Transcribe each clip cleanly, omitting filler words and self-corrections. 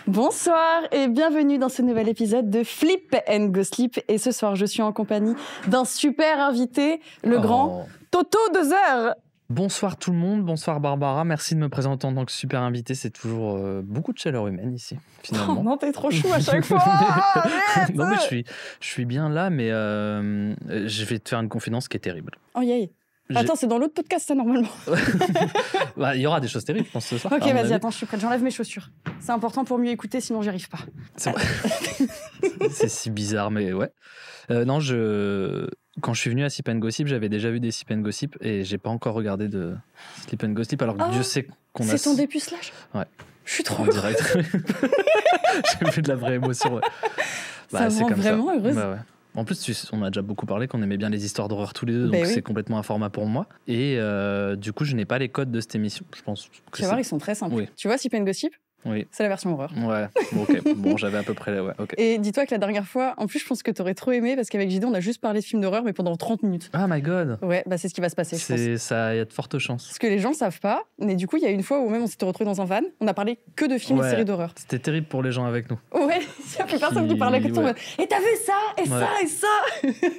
Bonsoir et bienvenue dans ce nouvel épisode de Flip and Go Sleep. Et ce soir, je suis en compagnie d'un super invité, le grand Toto 2h. Bonsoir tout le monde, bonsoir Barbara, merci de me présenter en tant que super invité, c'est toujours beaucoup de chaleur humaine ici, finalement. Oh non, t'es trop chou à chaque fois. Non mais je suis bien là, mais je vais te faire une confidence qui est terrible. Oh yay. Attends, c'est dans l'autre podcast ça normalement. Bah, il y aura des choses terribles, je pense, ce soir. Ok, vas-y, attends, je suis prête, j'enlève mes chaussures. C'est important pour mieux écouter, sinon j'y arrive pas. C'est vrai. C'est si bizarre, mais ouais. Non, quand je suis venu à Sip and Gossip, j'avais déjà vu des Sip and Gossip et j'ai pas encore regardé de Sleep and Gossip, alors que Dieu sait qu'on a... C'est ton dépucelage ? Ouais. Je suis trop en direct. J'ai fait de la vraie émotion, ouais. Bah, ça me rend vraiment heureuse. Bah, ouais. En plus, on a déjà beaucoup parlé qu'on aimait bien les histoires d'horreur tous les deux, donc c'est complètement un format pour moi. Et du coup, je n'ai pas les codes de cette émission. Je pense que tu vas voir, ils sont très simples. Oui. Tu vois, Sip and Gossip ? Oui. C'est la version horreur. Ouais, ok. Bon, j'avais à peu près... Ouais, ok. Et dis-toi que la dernière fois, en plus, je pense que t'aurais trop aimé, parce qu'avec JD, on a juste parlé de films d'horreur, mais pendant 30 minutes. Ah, my God. Ouais, bah c'est ce qui va se passer, je pense. Ça, il y a de fortes chances. Parce que les gens le savent pas, mais du coup, il y a une fois où même on s'était retrouvés dans un van, on a parlé que de films et de séries d'horreur. C'était terrible pour les gens avec nous. Ouais, il n'y a plus personne qui parlait que de ça. Et t'as vu ça, et ça, et ça.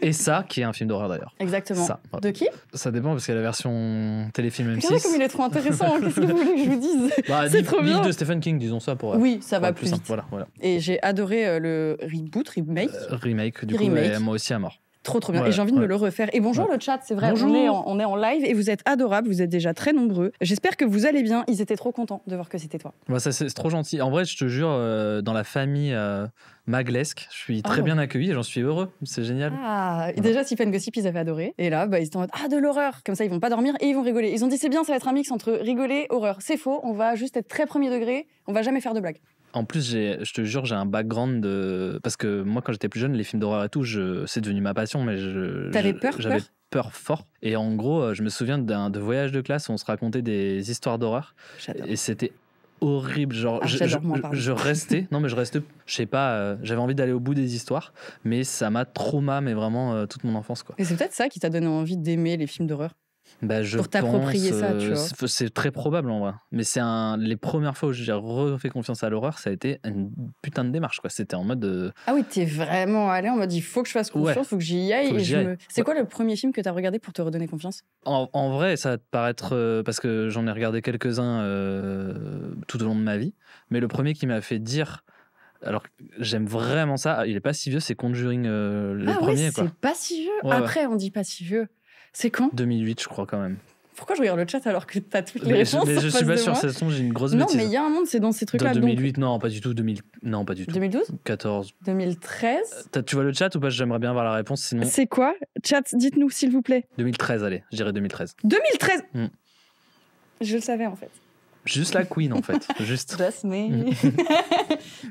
Et ça, qui est un film d'horreur d'ailleurs. Exactement. Ça, ouais. De qui ? Ça dépend, parce qu'il y a la version téléfilm M6. Regardez comme il est trop intéressant, qu'est-ce que vous voulez que je vous dise ? C'est trop bien. Livre de Stephen King, disons ça pour... Oui, ça va plus vite. Voilà. Et j'ai adoré le remake. Du coup, et moi aussi à mort. Trop bien. Et j'ai envie de me le refaire. Et bonjour le chat, c'est vrai, on est en live et vous êtes adorables, vous êtes déjà très nombreux. J'espère que vous allez bien. Ils étaient trop contents de voir que c'était toi. Bah, ça, c'est trop gentil. En vrai, je te jure, dans la famille Maglesque, je suis très bien accueilli et j'en suis heureux. C'est génial. Et déjà, Sip and Gossip, ils avaient adoré. Et là, ils étaient en mode de l'horreur. Comme ça, ils vont pas dormir et ils vont rigoler. Ils ont dit c'est bien, ça va être un mix entre rigoler, horreur. C'est faux, on va juste être très premier degré, on va jamais faire de blagues. En plus, je te jure, j'ai un background de... Parce que moi, quand j'étais plus jeune, les films d'horreur et tout, c'est devenu ma passion, mais T'avais peur ? J'avais peur fort. Et en gros, je me souviens de voyages de classe où on se racontait des histoires d'horreur. J'adore. Et c'était horrible. Genre, je restais... Non, mais je restais... Je sais pas, j'avais envie d'aller au bout des histoires, mais ça m'a traumatisé, mais vraiment toute mon enfance, quoi. Et c'est peut-être ça qui t'a donné envie d'aimer les films d'horreur ? Pour t'approprier ça, tu vois. C'est très probable en vrai. Mais les premières fois où j'ai refait confiance à l'horreur, ça a été une putain de démarche, quoi. C'était en mode. Ah oui, t'es vraiment allé en mode il faut que je fasse confiance, faut que j'y aille. C'est quoi le premier film que t'as regardé pour te redonner confiance ? En vrai, ça va te paraître. Parce que j'en ai regardé quelques-uns tout au long de ma vie. Mais le premier qui m'a fait dire. Alors, j'aime vraiment ça. Il est pas si vieux, c'est Conjuring, les premiers, quoi. C'est pas si vieux. Après, on dit pas si vieux. C'est quand ? 2008, je crois, quand même. Pourquoi je regarde le chat alors que t'as toutes les réponses ? Mais je suis pas sûr, c'est j'ai une grosse Non, bêtise. mais il y a un monde, c'est dans ces trucs-là. 2008, non, pas du tout. Non, pas du tout. 2012 ? 14. 2013 ? Tu vois le chat ou pas ? J'aimerais bien avoir la réponse, sinon... C'est quoi ? Chat, dites-nous, s'il vous plaît. 2013, allez, je dirais 2013. 2013 Je le savais, en fait. Juste la queen, en fait. Juste. Just me.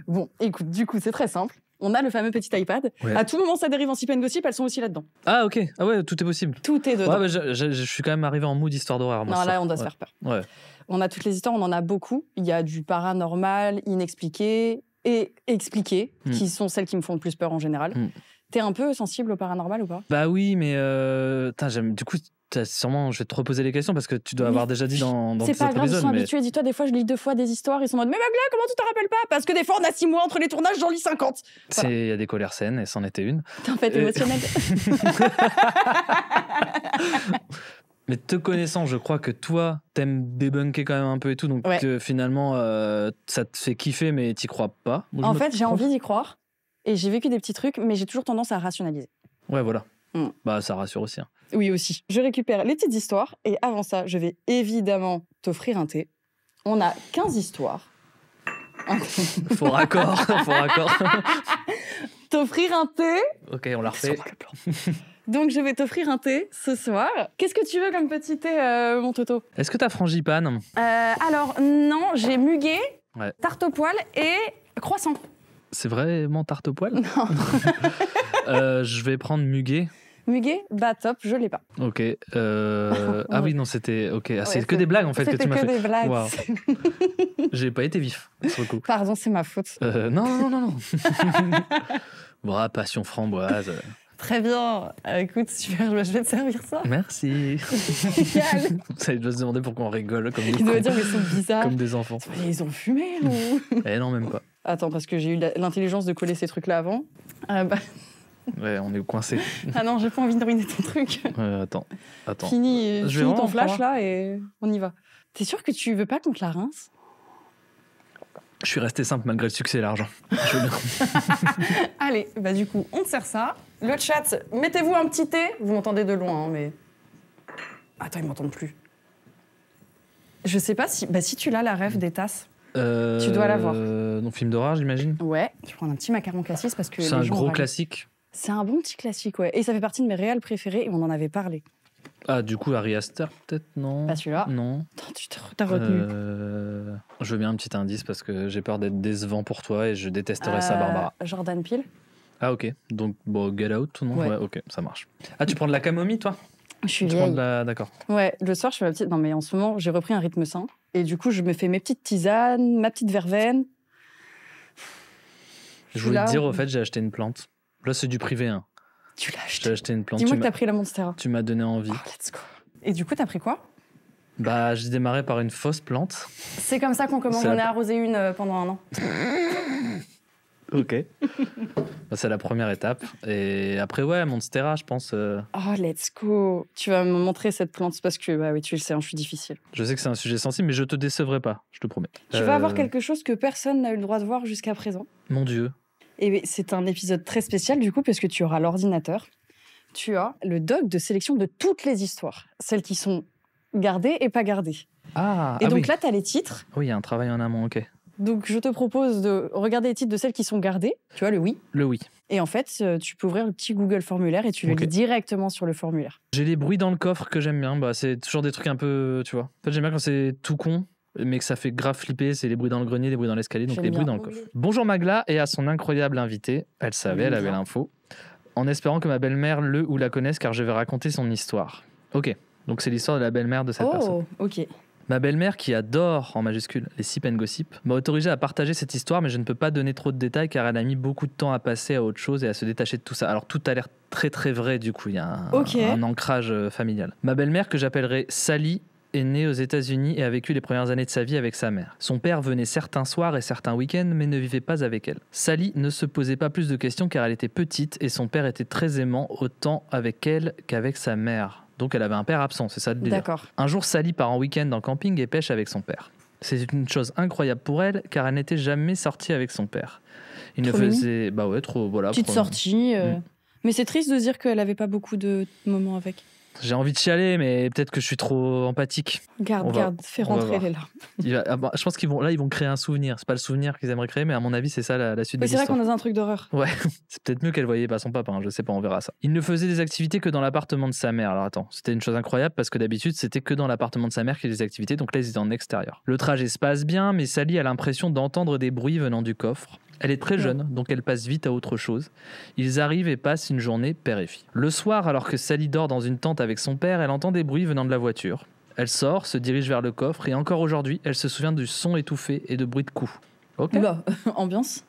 Bon, écoute, du coup, c'est très simple. On a le fameux petit iPad. Ouais. À tout moment, ça dérive en Sip and Gossip, elles sont aussi là-dedans. Ah, ok. Ah ouais, tout est possible. Tout est dedans. Ouais, je suis quand même arrivé en mood histoire d'horreur. Non, là, on doit se faire peur. Ouais. On a toutes les histoires, on en a beaucoup. Il y a du paranormal, inexpliqué et expliqué, qui sont celles qui me font le plus peur en général. T'es un peu sensible au paranormal ou pas ? Bah oui, mais j'aime. Du coup, sûrement, je vais te reposer les questions parce que tu dois avoir déjà dit dans tes C'est pas grave, ils sont habitués. Dis-toi, des fois, je lis 2 fois des histoires, ils sont en mode mais Magla, comment tu t'en rappelles pas ? Parce que des fois, on a 6 mois entre les tournages, j'en lis 50. Voilà. Il y a des colères saines et c'en était une. T'es en fait émotionnel. Mais te connaissant, je crois que toi, t'aimes débunker quand même un peu et tout, donc finalement, ça te fait kiffer, mais t'y crois pas. En fait, j'ai envie d'y croire et j'ai vécu des petits trucs, mais j'ai toujours tendance à rationaliser. Ouais, voilà. Bah, ça rassure aussi. Hein. Oui, aussi. Je récupère les petites histoires et avant ça, je vais évidemment t'offrir un thé. On a 15 histoires. Faux raccord. T'offrir un thé. Ok, on l'a refait. Donc, je vais t'offrir un thé ce soir. Qu'est-ce que tu veux comme petit thé, mon Toto ? Est-ce que t'as frangipane ? Alors, non, j'ai muguet, tarte aux poils et croissant. C'est vraiment tarte aux poils ? Non. Je vais prendre muguet. Muguet ? Bah top, je l'ai pas. Ok. Ah oui, non, c'était... Ok. Ah, c'est que des blagues, en fait, que tu m'as fait. C'était que des blagues. Wow. J'ai pas été vif, sur le coup. Pardon, c'est ma faute. Non. Bon, passion framboise. Très bien. Écoute, super, je vais te servir ça. Merci. Génial. Ça, il doit se demander pourquoi on rigole comme des Il doit dire, mais ils sont bizarres. Comme des enfants. Ils ont fumé ou... Non, même pas. Attends, parce que j'ai eu l'intelligence de coller ces trucs-là avant. Ouais, on est coincé. Ah non, j'ai pas envie de ruiner ton truc. Attends. Finis Je vais ton vraiment flash prendre. là et on y va. T'es sûr que tu veux pas qu'on te la rince? Je suis resté simple malgré le succès et l'argent. Je veux bien. Allez, bah du coup, on te sert ça. Le chat, mettez-vous un petit thé. Vous m'entendez de loin, hein, mais... Attends, ils m'entendent plus. Je sais pas si... Bah si tu l'as, la rêve des tasses. Tu dois l'avoir. Donc film d'horreur, j'imagine. Ouais, je prends un petit macaron cassis parce que C'est les un gens gros râlent. classique. C'est un bon petit classique, ouais. Et ça fait partie de mes réals préférés et on en avait parlé. Ah, du coup, Ari Aster, peut-être, non? Pas celui-là. Non. Attends, t'as retenu. Je veux bien un petit indice parce que j'ai peur d'être décevant pour toi et je détesterais ça, Barbara. Jordan Peele. Ah, ok. Donc, bon, Get Out, non? Ouais. Ok, ça marche. Ah, tu prends de la camomille, toi? Je suis Tu prends vieille. de la... D'accord. Ouais, le soir, je fais ma petite... Non, mais en ce moment, j'ai repris un rythme sain. Et du coup, je me fais mes petites tisanes, ma petite verveine. Je voulais là. te dire, au fait, j'ai acheté une plante. Là, c'est du privé, hein. Tu l'as J'ai acheté. acheté une plante. Dis-moi Tu que m'as- t'as pris la Monstera. Tu m'as donné envie. Oh, let's go. Et du coup, t'as pris quoi? Bah, j'ai démarré par une fausse plante. C'est comme ça qu'on commence. C'est J'en ai la- arrosé une pendant un an. Ok. Bah, c'est la première étape. Et après, ouais, Monstera, je pense. Oh, let's go. Tu vas me montrer cette plante parce que, bah oui, tu le sais, hein, je suis difficile. Je sais que c'est un sujet sensible, mais je te décevrai pas, je te promets. Tu vas avoir quelque chose que personne n'a eu le droit de voir jusqu'à présent. Mon Dieu. Et c'est un épisode très spécial, du coup, parce que tu auras l'ordinateur. Tu as le doc de sélection de toutes les histoires. Celles qui sont gardées et pas gardées. Ah, Et ah donc oui. là, tu as les titres. Oui, il y a un travail en amont, ok. Donc, je te propose de regarder les titres de celles qui sont gardées. Tu vois, le oui. Le oui. Et en fait, tu peux ouvrir le petit Google formulaire et tu le Ok. lis directement sur le formulaire. J'ai les bruits dans le coffre que j'aime bien. Bah, c'est toujours des trucs un peu, tu vois. En fait, j'aime bien quand c'est tout con, mais que ça fait grave flipper. C'est les bruits dans le grenier, les bruits dans l'escalier, donc J'aime les bruits bien. dans le coffre. Bonjour Magla et à son incroyable invité. Elle savait, elle avait Bien. l'info. En espérant que ma belle-mère le ou la connaisse, car je vais raconter son histoire. Ok. Donc c'est l'histoire de la belle-mère de cette personne. Oh, ok. Ma belle-mère, qui adore, en majuscule, les sip and gossip, m'a autorisé à partager cette histoire, mais je ne peux pas donner trop de détails car elle a mis beaucoup de temps à passer à autre chose et à se détacher de tout ça. Alors tout a l'air très très vrai, du coup, il y a Ok. un ancrage familial. Ma belle-mère, que j'appellerai Sally, est née aux États-Unis et a vécu les premières années de sa vie avec sa mère. Son père venait certains soirs et certains week-ends, mais ne vivait pas avec elle. Sally ne se posait pas plus de questions car elle était petite et son père était très aimant autant avec elle qu'avec sa mère. Donc elle avait un père absent, c'est ça le délire. D'accord. Un jour, Sally part en week-end en camping et pêche avec son père. C'est une chose incroyable pour elle, car elle n'était jamais sortie avec son père. Il ne Trop mignon. faisait... Bah ouais, trop... Voilà, Petite trop- sortie. Mm. Mais c'est triste de dire qu'elle avait pas beaucoup de moments avec. J'ai envie de chialer, mais peut-être que je suis trop empathique. Garde, On va- fais on va rentrer voir. les larmes. Je pense qu'ils vont créer un souvenir. C'est pas le souvenir qu'ils aimeraient créer, mais à mon avis, c'est ça la suite Oui, de c'est vrai l'histoire. qu'on est dans un truc d'horreur. Ouais, c'est peut-être mieux qu'elle voyait pas son papa, hein, je sais pas, on verra ça. Il ne faisait des activités que dans l'appartement de sa mère. Alors attends, c'était une chose incroyable parce que d'habitude c'était que dans l'appartement de sa mère qu'il y a des activités, donc là ils étaient en extérieur. Le trajet se passe bien, mais Sally a l'impression d'entendre des bruits venant du coffre. Elle est très jeune, donc elle passe vite à autre chose. Ils arrivent et passent une journée père et fille. Le soir, alors que Sally dort dans une tente avec son père, elle entend des bruits venant de la voiture. Elle sort, se dirige vers le coffre et encore aujourd'hui, elle se souvient du son étouffé et de bruit de coups. Ok. Oula, ambiance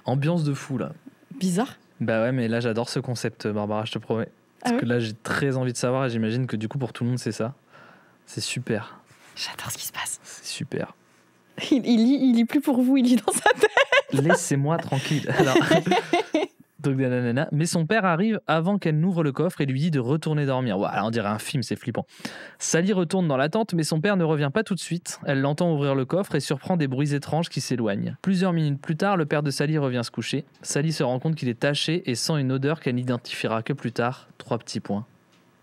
Ambiance de fou là. bizarre. Bah ouais, mais là j'adore ce concept, Barbara, je te promets. Parce Ah que là j'ai très envie de savoir et j'imagine que du coup pour tout le monde c'est ça. C'est super, J'adore ce qui se passe. c'est super. Il lit plus pour vous, il lit dans sa tête. Laissez-moi tranquille. Alors, donc, nanana. Mais son père arrive avant qu'elle n'ouvre le coffre et lui dit de retourner dormir. Voilà, on dirait un film, c'est flippant. Sally retourne dans la tente, mais son père ne revient pas tout de suite. Elle l'entend ouvrir le coffre et surprend des bruits étranges qui s'éloignent. Plusieurs minutes plus tard, le père de Sally revient se coucher. Sally se rend compte qu'il est taché et sent une odeur qu'elle n'identifiera que plus tard. 3 petits points.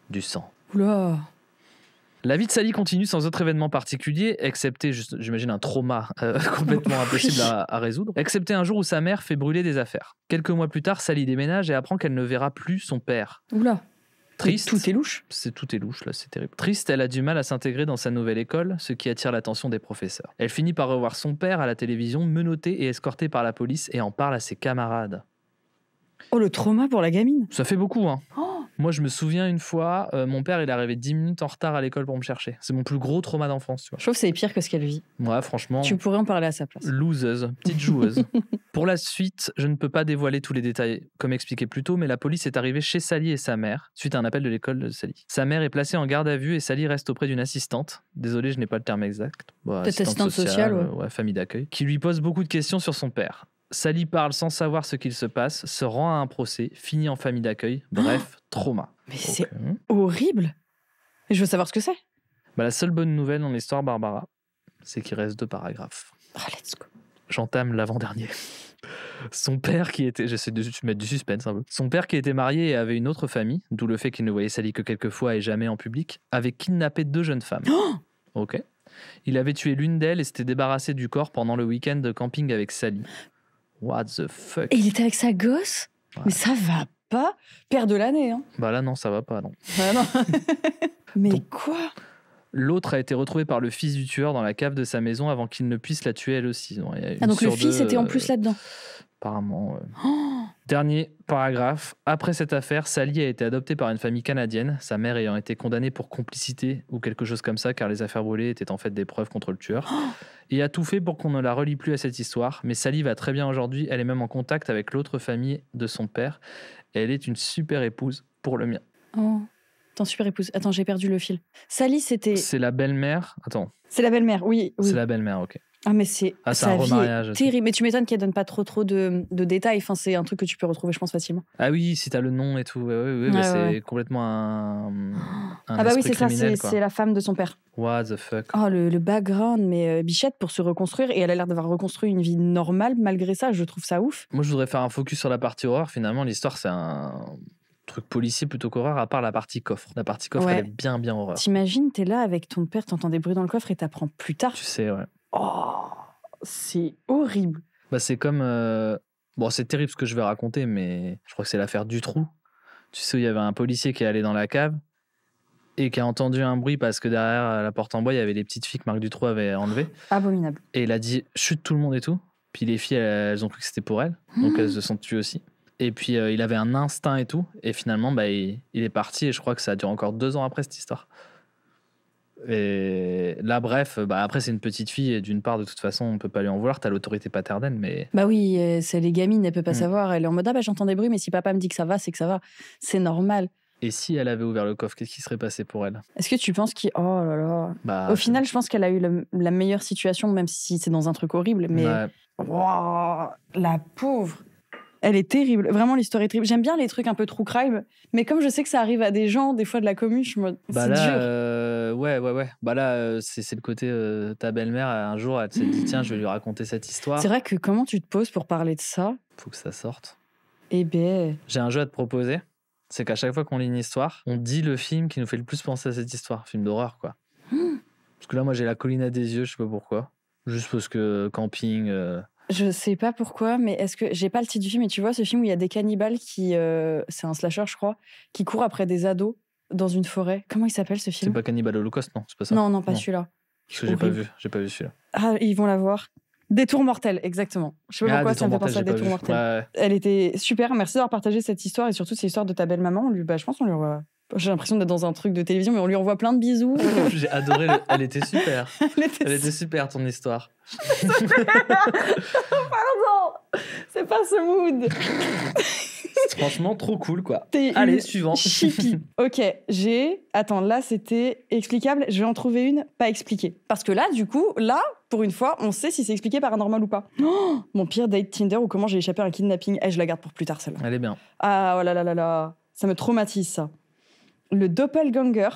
Du sang. Oula. La vie de Sally continue sans autre événement particulier, excepté, j'imagine, un trauma complètement impossible à résoudre, excepté un jour où sa mère fait brûler des affaires. Quelques mois plus tard, Sally déménage et apprend qu'elle ne verra plus son père. Oula. Triste. Tout est louche. Tout est louche, là, c'est terrible. Triste, elle a du mal à s'intégrer dans sa nouvelle école, ce qui attire l'attention des professeurs. Elle finit par revoir son père à la télévision, menotté et escorté par la police, et en parle à ses camarades. Oh, le trauma pour la gamine. Ça fait beaucoup, hein. Oh, Moi, je me souviens une fois, mon père, il est arrivé 10 minutes en retard à l'école pour me chercher. C'est mon plus gros trauma d'enfance, tu vois. Je trouve que c'est pire que ce qu'elle vit. Ouais, franchement. Tu pourrais en parler à sa place. Loseuse, petite joueuse. Pour la suite, je ne peux pas dévoiler tous les détails, comme expliqué plus tôt, mais la police est arrivée chez Sally et sa mère, suite à un appel de l'école de Sally. Sa mère est placée en garde à vue et Sally reste auprès d'une assistante. Désolé, je n'ai pas le terme exact. Bon, peut-être assistante sociale, ouais, famille d'accueil. Qui lui pose beaucoup de questions sur son père. Sally parle sans savoir ce qu'il se passe, se rend à un procès, finit en famille d'accueil. Bref, trauma. Mais c'est horrible. Je veux savoir ce que c'est. Bah, la seule bonne nouvelle dans l'histoire, Barbara, c'est qu'il reste 2 paragraphes. Oh, let's go. J'entame l'avant-dernier. Son père qui était... J'essaie de mettre du suspense un peu. Son père qui était marié et avait une autre famille, d'où le fait qu'il ne voyait Sally que quelques fois et jamais en public, avait kidnappé 2 jeunes femmes. Ok. Il avait tué l'une d'elles et s'était débarrassé du corps pendant le week-end de camping avec Sally. What the fuck? Et il était avec sa gosse? Ouais. Mais ça va pas? Père de l'année, hein? Bah là, non, ça va pas, non. Ah non. Mais donc, quoi? L'autre a été retrouvé par le fils du tueur dans la cave de sa maison avant qu'il ne puisse la tuer elle aussi. Donc le fils était en plus là-dedans? Apparemment. Dernier paragraphe. Après cette affaire, Sally a été adoptée par une famille canadienne, sa mère ayant été condamnée pour complicité ou quelque chose comme ça, car les affaires brûlées étaient en fait des preuves contre le tueur. Et a tout fait pour qu'on ne la relie plus à cette histoire. Mais Sally va très bien aujourd'hui. Elle est même en contact avec l'autre famille de son père. Et elle est une super épouse pour le mien. Oh, attends, super épouse. Attends, j'ai perdu le fil. Sally, c'était... C'est la belle-mère. Attends. C'est la belle-mère, oui. C'est la belle-mère, ok. Ah, mais c'est un remariage. Terrible. Mais tu m'étonnes qu'elle donne pas trop de détails. Enfin, c'est un truc que tu peux retrouver, je pense, facilement. Ah oui, si t'as le nom et tout. Oui, ouais, c'est complètement un ah bah oui, c'est ça, c'est la femme de son père. What the fuck. Oh, le background, mais Bichette pour se reconstruire. Et elle a l'air d'avoir reconstruit une vie normale malgré ça. Je trouve ça ouf. Moi, je voudrais faire un focus sur la partie horreur. Finalement, l'histoire, c'est un truc policier plutôt qu'horreur, à part la partie coffre. La partie coffre, elle est bien horreur. T'imagines, t'es là avec ton père, t'entends des bruits dans le coffre et t'apprends plus tard. Tu sais, ouais. Oh, c'est horrible. Bah, c'est comme... Bon, c'est terrible ce que je vais raconter, mais je crois que c'est l'affaire Dutroux. Tu sais, il y avait un policier qui est allé dans la cave et qui a entendu un bruit parce que derrière la porte en bois, il y avait les petites filles que Marc Dutroux avait enlevées. Abominable. Et il a dit « chute tout le monde et tout ». Puis les filles, elles ont cru que c'était pour elles. Donc elles se sont tuées aussi. Et puis il avait un instinct et tout. Et finalement, bah, il est parti. Et je crois que ça a duré encore 2 ans après cette histoire. Et là, bref, bah, après, c'est une petite fille. Et d'une part, de toute façon, on peut pas lui en vouloir. T'as l'autorité paternelle, mais... Bah oui, c'est les gamines, elle peut pas savoir. Elle est en mode « ah bah j'entends des bruits, mais si papa me dit que ça va, c'est que ça va. » C'est normal. Et si elle avait ouvert le coffre, qu'est-ce qui serait passé pour elle? Est-ce que tu penses qu'il... Oh là là. Bah, au final, je pense qu'elle a eu la meilleure situation, même si c'est dans un truc horrible. Mais wow, la pauvre. Elle est terrible. Vraiment, l'histoire est terrible. J'aime bien les trucs un peu true crime, mais comme je sais que ça arrive à des gens, des fois de la commune, je me... Bah c'est là, dur. Ouais. Bah là, c'est le côté ta belle-mère, un jour, elle s'est dit tiens, je vais lui raconter cette histoire. C'est vrai que comment tu te poses pour parler de ça? Faut que ça sorte. Eh ben... J'ai un jeu à te proposer. C'est qu'à chaque fois qu'on lit une histoire, on dit le film qui nous fait le plus penser à cette histoire. Film d'horreur, quoi. Parce que là, moi, j'ai la colline à des yeux, je sais pas pourquoi. Juste parce que camping... Je sais pas pourquoi, mais est-ce que... J'ai pas le titre du film, mais tu vois, ce film où il y a des cannibales qui... c'est un slasher, je crois, qui courent après des ados dans une forêt. Comment il s'appelle, ce film? C'est pas Cannibal Holocaust, non? C'est pas ça? Non, pas celui-là. Parce que j'ai pas vu celui-là. Ah, ils vont la voir. Détour mortel, exactement. Je sais pas pourquoi ça me fait penser à Détour mortel. Ouais. Elle était super, merci d'avoir partagé cette histoire et surtout cette histoire de ta belle maman. Je pense qu'on lui envoie... J'ai l'impression d'être dans un truc de télévision, mais on lui envoie plein de bisous. J'ai adoré, elle était super. Elle était super, ton histoire. Pardon, c'est pas ce mood. Franchement, trop cool, quoi. Allez, suivant. Chippy. Ok, Attends, là, c'était explicable. Je vais en trouver une pas expliquée. Parce que là, du coup, pour une fois, on sait si c'est expliqué paranormal ou pas. Oh, mon pire date Tinder ou comment j'ai échappé à un kidnapping. Je la garde pour plus tard, celle-là. Elle est bien. Ah, oh là là là là. Ça me traumatise, ça. Le doppelganger.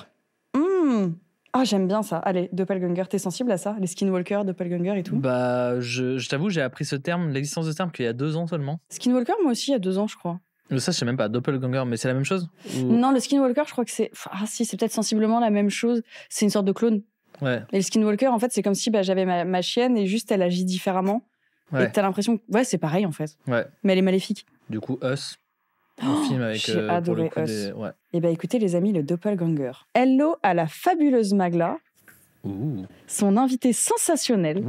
Ah, j'aime bien ça. Allez, doppelganger, t'es sensible à ça? Les skinwalkers, doppelganger et tout? Bah, je t'avoue, j'ai appris ce terme, l'existence de ce terme, qu'il y a 2 ans seulement. Skinwalker, moi aussi, il y a 2 ans, je crois. Ça, je sais même pas, doppelganger, mais c'est la même chose ou... Non, le skinwalker, je crois que c'est... Ah si, c'est peut-être sensiblement la même chose. C'est une sorte de clone. Ouais. Et le skinwalker, en fait, c'est comme si j'avais ma chienne et juste elle agit différemment. Ouais. Et t'as l'impression... Ouais, c'est pareil, en fait. Ouais. Mais elle est maléfique. Du coup, Us... Un film avec j'ai adoré pour le coup Us. Ouais. Et bah écoutez les amis, le doppelganger. Hello à la fabuleuse Magla, son invité sensationnel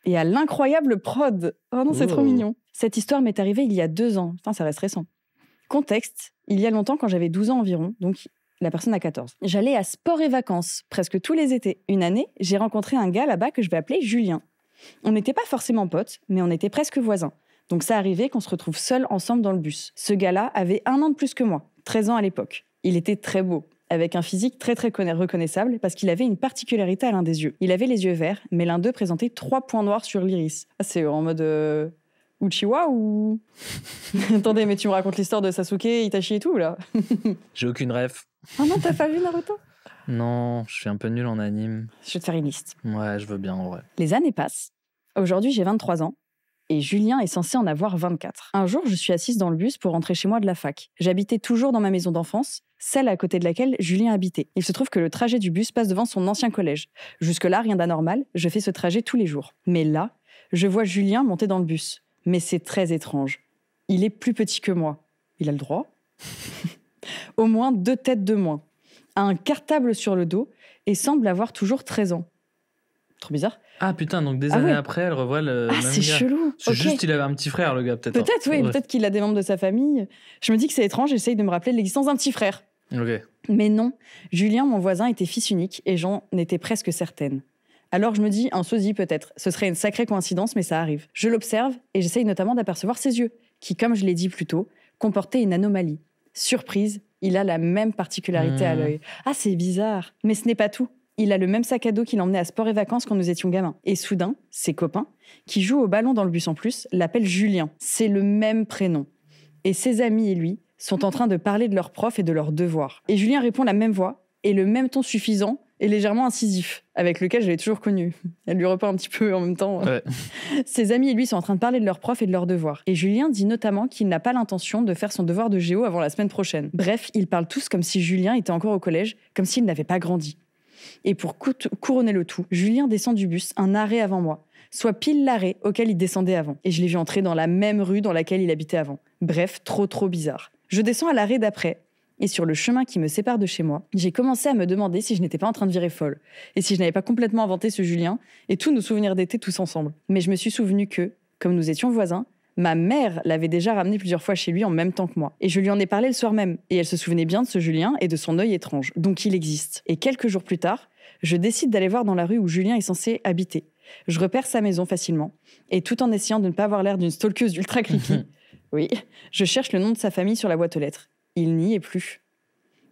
et à l'incroyable prod. Oh non, c'est trop mignon. Cette histoire m'est arrivée il y a 2 ans. Putain, ça reste récent. Contexte, il y a longtemps, quand j'avais 12 ans environ, donc la personne a 14. J'allais à Sport et Vacances, presque tous les étés. Une année, j'ai rencontré un gars là-bas que je vais appeler Julien. On n'était pas forcément potes, mais on était presque voisins. Donc ça arrivait qu'on se retrouve seuls ensemble dans le bus. Ce gars-là avait 1 an de plus que moi, 13 ans à l'époque. Il était très beau, avec un physique très reconnaissable parce qu'il avait une particularité à l'un des yeux. Il avait les yeux verts, mais l'un d'eux présentait 3 points noirs sur l'iris. Ah, c'est en mode Uchiwa ou... Attendez, mais tu me racontes l'histoire de Sasuke, Itachi et tout, là? J'ai aucune ref. Ah non, t'as pas vu Naruto? Non, je suis un peu nul en anime. Je vais te faire une liste. Ouais, je veux bien, en vrai. Les années passent. Aujourd'hui, j'ai 23 ans. Et Julien est censé en avoir 24. Un jour, je suis assise dans le bus pour rentrer chez moi de la fac. J'habitais toujours dans ma maison d'enfance, celle à côté de laquelle Julien habitait. Il se trouve que le trajet du bus passe devant son ancien collège. Jusque-là, rien d'anormal, je fais ce trajet tous les jours. Mais là, je vois Julien monter dans le bus. Mais c'est très étrange. Il est plus petit que moi. Il a le droit. Au moins 2 têtes de moins. A un cartable sur le dos et semble avoir toujours 13 ans. Trop bizarre. Ah putain, donc des années après, elle revoit le même gars. Ah, c'est chelou. C'est juste il avait un petit frère, le gars, peut-être. Peut-être, oui, Ouais. peut-être qu'il a des membres de sa famille. Je me dis que c'est étrange, j'essaye de me rappeler de l'existence d'un petit frère. Ok. Mais non, Julien, mon voisin, était fils unique et j'en étais presque certaine. Alors je me dis, un sosie peut-être. Ce serait une sacrée coïncidence, mais ça arrive. Je l'observe et j'essaye notamment d'apercevoir ses yeux, qui, comme je l'ai dit plus tôt, comportaient une anomalie. Surprise, il a la même particularité à l'œil. Ah, c'est bizarre. Mais ce n'est pas tout. Il a le même sac à dos qu'il emmenait à Sport et Vacances quand nous étions gamins. Et soudain, ses copains, qui jouent au ballon dans le bus en plus, l'appellent Julien. C'est le même prénom. Et ses amis et lui sont en train de parler de leurs profs et de leurs devoirs. Et Julien répond la même voix et le même ton suffisant et légèrement incisif, avec lequel je l'ai toujours connu. Elle lui repeint un petit peu en même temps. Ouais. Ses amis et lui sont en train de parler de leurs profs et de leurs devoirs. Et Julien dit notamment qu'il n'a pas l'intention de faire son devoir de géo avant la semaine prochaine. Bref, ils parlent tous comme si Julien était encore au collège, comme s'il n'avait pas grandi. Et pour couronner le tout, Julien descend du bus un arrêt avant moi, soit pile l'arrêt auquel il descendait avant. Et je l'ai vu entrer dans la même rue dans laquelle il habitait avant. Bref, trop bizarre. Je descends à l'arrêt d'après, et sur le chemin qui me sépare de chez moi, j'ai commencé à me demander si je n'étais pas en train de virer folle, et si je n'avais pas complètement inventé ce Julien, et tous nos souvenirs d'été tous ensemble. Mais je me suis souvenu que, comme nous étions voisins, ma mère l'avait déjà ramené plusieurs fois chez lui en même temps que moi. Et je lui en ai parlé le soir même. Et elle se souvenait bien de ce Julien et de son œil étrange. Donc il existe. Et quelques jours plus tard, je décide d'aller voir dans la rue où Julien est censé habiter. Je repère sa maison facilement. Et tout en essayant de ne pas avoir l'air d'une stalkeuse ultra creepy, oui, je cherche le nom de sa famille sur la boîte aux lettres. Il n'y est plus.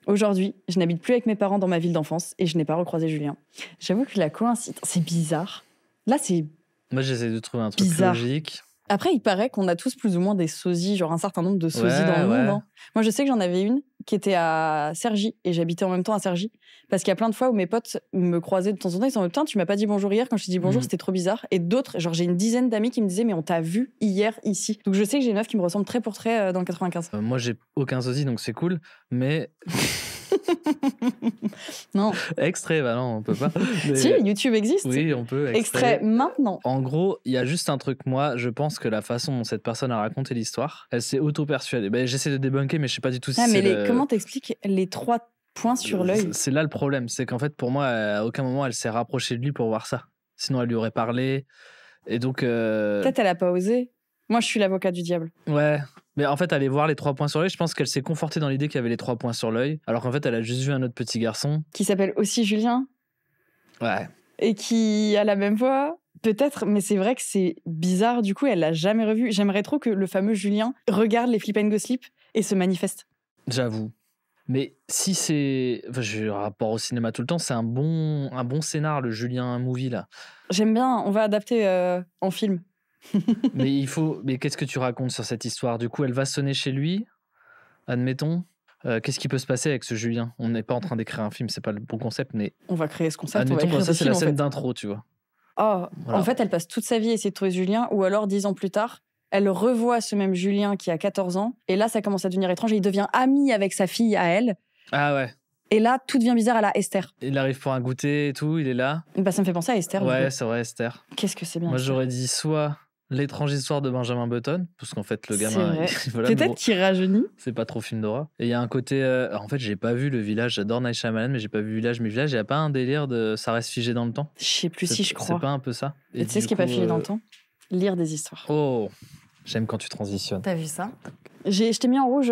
Aujourd'hui, je n'habite plus avec mes parents dans ma ville d'enfance et je n'ai pas recroisé Julien. J'avoue que la coïncidence, c'est bizarre. Là, c'est Moi, j'essaie de trouver un truc bizarre. logique. Après, il paraît qu'on a tous plus ou moins des sosies, genre un certain nombre de sosies dans le monde. Hein. Moi, je sais que j'en avais une qui était à Cergy, et j'habitais en même temps à Cergy. Parce qu'il y a plein de fois où mes potes me croisaient de temps en temps, ils sont en mode, putain, tu m'as pas dit bonjour hier, quand je t'ai dit bonjour, c'était trop bizarre. Et d'autres, genre j'ai une dizaine d'amis qui me disaient, mais on t'a vu hier ici. Donc je sais que j'ai une meuf qui me ressemble trait pour trait dans le 95. Moi, j'ai aucun sosie, donc c'est cool, mais... Non. Extrait, bah non, on peut pas. Mais... Si, YouTube existe. Oui, on peut. Extrait maintenant. En gros, il y a juste un truc, moi, je pense que la façon dont cette personne a raconté l'histoire, elle s'est auto-persuadée. Ben, j'essaie de débunker, mais je sais pas du tout si mais c'est comment t'expliques les 3 points sur l'œil? C'est là le problème, c'est qu'en fait, pour moi, à aucun moment, elle s'est rapprochée de lui pour voir ça. Sinon, elle lui aurait parlé. Et donc... Peut-être elle a pas osé. Moi, je suis l'avocat du diable. Ouais, mais en fait, aller voir les 3 points sur l'œil, je pense qu'elle s'est confortée dans l'idée qu'il y avait les 3 points sur l'œil, alors qu'en fait, elle a juste vu un autre petit garçon. Qui s'appelle aussi Julien. Ouais. Et qui a la même voix. Peut-être, mais c'est vrai que c'est bizarre. Du coup, elle l'a jamais revu. J'aimerais trop que le fameux Julien regarde les Flip and Go Slip et se manifeste. J'avoue. Mais si c'est... Enfin, je rapport au cinéma tout le temps, c'est un bon scénar, le Julien Movie, là. J'aime bien. On va adapter en film. Mais il faut... Mais qu'est-ce que tu racontes sur cette histoire? Du coup, elle va sonner chez lui, admettons. Qu'est-ce qui peut se passer avec ce Julien? On n'est pas en train d'écrire un film, c'est pas le bon concept, mais... On va créer ce concept, admettons, on va écrire ça, des c'est films, la scène en fait. d'intro, tu vois. Oh, Voilà. En fait, elle passe toute sa vie à essayer de trouver Julien, ou alors 10 ans plus tard, elle revoit ce même Julien qui a 14 ans, et là, ça commence à devenir étrange, et il devient ami avec sa fille à elle. Ah ouais. Et là, tout devient bizarre à la Esther. Il arrive pour un goûter et tout, il est là. Bah, ça me fait penser à Esther. du Ouais, coup. c'est vrai, Esther. Qu'est-ce que c'est bien. Moi, Esther. j'aurais dit soit l'étrange histoire de Benjamin Button, parce qu'en fait, le C'est gamin, vrai. voilà, Peut-être bon, qu'il rajeunit. c'est pas trop film d'horreur. Et il y a un côté... en fait, j'ai pas vu Le Village, j'adore Night Shyamalan, mais j'ai pas vu Village. Mais Village, il y a pas un délire de ça reste figé dans le temps? Je sais plus si je crois. C'est pas un peu ça? Et tu sais ce qui est pas figé dans le temps? Lire des histoires. Oh, j'aime quand tu transitionnes. T'as vu ça? Je t'ai mis en rouge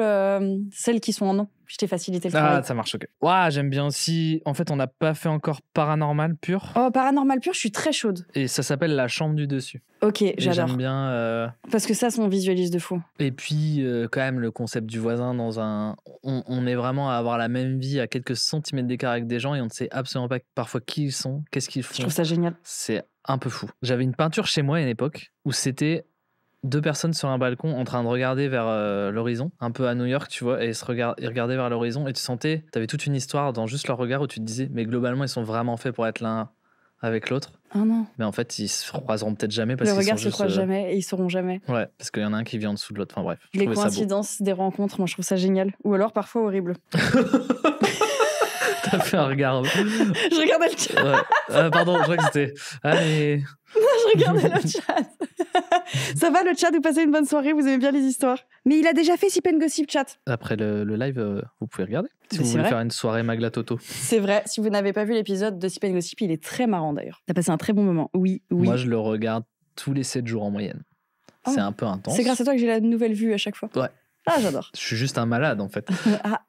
celles qui sont en non. Je t'ai facilité le travail. Ah, ça marche, ok. Ouah, j'aime bien aussi. En fait, on n'a pas fait encore Paranormal pur. Oh, Paranormal pur, je suis très chaude. Et ça s'appelle La chambre du dessus. Ok, Et j'adore. j'aime bien. Parce que ça, on visualise de fou. Et puis, quand même, le concept du voisin dans un. On est vraiment à avoir la même vie à quelques centimètres d'écart avec des gens et on ne sait absolument pas parfois qui ils sont, qu'est-ce qu'ils font. Je trouve ça génial. C'est un peu fou. J'avais une peinture chez moi à une époque où c'était 2 personnes sur un balcon en train de regarder vers l'horizon, un peu à New York, tu vois, et ils regardaient vers l'horizon et tu sentais, t'avais toute une histoire dans juste leur regard où tu te disais, mais globalement, ils sont vraiment faits pour être l'un avec l'autre. Ah non. Mais en fait, ils se croiseront peut-être jamais parce Le qu'ils regard sont se juste, croise jamais et ils sauront jamais. Ouais, parce qu'il y en a un qui vit en dessous de l'autre. Enfin bref, je Les trouvais ça beau. coïncidences des rencontres, moi je trouve ça génial. Ou alors parfois horrible. T'as fait un regard. Je regardais le chat. Ouais. Pardon, je crois que c'était. Allez. Je regardais le chat. Ça va le chat, vous passez une bonne soirée, vous aimez bien les histoires. Mais il a déjà fait Sip & Gossip chat. Après le live, vous pouvez regarder. Si Mais vous c'est voulez vrai. faire une soirée Magla Toto. C'est vrai, si vous n'avez pas vu l'épisode de Sip & Gossip, il est très marrant d'ailleurs. T'as passé un très bon moment. Oui. Moi, je le regarde tous les 7 jours en moyenne. Oh. C'est un peu intense. C'est grâce à toi que j'ai la nouvelle vue à chaque fois. Ouais. Ah, j'adore. Je suis juste un malade en fait. Ah,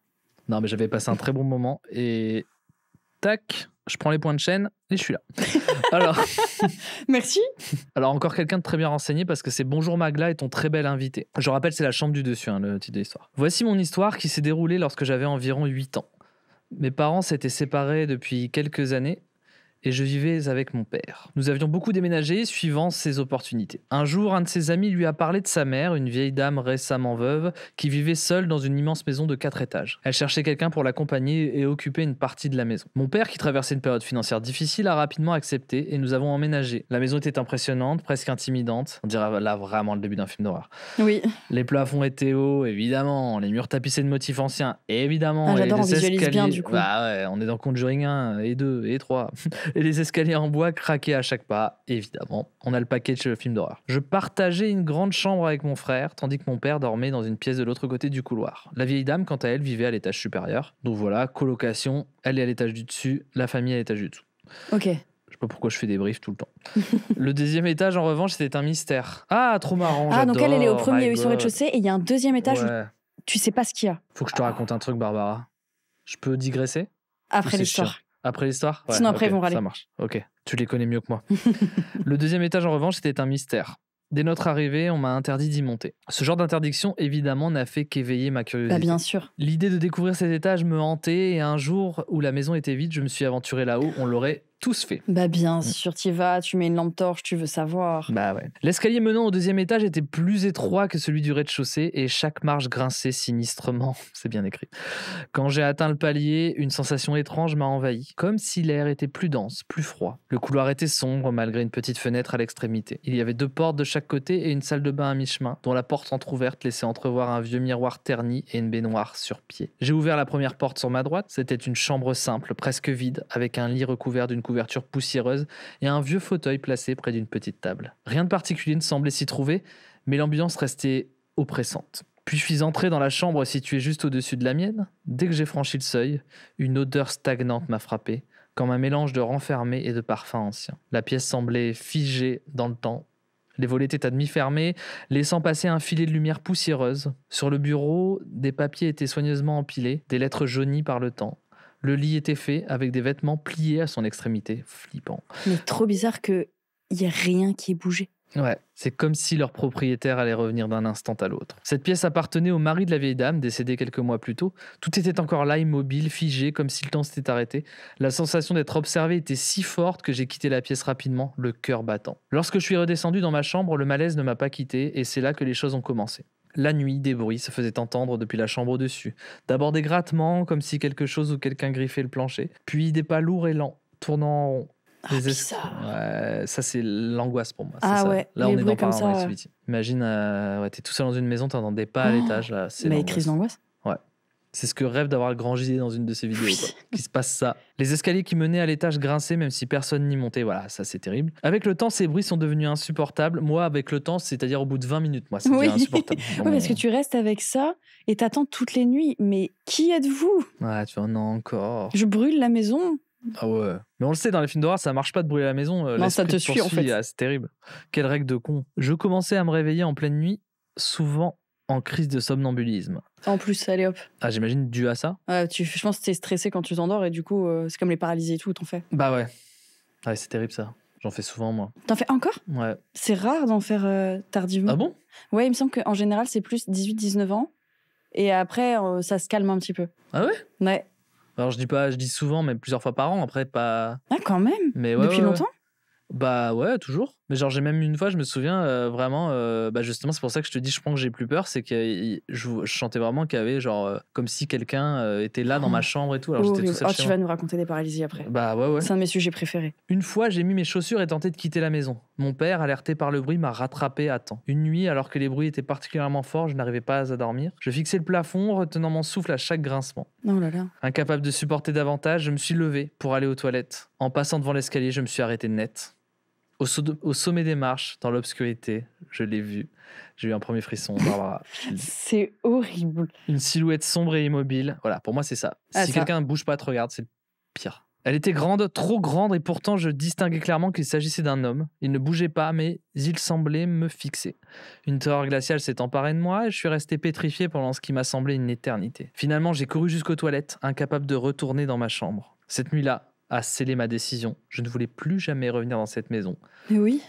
Non, mais j'avais passé un très bon moment et tac, je prends les points de chaîne et je suis là. merci. Alors encore quelqu'un de très bien renseigné parce que c'est Bonjour Magla et ton très bel invité. Je rappelle, c'est La chambre du dessus, le titre de l'histoire. Voici mon histoire qui s'est déroulée lorsque j'avais environ 8 ans. Mes parents s'étaient séparés depuis quelques années et je vivais avec mon père. Nous avions beaucoup déménagé suivant ses opportunités. Un jour, un de ses amis lui a parlé de sa mère, une vieille dame récemment veuve, qui vivait seule dans une immense maison de 4 étages. Elle cherchait quelqu'un pour l'accompagner et occuper une partie de la maison. Mon père, qui traversait une période financière difficile, a rapidement accepté et nous avons emménagé. La maison était impressionnante, presque intimidante. On dirait là vraiment le début d'un film d'horreur. Oui. Les plafonds étaient hauts, évidemment. Les murs tapissés de motifs anciens, évidemment. Ah, j'adore, Et on les visualise bien, escaliers- du coup. Bah ouais, on est dans Conjuring 1 et 2 et 3. Et les escaliers en bois craquaient à chaque pas, évidemment. On a le package film d'horreur. Je partageais une grande chambre avec mon frère, tandis que mon père dormait dans une pièce de l'autre côté du couloir. La vieille dame, quant à elle, vivait à l'étage supérieur. Donc voilà, colocation, elle est à l'étage du dessus, la famille à l'étage du dessous. Ok. Je sais pas pourquoi je fais des briefs tout le temps. Le deuxième étage, en revanche, c'était un mystère. Ah, trop marrant, Ah, donc elle est au j'adore, premier my sur God. rez-de-chaussée et il y a un deuxième étage où Ouais. tu sais pas ce qu'il y a. Faut que je te raconte un truc, Barbara. Je peux digresser? Après C'est l'histoire. chiant. Après l'histoire? Sinon, après, ok, ils vont râler. Ça marche. Ok. Tu les connais mieux que moi. Le deuxième étage, en revanche, c'était un mystère. Dès notre arrivée, on m'a interdit d'y monter. Ce genre d'interdiction, évidemment, n'a fait qu'éveiller ma curiosité. Bah bien sûr. L'idée de découvrir cet étage me hantait et un jour où la maison était vide, je me suis aventuré là-haut. On l'aurait tous fait. Bah bien sûr, t'y vas, tu mets une lampe torche, tu veux savoir. Bah ouais. L'escalier menant au deuxième étage était plus étroit que celui du rez-de-chaussée et chaque marche grinçait sinistrement. C'est bien écrit. Quand j'ai atteint le palier, une sensation étrange m'a envahi, comme si l'air était plus dense, plus froid. Le couloir était sombre malgré une petite fenêtre à l'extrémité. Il y avait 2 portes de chaque côté et une salle de bain à mi-chemin, dont la porte entrouverte laissait entrevoir un vieux miroir terni et une baignoire sur pied. J'ai ouvert la première porte sur ma droite. C'était une chambre simple, presque vide, avec un lit recouvert d'une couverture poussiéreuse et un vieux fauteuil placé près d'une petite table. Rien de particulier ne semblait s'y trouver, mais l'ambiance restait oppressante. Puis je suis entré dans la chambre située juste au-dessus de la mienne. Dès que j'ai franchi le seuil, une odeur stagnante m'a frappé, comme un mélange de renfermé et de parfum ancien. La pièce semblait figée dans le temps. Les volets étaient à demi fermés, laissant passer un filet de lumière poussiéreuse. Sur le bureau, des papiers étaient soigneusement empilés, des lettres jaunies par le temps. Le lit était fait avec des vêtements pliés à son extrémité. Flippant. Mais trop bizarre qu'il y ait rien qui ait bougé. Ouais, c'est comme si leur propriétaire allait revenir d'un instant à l'autre. Cette pièce appartenait au mari de la vieille dame, décédée quelques mois plus tôt. Tout était encore là, immobile, figé, comme si le temps s'était arrêté. La sensation d'être observé était si forte que j'ai quitté la pièce rapidement, le cœur battant. Lorsque je suis redescendu dans ma chambre, le malaise ne m'a pas quitté et c'est là que les choses ont commencé. La nuit, des bruits se faisaient entendre depuis la chambre au-dessus. D'abord des grattements, comme si quelque chose ou quelqu'un griffait le plancher. Puis des pas lourds et lents, tournant en rond. Ah, bizarre. Ouais, ça c'est l'angoisse pour moi. c'est Ah ça. ouais, Là les on est bruits dans comme ça, Paranormal ouais. Activity. Imagine, ouais, t'es tout seul dans une maison, t'entends des pas à Oh, l'étage. Là, c'est Mais l'angoisse. crise d'angoisse. C'est ce que rêve d'avoir le grand JD dans une de ses vidéos. Oui. Quoi. Qu'il se passe ça. Les escaliers qui menaient à l'étage grinçaient même si personne n'y montait. Voilà, ça c'est terrible. Avec le temps, ces bruits sont devenus insupportables. Moi, avec le temps, c'est-à-dire au bout de 20 minutes, moi, ça devient Oui. insupportable. Oui, parce que tu restes avec ça et t'attends toutes les nuits. Mais qui êtes-vous? Ouais, tu vois, non, encore. Je brûle la maison. Ah ouais. Mais on le sait, dans les films d'horreur, ça marche pas de brûler la maison. Non, ça l'esprit te suit, en poursuit. fait. Ah, c'est terrible. Quelle règle de con. Je commençais à me réveiller en pleine nuit, souvent en crise de somnambulisme. En plus, allez hop. Ah, j'imagine dû à ça. Je pense que t'es stressé quand tu t'endors et du coup, c'est comme les paralysies et tout, t'en fais. Bah ouais. Ouais, c'est terrible ça. J'en fais souvent, moi. T'en fais encore ? Ouais. C'est rare d'en faire tardivement. Ah bon ? Ouais, il me semble qu'en général, c'est plus 18-19 ans. Et après, ça se calme un petit peu. Ah ouais ? Ouais. Alors, je dis souvent, mais plusieurs fois par an. Après, pas... Ah, quand même. Mais ouais, Depuis longtemps ? Bah ouais, toujours. Mais genre, j'ai même une fois, je me souviens vraiment, bah justement, c'est pour ça que je te dis, je pense que j'ai plus peur, c'est que je chantais vraiment qu'il y avait genre, comme si quelqu'un était là dans ma chambre et tout. Alors j'étais tout seul chez tu moi. vas nous raconter des paralysies après. Bah ouais. C'est un de mes sujets préférés. Une fois, j'ai mis mes chaussures et tenté de quitter la maison. Mon père, alerté par le bruit, m'a rattrapé à temps. Une nuit, alors que les bruits étaient particulièrement forts, je n'arrivais pas à dormir. Je fixais le plafond, retenant mon souffle à chaque grincement. Oh là là. Incapable de supporter davantage, je me suis levé pour aller aux toilettes. En passant devant l'escalier, je me suis arrêté net. Au sommet des marches, dans l'obscurité, je l'ai vu. J'ai eu un premier frisson, Barbara. C'est horrible. Une silhouette sombre et immobile. Voilà, pour moi, c'est ça. Si quelqu'un ne bouge pas, te regarde, c'est le pire. Elle était grande, trop grande, et pourtant, je distinguais clairement qu'il s'agissait d'un homme. Il ne bougeait pas, mais il semblait me fixer. Une terreur glaciale s'est emparée de moi, et je suis resté pétrifié pendant ce qui m'a semblé une éternité. Finalement, j'ai couru jusqu'aux toilettes, incapable de retourner dans ma chambre. Cette nuit-là a scellé ma décision. Je ne voulais plus jamais revenir dans cette maison. Mais oui.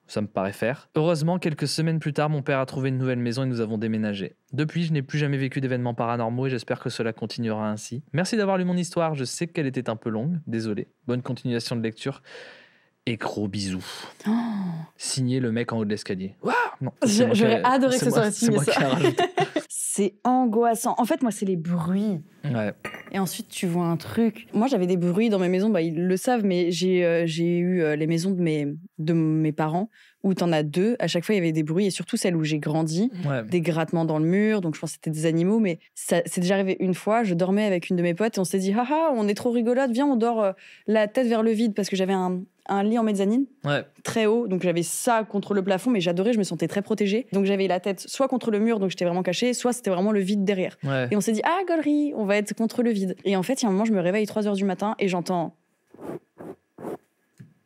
Ça me paraît faire. Heureusement, quelques semaines plus tard, mon père a trouvé une nouvelle maison et nous avons déménagé. Depuis, je n'ai plus jamais vécu d'événements paranormaux et j'espère que cela continuera ainsi. Merci d'avoir lu mon histoire. Je sais qu'elle était un peu longue. Désolé. Bonne continuation de lecture. Et gros bisous. Oh. Signé le mec en haut de l'escalier. Waouh, non. J'aurais adoré que ce soit C'est signé moi ça. qui ai rajouté. C'est angoissant. En fait, moi, c'est les bruits. Ouais. Et ensuite, tu vois un truc. Moi, j'avais des bruits dans mes maisons. Bah, ils le savent, mais j'ai eu les maisons de mes parents où t'en as deux. À chaque fois, il y avait des bruits. Et surtout celle où j'ai grandi. Ouais. Des grattements dans le mur. Donc, je pense que c'était des animaux. Mais ça, c'est déjà arrivé une fois. Je dormais avec une de mes potes et on s'est dit, haha, on est trop rigolote. Viens, on dort la tête vers le vide parce que j'avais un lit en mezzanine, très haut, donc j'avais ça contre le plafond, mais j'adorais, je me sentais très protégée. Donc j'avais la tête soit contre le mur, donc j'étais vraiment cachée, soit c'était vraiment le vide derrière. Ouais. Et on s'est dit, ah, gaulerie, on va être contre le vide. Et en fait, il y a un moment, je me réveille 3h du matin et j'entends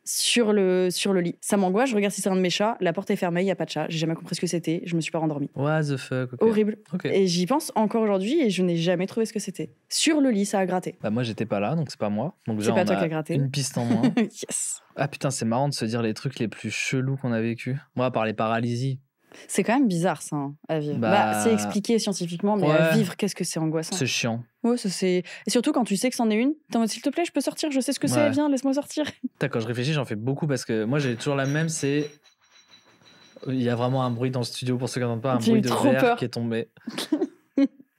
sur le lit. Ça m'angoisse, je regarde si c'est un de mes chats, la porte est fermée, il n'y a pas de chat, j'ai jamais compris ce que c'était, je me suis pas rendormie. What the fuck, okay. Horrible. Okay. Et j'y pense encore aujourd'hui et je n'ai jamais trouvé ce que c'était. Sur le lit, ça a gratté. Bah moi, j'étais pas là, donc c'est pas moi. Donc C'est pas toi qui a gratté. Une piste en moins. Yes. Ah putain, c'est marrant de se dire les trucs les plus chelous qu'on a vécu. Moi, à part les paralysies. C'est quand même bizarre, ça, à vivre. Bah, c'est expliqué scientifiquement, mais à vivre, qu'est-ce que c'est angoissant. C'est chiant. Ouais, ça c'est... Et surtout quand tu sais que c'en est une, t'es en mode, s'il te plaît, je peux sortir, je sais ce que c'est, viens, laisse-moi sortir. Quand je réfléchis, j'en fais beaucoup parce que moi, j'ai toujours la même, c'est... Il y a vraiment un bruit dans le studio, pour ceux qui n'entendent pas, un bruit de verre qui est tombé.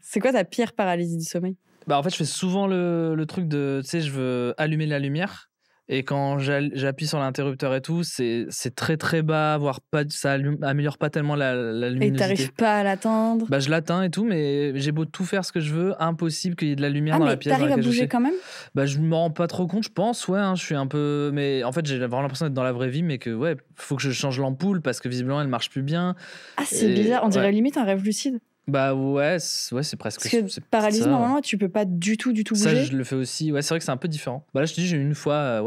C'est quoi ta pire paralysie du sommeil ? Bah en fait, je fais souvent le truc de, tu sais, je veux allumer la lumière. Et quand j'appuie sur l'interrupteur et tout, c'est très très bas, voire pas, ça améliore pas tellement la luminosité. Et t'arrives pas à l'atteindre ? Bah je l'atteins et tout, mais j'ai beau tout faire ce que je veux, impossible qu'il y ait de la lumière dans la pièce. T'arrives à bouger quand même ? Bah je me rends pas trop compte, je pense, ouais, je suis un peu... Mais en fait, j'ai vraiment l'impression d'être dans la vraie vie, mais que ouais, faut que je change l'ampoule parce que visiblement elle marche plus bien. Ah c'est bizarre, on dirait limite un rêve lucide. Bah ouais, c'est presque. Parce que paralysie, normalement, tu peux pas du tout bouger. Ça, je le fais aussi. Ouais, c'est vrai que c'est un peu différent. Bah là, je te dis, j'ai eu une fois,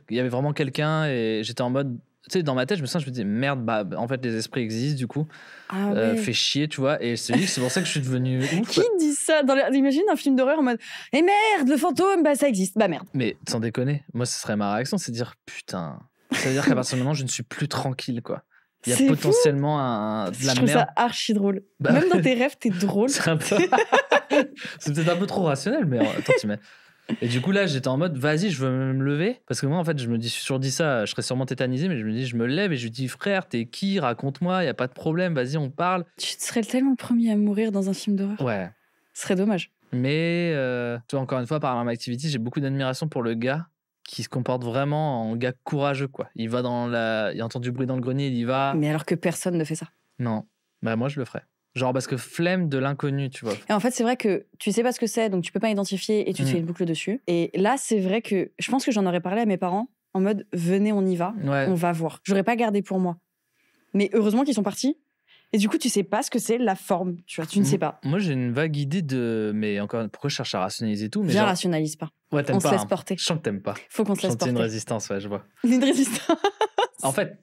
il y avait vraiment quelqu'un et j'étais en mode, tu sais, dans ma tête, je me dis, merde, bah en fait, les esprits existent, du coup. Ah ouais. Fait chier, tu vois. Et c'est pour ça que je suis devenu ouf. Qui dit ça imagine un film d'horreur en mode, eh merde, le fantôme, bah ça existe, bah merde. Mais sans déconner, moi, ce serait ma réaction, c'est de dire, putain. Ça veut dire qu'à partir de maintenant, je ne suis plus tranquille, quoi. Il y a potentiellement de la merde. Je trouve ça archi drôle. Bah, même dans tes rêves, t'es drôle. C'est c'est peut-être un peu trop rationnel, mais attends, tu mets. Et du coup, là, j'étais en mode, vas-y, je veux me lever. Parce que moi, en fait, je me dis, toujours dit ça, je serais sûrement tétanisé, mais je me dis, je me lève et je lui dis, frère, t'es qui ? Raconte-moi, y a pas de problème, vas-y, on parle. Tu serais tellement le premier à mourir dans un film d'horreur. Ouais. Ce serait dommage. Mais, tu vois, encore une fois, par Activity, j'ai beaucoup d'admiration pour le gars qui se comporte vraiment en gars courageux, quoi. Il va il entend du bruit dans le grenier, il y va. Mais alors que personne ne fait ça. Non. Bah, moi, je le ferais. Genre, parce que flemme de l'inconnu, tu vois. Et en fait, c'est vrai que tu sais pas ce que c'est, donc tu peux pas identifier et tu te fais une boucle dessus. Et là, c'est vrai que je pense que j'en aurais parlé à mes parents en mode, venez, on y va, on va voir. J'aurais pas gardé pour moi. Mais heureusement qu'ils sont partis. Et du coup, tu sais pas ce que c'est la forme, tu vois, tu ne sais pas. Moi, j'ai une vague idée de... Mais encore, pourquoi je cherche à rationaliser tout, mais Viens, rationalise pas. Ouais, t'aimes on pas. Se laisse porter. Je sens que t'aimes pas. Faut qu'on se laisse porter. C'est une résistance, ouais, je vois. Une résistance. En fait,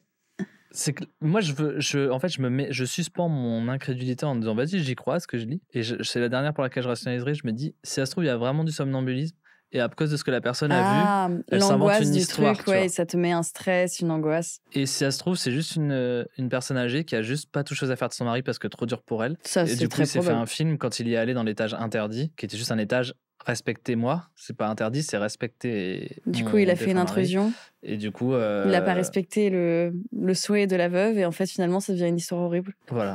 C'est que moi, je suspends mon incrédulité en me disant, vas-y, j'y crois à ce que je lis. Et c'est la dernière pour laquelle je rationaliserai. Je me dis, si ça se trouve, il y a vraiment du somnambulisme. Et à cause de ce que la personne a vu, elle s'invente une histoire. L'angoisse du truc, ouais, ça te met un stress, une angoisse. Et si ça se trouve, c'est juste une personne âgée qui a juste pas tout chose à faire de son mari parce que trop dur pour elle. Ça, et c'est du coup, très il s'est fait probable. un film quand il y est allé dans l'étage interdit, qui était juste un étage respectez-moi. C'est pas interdit, c'est respecter. Du coup, il a fait une intrusion. Et du coup. Il n'a pas respecté le souhait de la veuve, et en fait, finalement, ça devient une histoire horrible. Voilà.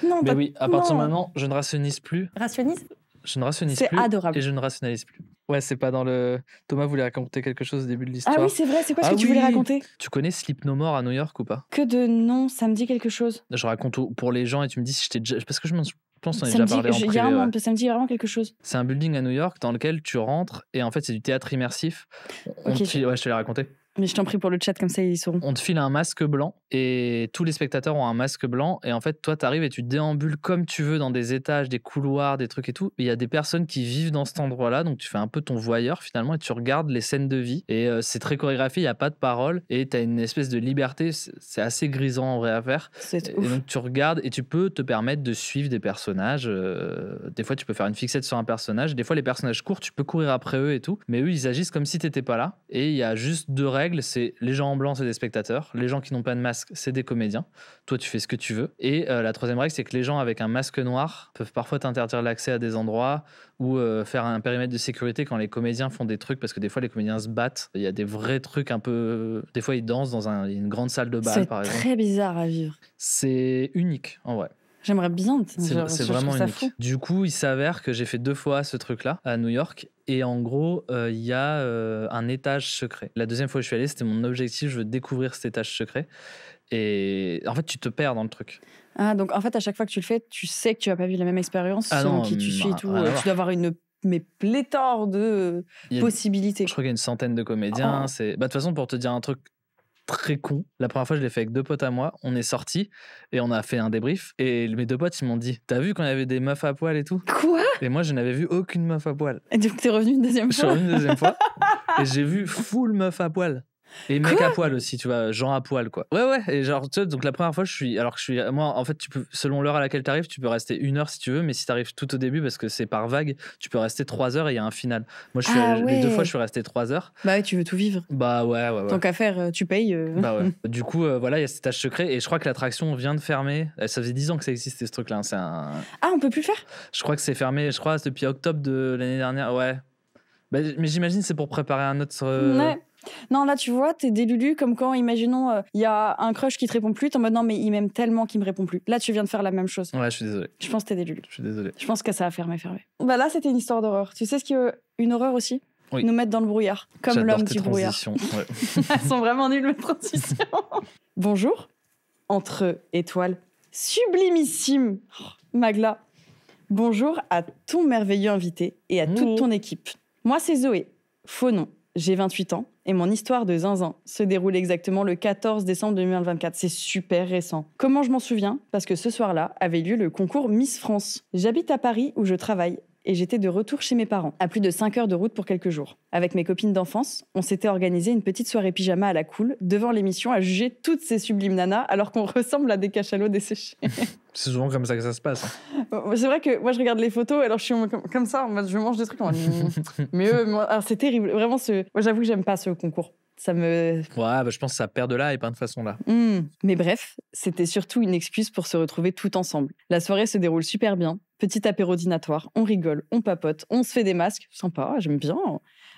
Non, mais oui, à partir de maintenant, je ne rationalise plus. Rationalise ? Je ne rationalise plus. C'est adorable. Et je ne rationalise plus. Ouais, c'est pas dans le. Thomas voulait raconter quelque chose au début de l'histoire. Ah oui, c'est vrai, c'est quoi ce que tu voulais raconter ? Tu connais Sleep No More à New York ou pas ? Que de nom, ça me dit quelque chose. Je raconte pour les gens et tu me dis si je t'ai déjà. Parce que je pense qu'on a déjà parlé en privé. Ça me dit vraiment quelque chose. C'est un building à New York dans lequel tu rentres et en fait, c'est du théâtre immersif. Ouais, je te l'ai raconté. Mais je t'en prie pour le chat, comme ça ils sauront. On te file un masque blanc et tous les spectateurs ont un masque blanc. Et en fait, toi, t'arrives et tu déambules comme tu veux dans des étages, des couloirs, des trucs et tout. Il y a des personnes qui vivent dans cet endroit-là. Donc, tu fais un peu ton voyeur finalement et tu regardes les scènes de vie. Et c'est très chorégraphié, il n'y a pas de parole. Et t'as une espèce de liberté. C'est assez grisant en vrai à faire. C'est ouf. Et donc, tu regardes et tu peux te permettre de suivre des personnages. Des fois, tu peux faire une fixette sur un personnage. Des fois, les personnages courent, tu peux courir après eux et tout. Mais eux, ils agissent comme si t'étais pas là. Et il y a juste 2 règles. C'est les gens en blanc, c'est des spectateurs. Les gens qui n'ont pas de masque, c'est des comédiens. Toi, tu fais ce que tu veux. Et la 3e règle, c'est que les gens avec un masque noir peuvent parfois t'interdire l'accès à des endroits ou faire un périmètre de sécurité quand les comédiens font des trucs, parce que des fois, les comédiens se battent. Il y a des vrais trucs un peu... Des fois, ils dansent dans une grande salle de bal, par exemple. C'est très bizarre à vivre. C'est unique, en vrai. J'aimerais bien. C'est vraiment unique. Fou. Du coup, il s'avère que j'ai fait 2 fois ce truc-là à New York. Et en gros, il y a un étage secret. La 2e fois que je suis allé, c'était mon objectif. Je veux découvrir cet étage secret. Et en fait, tu te perds dans le truc. Ah, donc en fait, à chaque fois que tu le fais, tu sais que tu n'as pas vu la même expérience selon qui tu suis et tout. Tu dois avoir une pléthore de possibilités. Je crois qu'il y a une centaine de comédiens. De toute façon, pour te dire un truc très con. La première fois, je l'ai fait avec 2 potes à moi. On est sortis et on a fait un débrief. Et mes 2 potes, ils m'ont dit, t'as vu quand il y avait des meufs à poil et tout ? Quoi ? Et moi, je n'avais vu aucune meuf à poil. Et donc, t'es revenu une 2e fois ? Je suis revenu une 2e fois. Et j'ai vu full meuf à poil. Et mec à poil aussi, tu vois, Jean à poil, quoi. Ouais. Et genre, tu vois, donc la première fois, moi, en fait, tu peux, selon l'heure à laquelle t'arrives, tu peux rester 1 heure si tu veux, mais si t'arrives tout au début, parce que c'est par vague, tu peux rester 3 heures et il y a un final. Moi, les 2 fois, je suis resté 3 heures. Bah ouais, tu veux tout vivre. Bah ouais. Tant qu'à faire, tu payes. Bah ouais. Du coup, voilà, il y a cet étage secret et je crois que l'attraction vient de fermer. Ça faisait 10 ans que ça existait, ce truc-là. Ah, on peut plus le faire ? Je crois que c'est fermé, depuis octobre de l'année dernière, ouais. Bah, mais j'imagine c'est pour préparer un autre... Ouais. Non, là, tu vois, t'es délulu comme quand, imaginons, il y a un crush qui te répond plus, t'es en mode non, mais il m'aime tellement qu'il me répond plus. Là, tu viens de faire la même chose. Ouais, je suis désolé. Je pense que t'es délulu. Je suis désolé. Je pense que ça a fermé. Bah là, c'était une histoire d'horreur. Tu sais ce qu'est une horreur aussi ? Oui. Nous mettre dans le brouillard. Comme l'homme du brouillard. Ouais. Elles sont vraiment nulles, mes transitions. Bonjour. Entre étoiles. Sublimissime. Magla. Bonjour à ton merveilleux invité et à toute ton équipe. Moi, c'est Zoé. Faux nom. J'ai 28 ans et mon histoire de zinzin se déroule exactement le 14 décembre 2024. C'est super récent. Comment je m'en souviens ? Parce que ce soir-là avait lieu le concours Miss France. J'habite à Paris où je travaille et j'étais de retour chez mes parents, à plus de 5 heures de route pour quelques jours. Avec mes copines d'enfance, on s'était organisé une petite soirée pyjama à la cool, devant l'émission à juger toutes ces sublimes nanas, alors qu'on ressemble à des cachalots desséchés. C'est souvent comme ça que ça se passe. C'est vrai que moi, je regarde les photos, alors je suis comme ça, en mode, je mange des trucs. Mais eux, alors c'est terrible. Vraiment, moi, j'avoue que j'aime pas ce concours. Ça me... Ouais, je pense que ça perd de la hype de façon là. Mais bref, c'était surtout une excuse pour se retrouver tout ensemble. La soirée se déroule super bien. Petit apéro dînatoire, on rigole, on papote, on se fait des masques. Sympa, j'aime bien.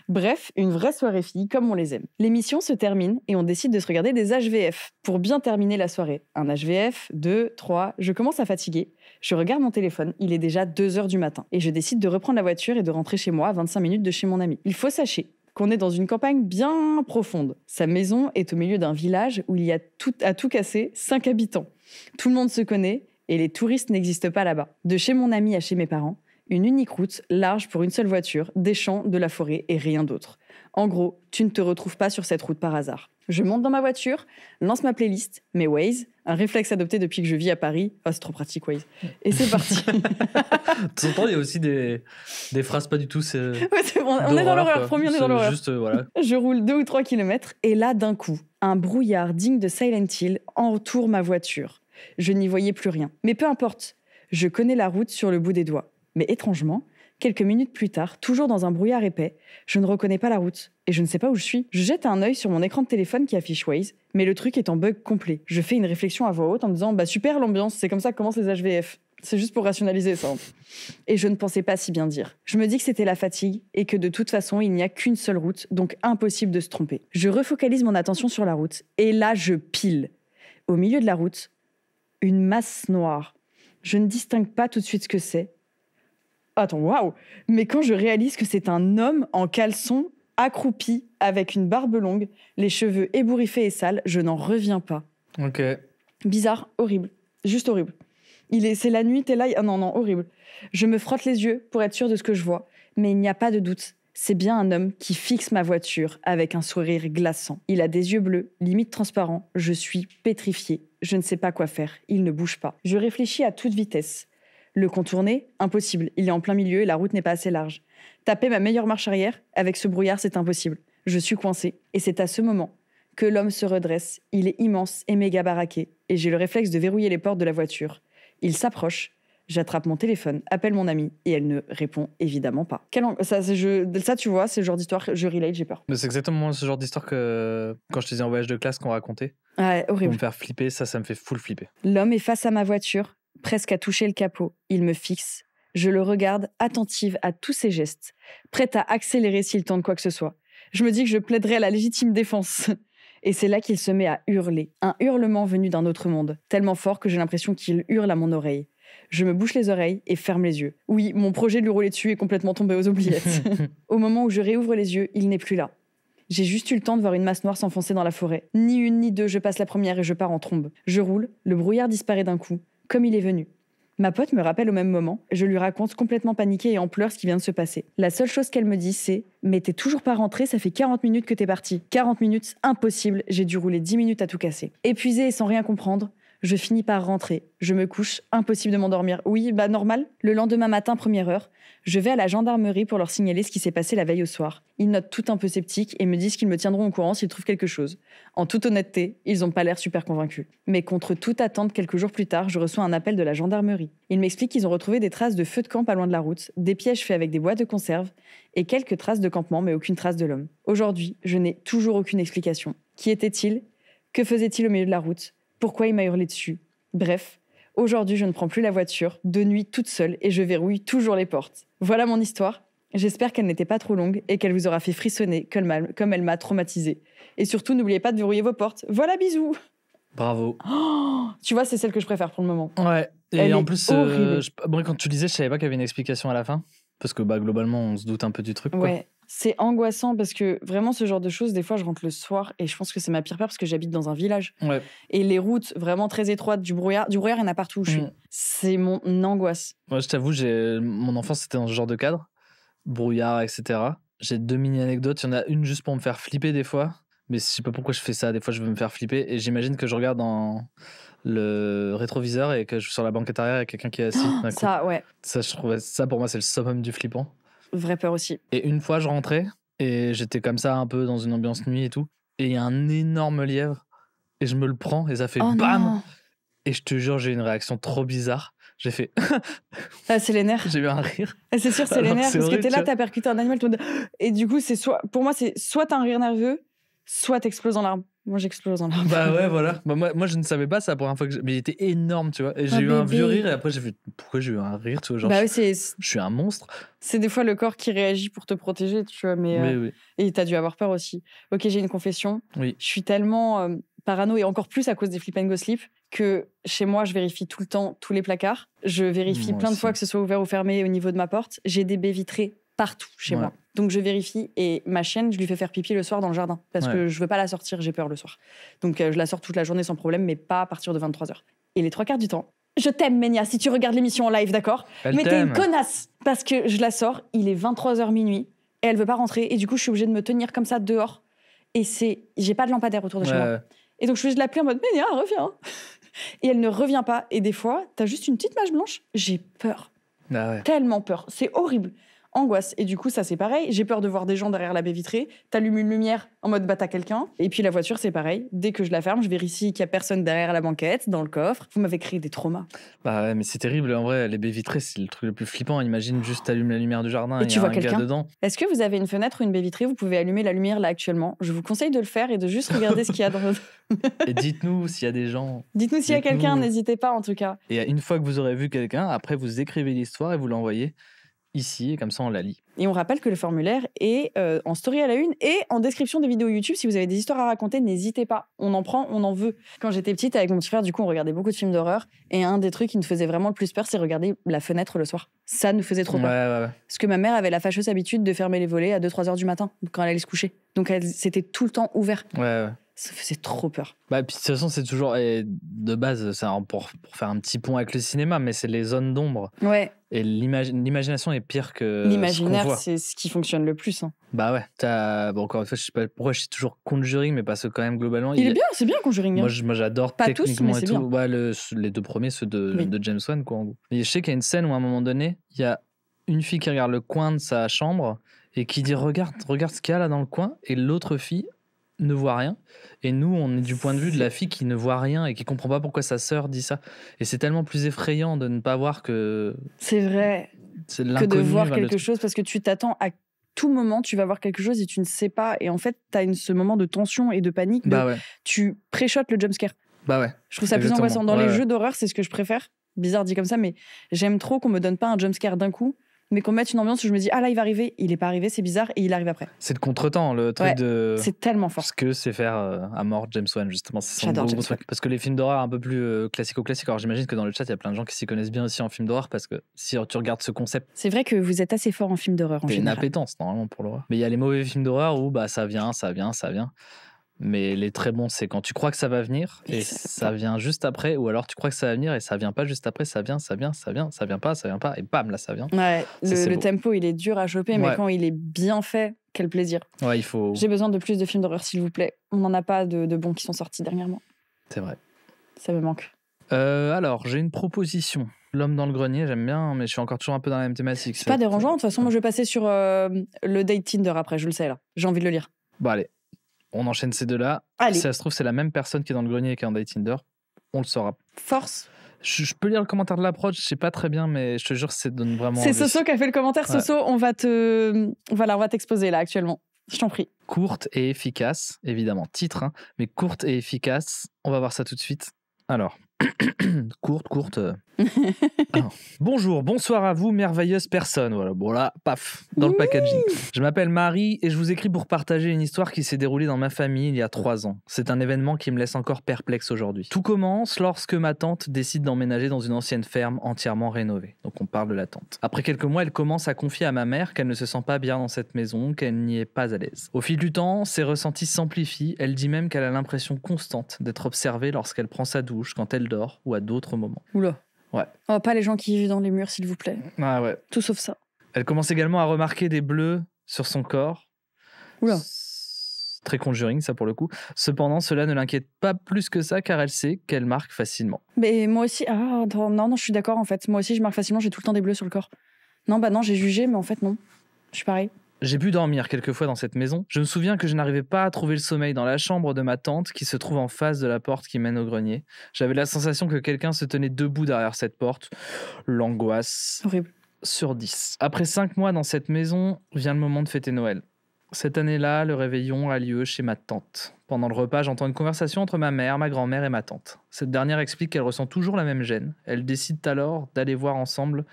Bref, une vraie soirée filles comme on les aime. L'émission se termine et on décide de se regarder des HVF pour bien terminer la soirée. Un HVF, 2, 3, je commence à fatiguer. Je regarde mon téléphone, il est déjà 2h du matin. Et je décide de reprendre la voiture et de rentrer chez moi à 25 minutes de chez mon ami. Il faut sachez qu'on est dans une campagne bien profonde. Sa maison est au milieu d'un village où il y a à tout casser 5 habitants. Tout le monde se connaît et les touristes n'existent pas là-bas. De chez mon ami à chez mes parents, une unique route, large pour une seule voiture, des champs, de la forêt et rien d'autre. En gros, tu ne te retrouves pas sur cette route par hasard. Je monte dans ma voiture, lance ma playlist, mes Waze, un réflexe adopté depuis que je vis à Paris. Ah, c'est trop pratique, Waze. Et c'est parti. De temps en temps, il y a aussi des phrases pas du tout... Ouais, c'est bon, on est dans l'horreur, promis, on est dans l'horreur. Juste, voilà. Je roule 2 ou 3 kilomètres et là, d'un coup, Un brouillard digne de Silent Hill entoure ma voiture. Je n'y voyais plus rien. Mais peu importe, je connais la route sur le bout des doigts. Mais étrangement, quelques minutes plus tard, toujours dans un brouillard épais, je ne reconnais pas la route. Et je ne sais pas où je suis. Je jette un œil sur mon écran de téléphone qui affiche Waze, mais le truc est en bug complet. Je fais une réflexion à voix haute en me disant « Bah super l'ambiance, c'est comme ça que commencent les HVF ». C'est juste pour rationaliser ça. Et je ne pensais pas si bien dire. Je me dis que c'était la fatigue et que de toute façon, il n'y a qu'une seule route, donc impossible de se tromper. Je refocalise mon attention sur la route et là, je pile. Au milieu de la route, une masse noire. Je ne distingue pas tout de suite ce que c'est. Attends, waouh! Mais quand je réalise que c'est un homme en caleçon, accroupi, avec une barbe longue, les cheveux ébouriffés et sales, je n'en reviens pas. Ok. Bizarre, horrible. Juste horrible. C'est la nuit, t'es là... Ah non, horrible. Je me frotte les yeux pour être sûre de ce que je vois, mais il n'y a pas de doute. C'est bien un homme qui fixe ma voiture avec un sourire glaçant. Il a des yeux bleus, limite transparents. Je suis pétrifiée. Je ne sais pas quoi faire. Il ne bouge pas. Je réfléchis à toute vitesse. Le contourner, impossible. Il est en plein milieu et la route n'est pas assez large. Taper ma meilleure marche arrière, avec ce brouillard, c'est impossible. Je suis coincée. Et c'est à ce moment que l'homme se redresse. Il est immense et méga baraqué. Et j'ai le réflexe de verrouiller les portes de la voiture. Il s'approche. J'attrape mon téléphone, appelle mon amie et elle ne répond évidemment pas. Ça, tu vois, c'est le genre d'histoire, je relate, j'ai peur. Mais c'est exactement ce genre d'histoire que quand je te disais en voyage de classe qu'on racontait. Ouais, horrible. Pour me faire flipper, ça me fait full flipper. L'homme est face à ma voiture, presque à toucher le capot. Il me fixe. Je le regarde, attentive à tous ses gestes, prête à accélérer s'il tente quoi que ce soit. Je me dis que je plaiderai à la légitime défense. Et c'est là qu'il se met à hurler. Un hurlement venu d'un autre monde, tellement fort que j'ai l'impression qu'il hurle à mon oreille. Je me bouche les oreilles et ferme les yeux. Oui, mon projet de lui rouler dessus est complètement tombé aux oubliettes. Au moment où je réouvre les yeux, il n'est plus là. J'ai juste eu le temps de voir une masse noire s'enfoncer dans la forêt. Ni une ni deux, je passe la première et je pars en trombe. Je roule, le brouillard disparaît d'un coup, comme il est venu. Ma pote me rappelle au même moment, je lui raconte complètement paniquée et en pleurs ce qui vient de se passer. La seule chose qu'elle me dit, c'est « Mais t'es toujours pas rentré, ça fait 40 minutes que t'es parti. » 40 minutes, impossible, j'ai dû rouler 10 minutes à tout casser. Épuisée et sans rien comprendre, je finis par rentrer. Je me couche, impossible de m'endormir. Oui, normal. Le lendemain matin, première heure, je vais à la gendarmerie pour leur signaler ce qui s'est passé la veille au soir. Ils notent tout un peu sceptiques et me disent qu'ils me tiendront au courant s'ils trouvent quelque chose. En toute honnêteté, ils n'ont pas l'air super convaincus. Mais contre toute attente, quelques jours plus tard, je reçois un appel de la gendarmerie. Ils m'expliquent qu'ils ont retrouvé des traces de feu de camp pas loin de la route, des pièges faits avec des boîtes de conserve et quelques traces de campement, mais aucune trace de l'homme. Aujourd'hui, je n'ai toujours aucune explication. Qui était-il ? Que faisait-il au milieu de la route ? Pourquoi il m'a hurlé dessus ? Bref, aujourd'hui, je ne prends plus la voiture, de nuit toute seule, et je verrouille toujours les portes. Voilà mon histoire. J'espère qu'elle n'était pas trop longue et qu'elle vous aura fait frissonner comme elle m'a traumatisée. Et surtout, n'oubliez pas de verrouiller vos portes. Voilà, bisous. Bravo. Oh, tu vois, c'est celle que je préfère pour le moment. Ouais. Et Elle en est plus, quand tu disais, je savais pas qu'il y avait une explication à la fin. Parce que globalement, on se doute un peu du truc. Quoi. Ouais. C'est angoissant parce que vraiment ce genre de choses, des fois je rentre le soir et je pense que c'est ma pire peur parce que j'habite dans un village. Ouais. Et les routes vraiment très étroites, du brouillard, il y en a partout où je suis. C'est mon angoisse. Moi, je t'avoue, mon enfance c'était dans ce genre de cadre, brouillard, etc. J'ai 2 mini-anecdotes. Il y en a une juste pour me faire flipper des fois. Mais je sais pas pourquoi je fais ça. Des fois, je veux me faire flipper. Et j'imagine que je regarde dans le rétroviseur et que je suis sur la banquette arrière avec quelqu'un qui est assis. Ça, ouais. Ça, pour moi, c'est le summum du flippant. Vraie peur aussi. Et une fois, je rentrais et j'étais comme ça un peu dans une ambiance nuit et tout. Et il y a un énorme lièvre et je me le prends et ça fait bam non. Et je te jure, j'ai une réaction trop bizarre. J'ai fait... Ah, c'est les nerfs. J'ai eu un rire. Ah, c'est sûr, c'est les nerfs. Parce horrible, que t'es là, t'as percuté un animal. Et du coup, pour moi, c'est soit t'as un rire nerveux, soit t'exploses en larmes. Moi, j'explose en larmes. Bah ouais, voilà. Moi, je ne savais pas ça pour une fois mais il était énorme, tu vois. Et j'ai eu un vieux rire et après, j'ai fait pourquoi j'ai eu un rire, tu vois. Genre, oui, je suis un monstre. C'est des fois le corps qui réagit pour te protéger, tu vois. Mais, oui. Et t'as dû avoir peur aussi. Ok, j'ai une confession. Oui. Je suis tellement parano et encore plus à cause des flip and go slip que chez moi, je vérifie tout le temps tous les placards. Je vérifie plein de fois que ce soit ouvert ou fermé au niveau de ma porte. J'ai des baies vitrées partout chez moi. Donc je vérifie et ma chienne, je lui fais faire pipi le soir dans le jardin parce que je veux pas la sortir, j'ai peur le soir. Donc je la sors toute la journée sans problème, mais pas à partir de 23h. Et les 3 quarts du temps, je t'aime Ménia si tu regardes l'émission en live, d'accord ? Mais t'es une connasse parce que je la sors, il est 23h minuit et elle veut pas rentrer et du coup je suis obligée de me tenir comme ça dehors et j'ai pas de lampadaire autour de chez moi. Et donc je suis obligée de l'appeler en mode Ménia, reviens. Et elle ne revient pas et des fois, t'as juste une petite mage blanche, j'ai peur. Ah ouais. Tellement peur, c'est horrible. angoisse. Et du coup, ça, c'est pareil. J'ai peur de voir des gens derrière la baie vitrée. T'allumes une lumière en mode t'as quelqu'un. Et puis la voiture, c'est pareil. Dès que je la ferme, je vérifie qu'il n'y a personne derrière la banquette, dans le coffre. Vous m'avez créé des traumas. Bah ouais, mais c'est terrible. En vrai, les baies vitrées, c'est le truc le plus flippant. Imagine juste t'allumes la lumière du jardin Et et il tu y a vois un quelqu'un gars dedans. Est-ce que vous avez une fenêtre ou une baie vitrée? Vous pouvez allumer la lumière là actuellement. Je vous conseille de le faire et de juste regarder ce qu'il y a dans votre... Et dites-nous s'il y a des gens. Dites-nous s'il y a Dites-nous. quelqu'un, n'hésitez pas en tout cas. Et une fois que vous aurez vu quelqu'un, après vous écrivez l'histoire et vous l'envoyez ici, et comme ça on la lit. Et on rappelle que le formulaire est en story à la une et en description des vidéos YouTube. Si vous avez des histoires à raconter, n'hésitez pas. On en prend, on en veut. Quand j'étais petite, avec mon petit frère, du coup, on regardait beaucoup de films d'horreur. Et un des trucs qui nous faisait vraiment le plus peur, c'est regarder la fenêtre le soir. Ça nous faisait trop peur. Ouais. Parce que ma mère avait la fâcheuse habitude de fermer les volets à 2-3 heures du matin, quand elle allait se coucher. Donc c'était tout le temps ouvert. Ouais. Ça faisait trop peur. Bah, puis de toute façon, c'est toujours. Et de base, c'est pour faire un petit pont avec le cinéma, mais c'est les zones d'ombre. Ouais. Et l'imagination est pire que. L'imaginaire, ce qu'on voit. c'est ce qui fonctionne le plus. Hein. Bah ouais. Bon, encore une fois, je sais pas pourquoi je suis toujours Conjuring, mais parce que quand même, globalement. Il est bien, c'est bien Conjuring. Moi, j'adore Pas tous, techniquement mais et c'est tout. bien. Ouais, les deux premiers, ceux de James Wan, quoi. En gros. Et je sais qu'il y a une scène où à un moment donné, il y a une fille qui regarde le coin de sa chambre et qui dit regarde ce qu'il y a là dans le coin, et l'autre fille ne voit rien. Et nous, on est du point de vue de la fille qui ne voit rien et qui comprend pas pourquoi sa sœur dit ça. Et c'est tellement plus effrayant de ne pas voir que. C'est vrai. C'est Que l'inconnu. de voir quelque chose, parce que tu t'attends à tout moment, tu vas voir quelque chose et tu ne sais pas. Et en fait, tu as ce moment de tension et de panique. Bah ouais. Tu préchotes le jumpscare. Bah ouais. Je trouve ça plus Exactement. angoissant. Dans Ouais, les ouais. jeux d'horreur, c'est ce que je préfère. Bizarre dit comme ça, mais j'aime trop qu'on me donne pas un jumpscare d'un coup, mais qu'on mette une ambiance où je me dis ah là il va arriver, il est pas arrivé, c'est bizarre, et il arrive après. C'est le contretemps, le truc Ouais, de. C'est tellement fort. Ce que c'est faire à mort James Wan, justement. C'est son J'adore gros James truc. Parce que les films d'horreur un peu plus classico-classiques. Alors j'imagine que dans le chat, il y a plein de gens qui s'y connaissent bien aussi en films d'horreur parce que si tu regardes ce concept, C'est vrai que vous êtes assez fort en film d'horreur en t'as une général. appétence normalement pour l'horreur. Mais il y a les mauvais films d'horreur où bah, ça vient. Mais les très bons, c'est quand tu crois que ça va venir et ça vient juste après, ou alors tu crois que ça va venir et ça vient pas juste après, ça vient pas, et bam, là ça vient. Ouais, C'est le beau. tempo il est dur à choper, mais Ouais. quand il est bien fait, quel plaisir. Ouais, il faut. J'ai besoin de plus de films d'horreur, s'il vous plaît. On n'en a pas de bons qui sont sortis dernièrement. C'est vrai. Ça me manque. Alors, j'ai une proposition. L'homme dans le grenier, j'aime bien, mais je suis encore toujours un peu dans la même thématique. C'est pas dérangeant. De toute façon, moi, je vais passer sur le date Tinder après, je le sais là. J'ai envie de le lire. Bon, allez, on enchaîne ces deux-là. Allez. Si ça se trouve, c'est la même personne qui est dans le grenier et qui est en date Tinder. On le saura. Force. Je peux lire le commentaire de l'approche, je sais pas très bien, mais je te jure, ça donne vraiment. C'est envie. Soso qui a fait le commentaire. Ouais. Soso, on va t'exposer là actuellement. Je t'en prie. Courte et efficace, évidemment, titre, hein, mais courte et efficace. On va voir ça tout de suite. Alors, courte. Alors, bonjour, bonsoir à vous, merveilleuse personne. Voilà, bon là, paf, dans le packaging. Je m'appelle Marie et je vous écris pour partager une histoire qui s'est déroulée dans ma famille il y a 3 ans. C'est un événement qui me laisse encore perplexe aujourd'hui. Tout commence lorsque ma tante décide d'emménager dans une ancienne ferme entièrement rénovée. Donc on parle de la tante. Après quelques mois, elle commence à confier à ma mère qu'elle ne se sent pas bien dans cette maison, qu'elle n'y est pas à l'aise. Au fil du temps, ses ressentis s'amplifient. Elle dit même qu'elle a l'impression constante d'être observée lorsqu'elle prend sa douche, quand elle dort ou à d'autres moments. Oula. Ouais. Oh, pas les gens qui vivent dans les murs, s'il vous plaît. Ah ouais. Tout sauf ça. Elle commence également à remarquer des bleus sur son corps. Oula. Très Conjuring, ça pour le coup. Cependant, cela ne l'inquiète pas plus que ça car elle sait qu'elle marque facilement. Mais moi aussi. Ah, non, je suis d'accord en fait. Moi aussi, je marque facilement, j'ai tout le temps des bleus sur le corps. Non, j'ai jugé, mais en fait, non. Je suis pareil. J'ai pu dormir quelques fois dans cette maison. Je me souviens que je n'arrivais pas à trouver le sommeil dans la chambre de ma tante qui se trouve en face de la porte qui mène au grenier. J'avais la sensation que quelqu'un se tenait debout derrière cette porte. L'angoisse. Horrible. Sur 10. Après 5 mois dans cette maison, vient le moment de fêter Noël. Cette année-là, le réveillon a lieu chez ma tante. Pendant le repas, j'entends une conversation entre ma mère, ma grand-mère et ma tante. Cette dernière explique qu'elle ressent toujours la même gêne. Elle décide alors d'aller voir ensemble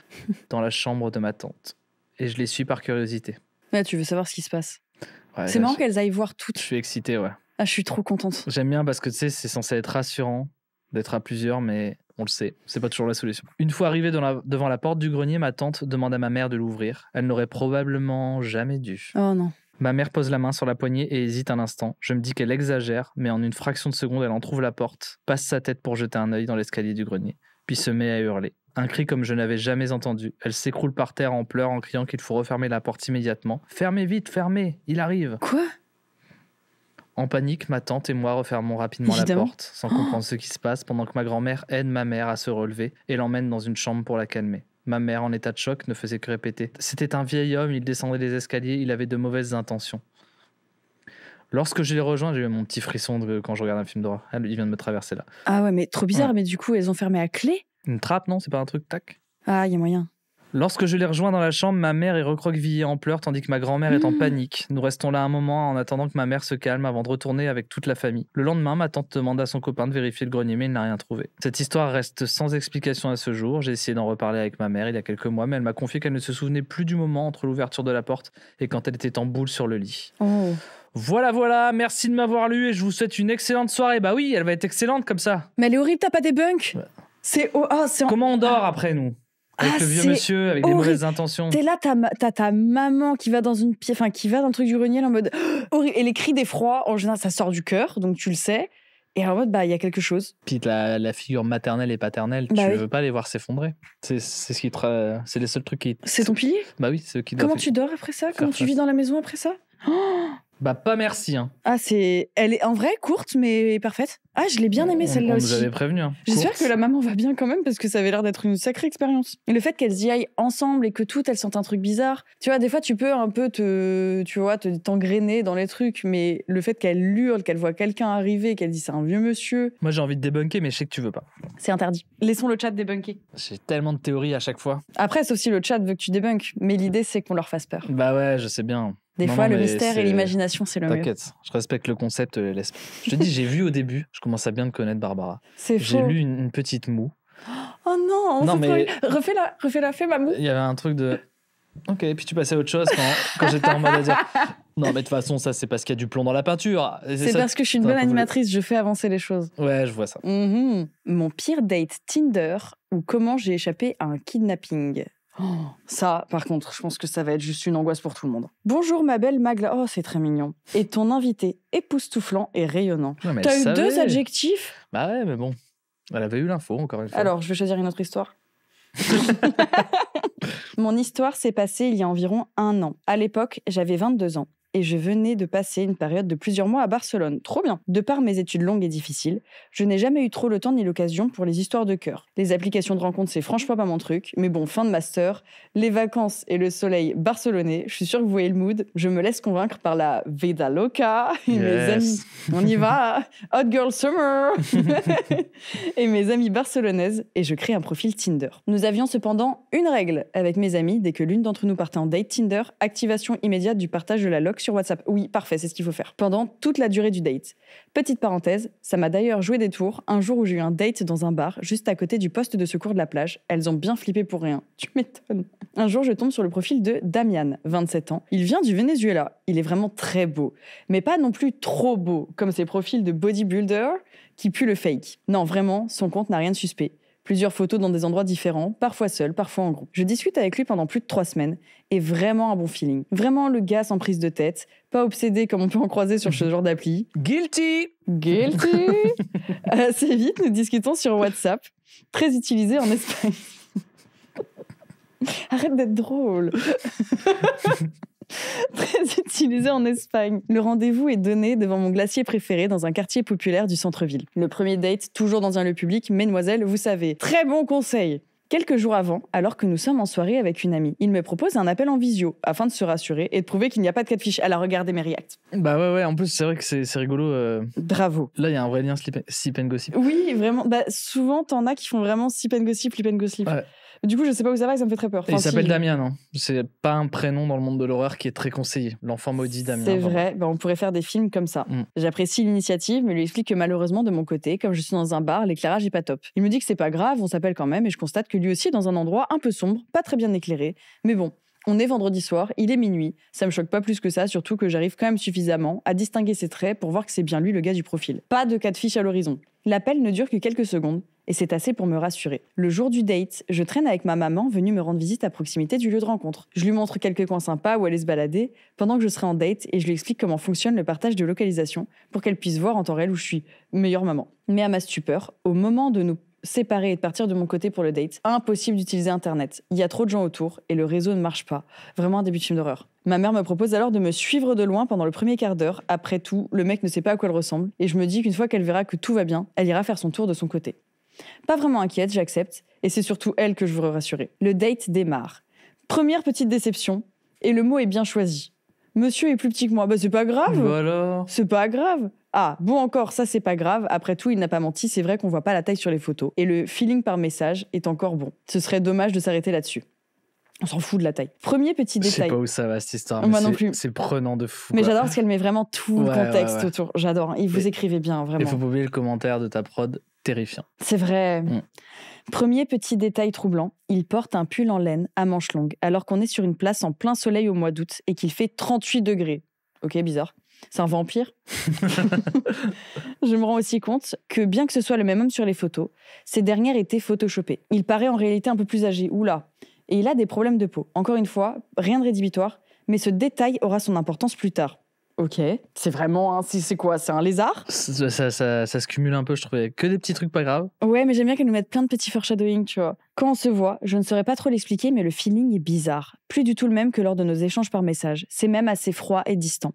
dans la chambre de ma tante. Et je les suis par curiosité. Là, tu veux savoir ce qui se passe. Ouais, C'est là, marrant qu'elles aillent voir je toutes. suis excité, ouais. Ah, je suis trop contente. J'aime bien parce que tu sais, c'est censé être rassurant d'être à plusieurs, mais on le sait, c'est pas toujours la solution. Une fois arrivée devant la porte du grenier, ma tante demande à ma mère de l'ouvrir. Elle n'aurait probablement jamais dû. Oh non. Ma mère pose la main sur la poignée et hésite un instant. Je me dis qu'elle exagère, mais en une fraction de seconde, elle entrouvre la porte, passe sa tête pour jeter un œil dans l'escalier du grenier, puis se met à hurler. Un cri comme je n'avais jamais entendu. Elle s'écroule par terre en pleurs en criant qu'il faut refermer la porte immédiatement. « Fermez vite, fermez, il arrive !» Quoi? En panique, ma tante et moi refermons rapidement Évidemment. la porte, sans comprendre ce qui se passe, pendant que ma grand-mère aide ma mère à se relever et l'emmène dans une chambre pour la calmer. Ma mère, en état de choc, ne faisait que répéter. C'était un vieil homme, il descendait les escaliers, il avait de mauvaises intentions. Lorsque je l'ai rejoint, j'ai eu mon petit frisson quand je regarde un film d'horreur. Il vient de me traverser là. Ah ouais, mais trop bizarre, Ouais. mais du coup, elles ont fermé à clé? Une trappe, non? C'est pas un truc, tac? Ah, il y a moyen. Lorsque je l'ai rejoint dans la chambre, ma mère est recroquevillée en pleurs tandis que ma grand-mère est en panique. Nous restons là un moment en attendant que ma mère se calme avant de retourner avec toute la famille. Le lendemain, ma tante demande à son copain de vérifier le grenier mais il n'a rien trouvé. Cette histoire reste sans explication à ce jour. J'ai essayé d'en reparler avec ma mère il y a quelques mois mais elle m'a confié qu'elle ne se souvenait plus du moment entre l'ouverture de la porte et quand elle était en boule sur le lit. Oh. Voilà, merci de m'avoir lu et je vous souhaite une excellente soirée. Bah oui, elle va être excellente comme ça. Mais elle est horrible, t'as pas des bunks? C'est c'est Comment on dort après nous? Avec le vieux c'est monsieur, avec des horrible. mauvaises intentions. T'es là, t'as ta maman qui va dans une pièce, enfin qui va dans le truc du grenier, là, en mode horrible. Et les cris d'effroi, en général, ça sort du cœur, donc tu le sais. Et en mode, il y a quelque chose. Puis la figure maternelle et paternelle, Bah tu oui. veux pas les voir s'effondrer. C'est ce qui c'est les seuls trucs qui. C'est ton pilier? Bah oui, c'est ce qui. Comment tu dors après ça? Comment tu face. vis dans la maison après ça? Bah pas merci. Hein. Ah, elle est en vrai courte, mais parfaite. Ah, je l'ai bien aimée celle-là On aussi. nous avait prévenu. Hein. J'espère Courte. que la maman va bien quand même, parce que ça avait l'air d'être une sacrée expérience. Et le fait qu'elles y aillent ensemble et que toutes elles sentent un truc bizarre. Tu vois, des fois, tu peux un peu t'engrainer dans les trucs, mais le fait qu'elle hurle, qu'elle voit quelqu'un arriver, qu'elle dit c'est un vieux monsieur, Moi j'ai envie de débunker, mais je sais que tu veux pas. c'est interdit. Laissons le chat débunker. J'ai tellement de théories à chaque fois. Après, sauf si le chat veut que tu débunkes, mais l'idée, c'est qu'on leur fasse peur. Bah ouais, je sais bien. Des Non, fois, non, le mais mystère c'est- et l'imagination, c'est le mieux. T'inquiète, je respecte le concept. Laisse. Je te dis, j'ai vu au début, je commence à bien te connaître, Barbara. C'est J'ai faux. lu une petite moue. Oh non, Non, c'est mais- trop... Refais-la, fais ma moue. Il y avait un truc de. Ok, puis tu passais à autre chose quand j'étais en mode à dire. Non, mais de toute façon, ça, c'est parce qu'il y a du plomb dans la peinture. Et C'est ça- parce que je suis une Attends, bonne faut le- animatrice, je fais avancer les choses. Ouais, je vois ça. Mon pire date Tinder ou comment j'ai échappé à un kidnapping. Oh, ça, par contre, je pense que ça va être juste une angoisse pour tout le monde. Bonjour ma belle Magla. Oh, c'est très mignon. Et ton invité époustouflant et rayonnant. Ouais, mais T'as elle eu deux savait. adjectifs? Bah ouais, mais bon. Elle avait eu l'info, encore une fois. Alors, je vais choisir une autre histoire. Mon histoire s'est passée il y a environ 1 an. À l'époque, j'avais 22 ans. Et je venais de passer une période de plusieurs mois à Barcelone. Trop bien. De par mes études longues et difficiles, je n'ai jamais eu trop le temps ni l'occasion pour les histoires de cœur. Les applications de rencontres, c'est franchement pas mon truc. Mais bon, fin de master, les vacances et le soleil barcelonais, je suis sûre que vous voyez le mood. Je me laisse convaincre par la vida loca et mes Yes. amis. On y va. Hot girl summer. Et mes amies barcelonaises. Et je crée un profil Tinder. Nous avions cependant une règle avec mes amis. Dès que l'une d'entre nous partait en date Tinder, activation immédiate du partage de la loc sur WhatsApp. Oui, parfait, c'est ce qu'il faut faire. Pendant toute la durée du date. Petite parenthèse, ça m'a d'ailleurs joué des tours un jour où j'ai eu un date dans un bar, juste à côté du poste de secours de la plage. Elles ont bien flippé pour rien. Tu m'étonnes. Un jour, je tombe sur le profil de Damian, 27 ans. Il vient du Venezuela. Il est vraiment très beau. Mais pas non plus trop beau, comme ces profils de bodybuilder qui puent le fake. Non, vraiment, son compte n'a rien de suspect. Plusieurs photos dans des endroits différents, parfois seul, parfois en groupe. Je discute avec lui pendant plus de 3 semaines et vraiment un bon feeling. Vraiment le gars sans prise de tête, pas obsédé comme on peut en croiser sur ce genre d'appli. Guilty. Guilty. Assez vite, nous discutons sur WhatsApp, très utilisé en Espagne. Arrête d'être drôle. Très utilisé en Espagne. Le rendez-vous est donné devant mon glacier préféré dans un quartier populaire du centre-ville. Le premier date, toujours dans un lieu public, mesdemoiselles, vous savez. Très bon conseil. Quelques jours avant, alors que nous sommes en soirée avec une amie, il me propose un appel en visio afin de se rassurer et de prouver qu'il n'y a pas de catfish. Elle a regardé mes reacts. Bah ouais, en plus, c'est vrai que c'est rigolo. Bravo. Là, il y a un vrai lien sip and gossip. Oui, vraiment. Bah, souvent, t'en as qui font vraiment sip and gossip, flip and gossip. Ouais. Du coup, je sais pas où ça va et ça me fait très peur. Et il Enfin, s'appelle si, Damien, non? C'est pas un prénom dans le monde de l'horreur qui est très conseillé. L'enfant maudit Damien. C'est vraiment. vrai, bah, on pourrait faire des films comme ça. Mm. J'apprécie l'initiative, mais lui explique que malheureusement, de mon côté, comme je suis dans un bar, l'éclairage est pas top. Il me dit que c'est pas grave, on s'appelle quand même, et je constate que lui aussi est dans un endroit un peu sombre, pas très bien éclairé. Mais bon, on est vendredi soir, il est minuit, ça me choque pas plus que ça, surtout que j'arrive quand même suffisamment à distinguer ses traits pour voir que c'est bien lui le gars du profil. Pas de catfish à l'horizon. L'appel ne dure que quelques secondes, et c'est assez pour me rassurer. Le jour du date, je traîne avec ma maman venue me rendre visite à proximité du lieu de rencontre. Je lui montre quelques coins sympas où aller se balader pendant que je serai en date et je lui explique comment fonctionne le partage de localisation pour qu'elle puisse voir en temps réel où je suis. Meilleure maman. Mais à ma stupeur, au moment de nous séparer et de partir de mon côté pour le date, impossible d'utiliser Internet. Il y a trop de gens autour et le réseau ne marche pas. Vraiment un début de film d'horreur. Ma mère me propose alors de me suivre de loin pendant le premier quart d'heure. Après tout, le mec ne sait pas à quoi elle ressemble et je me dis qu'une fois qu'elle verra que tout va bien, elle ira faire son tour de son côté. Pas vraiment inquiète, j'accepte. Et c'est surtout elle que je veux rassurer. Le date démarre. Première petite déception. Et le mot est bien choisi. Monsieur est plus petit que moi. Bah, c'est pas grave. Voilà. C'est pas grave. Ah, bon encore, ça c'est pas grave. Après tout, il n'a pas menti, c'est vrai qu'on voit pas la taille sur les photos. Et le feeling par message est encore bon. Ce serait dommage de s'arrêter là-dessus. On s'en fout de la taille. Premier petit détail. Je sais pas où ça va cette histoire. Moi non plus. C'est prenant de fou. Mais quoi. j'adore parce qu'elle met vraiment tout le contexte ouais. autour. J'adore. Et vous écrivez bien, vraiment. Il faut pas oublier le commentaire de ta prod, terrifiant. C'est vrai. Premier petit détail troublant, il porte un pull en laine à manches longues alors qu'on est sur une place en plein soleil au mois d'août et qu'il fait 38 degrés. Ok, bizarre. C'est un vampire. Je me rends aussi compte que bien que ce soit le même homme sur les photos, ces dernières étaient photoshopées. Il paraît en réalité un peu plus âgé. Oula. Et il a des problèmes de peau. Encore une fois, rien de rédhibitoire, mais ce détail aura son importance plus tard. Ok, c'est vraiment c'est quoi? C'est un lézard? Ça se cumule un peu, je trouvais. Que des petits trucs pas graves. Ouais, mais j'aime bien qu'elle nous mette plein de petits foreshadowing, tu vois. Quand on se voit, je ne saurais pas trop l'expliquer, mais le feeling est bizarre. Plus du tout le même que lors de nos échanges par message. C'est même assez froid et distant.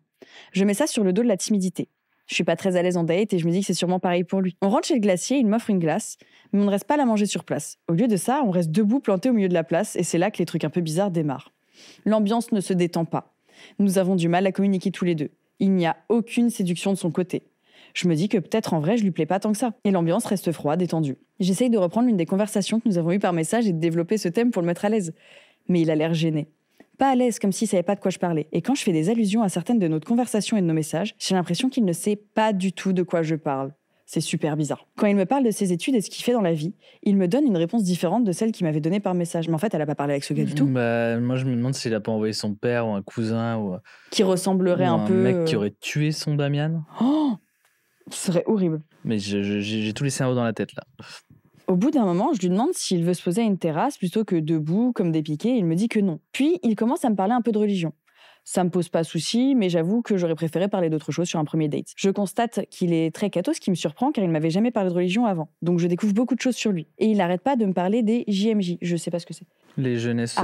Je mets ça sur le dos de la timidité. Je suis pas très à l'aise en date et je me dis que c'est sûrement pareil pour lui. On rentre chez le glacier, il m'offre une glace, mais on ne reste pas à la manger sur place. Au lieu de ça, on reste debout planté au milieu de la place et c'est là que les trucs un peu bizarres démarrent. L'ambiance ne se détend pas. Nous avons du mal à communiquer tous les deux. Il n'y a aucune séduction de son côté. Je me dis que peut-être en vrai je lui plais pas tant que ça. Et l'ambiance reste froide et tendue. J'essaye de reprendre l'une des conversations que nous avons eues par message et de développer ce thème pour le mettre à l'aise. Mais il a l'air gêné. Pas à l'aise, comme s'il savait pas de quoi je parlais. Et quand je fais des allusions à certaines de notre conversation et de nos messages, j'ai l'impression qu'il ne sait pas du tout de quoi je parle. C'est super bizarre. Quand il me parle de ses études et ce qu'il fait dans la vie, il me donne une réponse différente de celle qu'il m'avait donnée par message. Mais en fait, elle a pas parlé avec ce gars du tout. Bah, moi, je me demande s'il a pas envoyé son père ou un cousin ou Qui ressemblerait un peu... un mec qui aurait tué son Damian. Oh, ce serait horrible. Mais j'ai tous les cerveaux dans la tête, là. Au bout d'un moment, je lui demande s'il veut se poser à une terrasse plutôt que debout, comme des piquets. Il me dit que non. Puis, il commence à me parler un peu de religion. Ça me pose pas souci, mais j'avoue que j'aurais préféré parler d'autre chose sur un premier date. Je constate qu'il est très catho, ce qui me surprend car il m'avait jamais parlé de religion avant. Donc je découvre beaucoup de choses sur lui. Et il n'arrête pas de me parler des JMJ. Je sais pas ce que c'est. Les jeunesses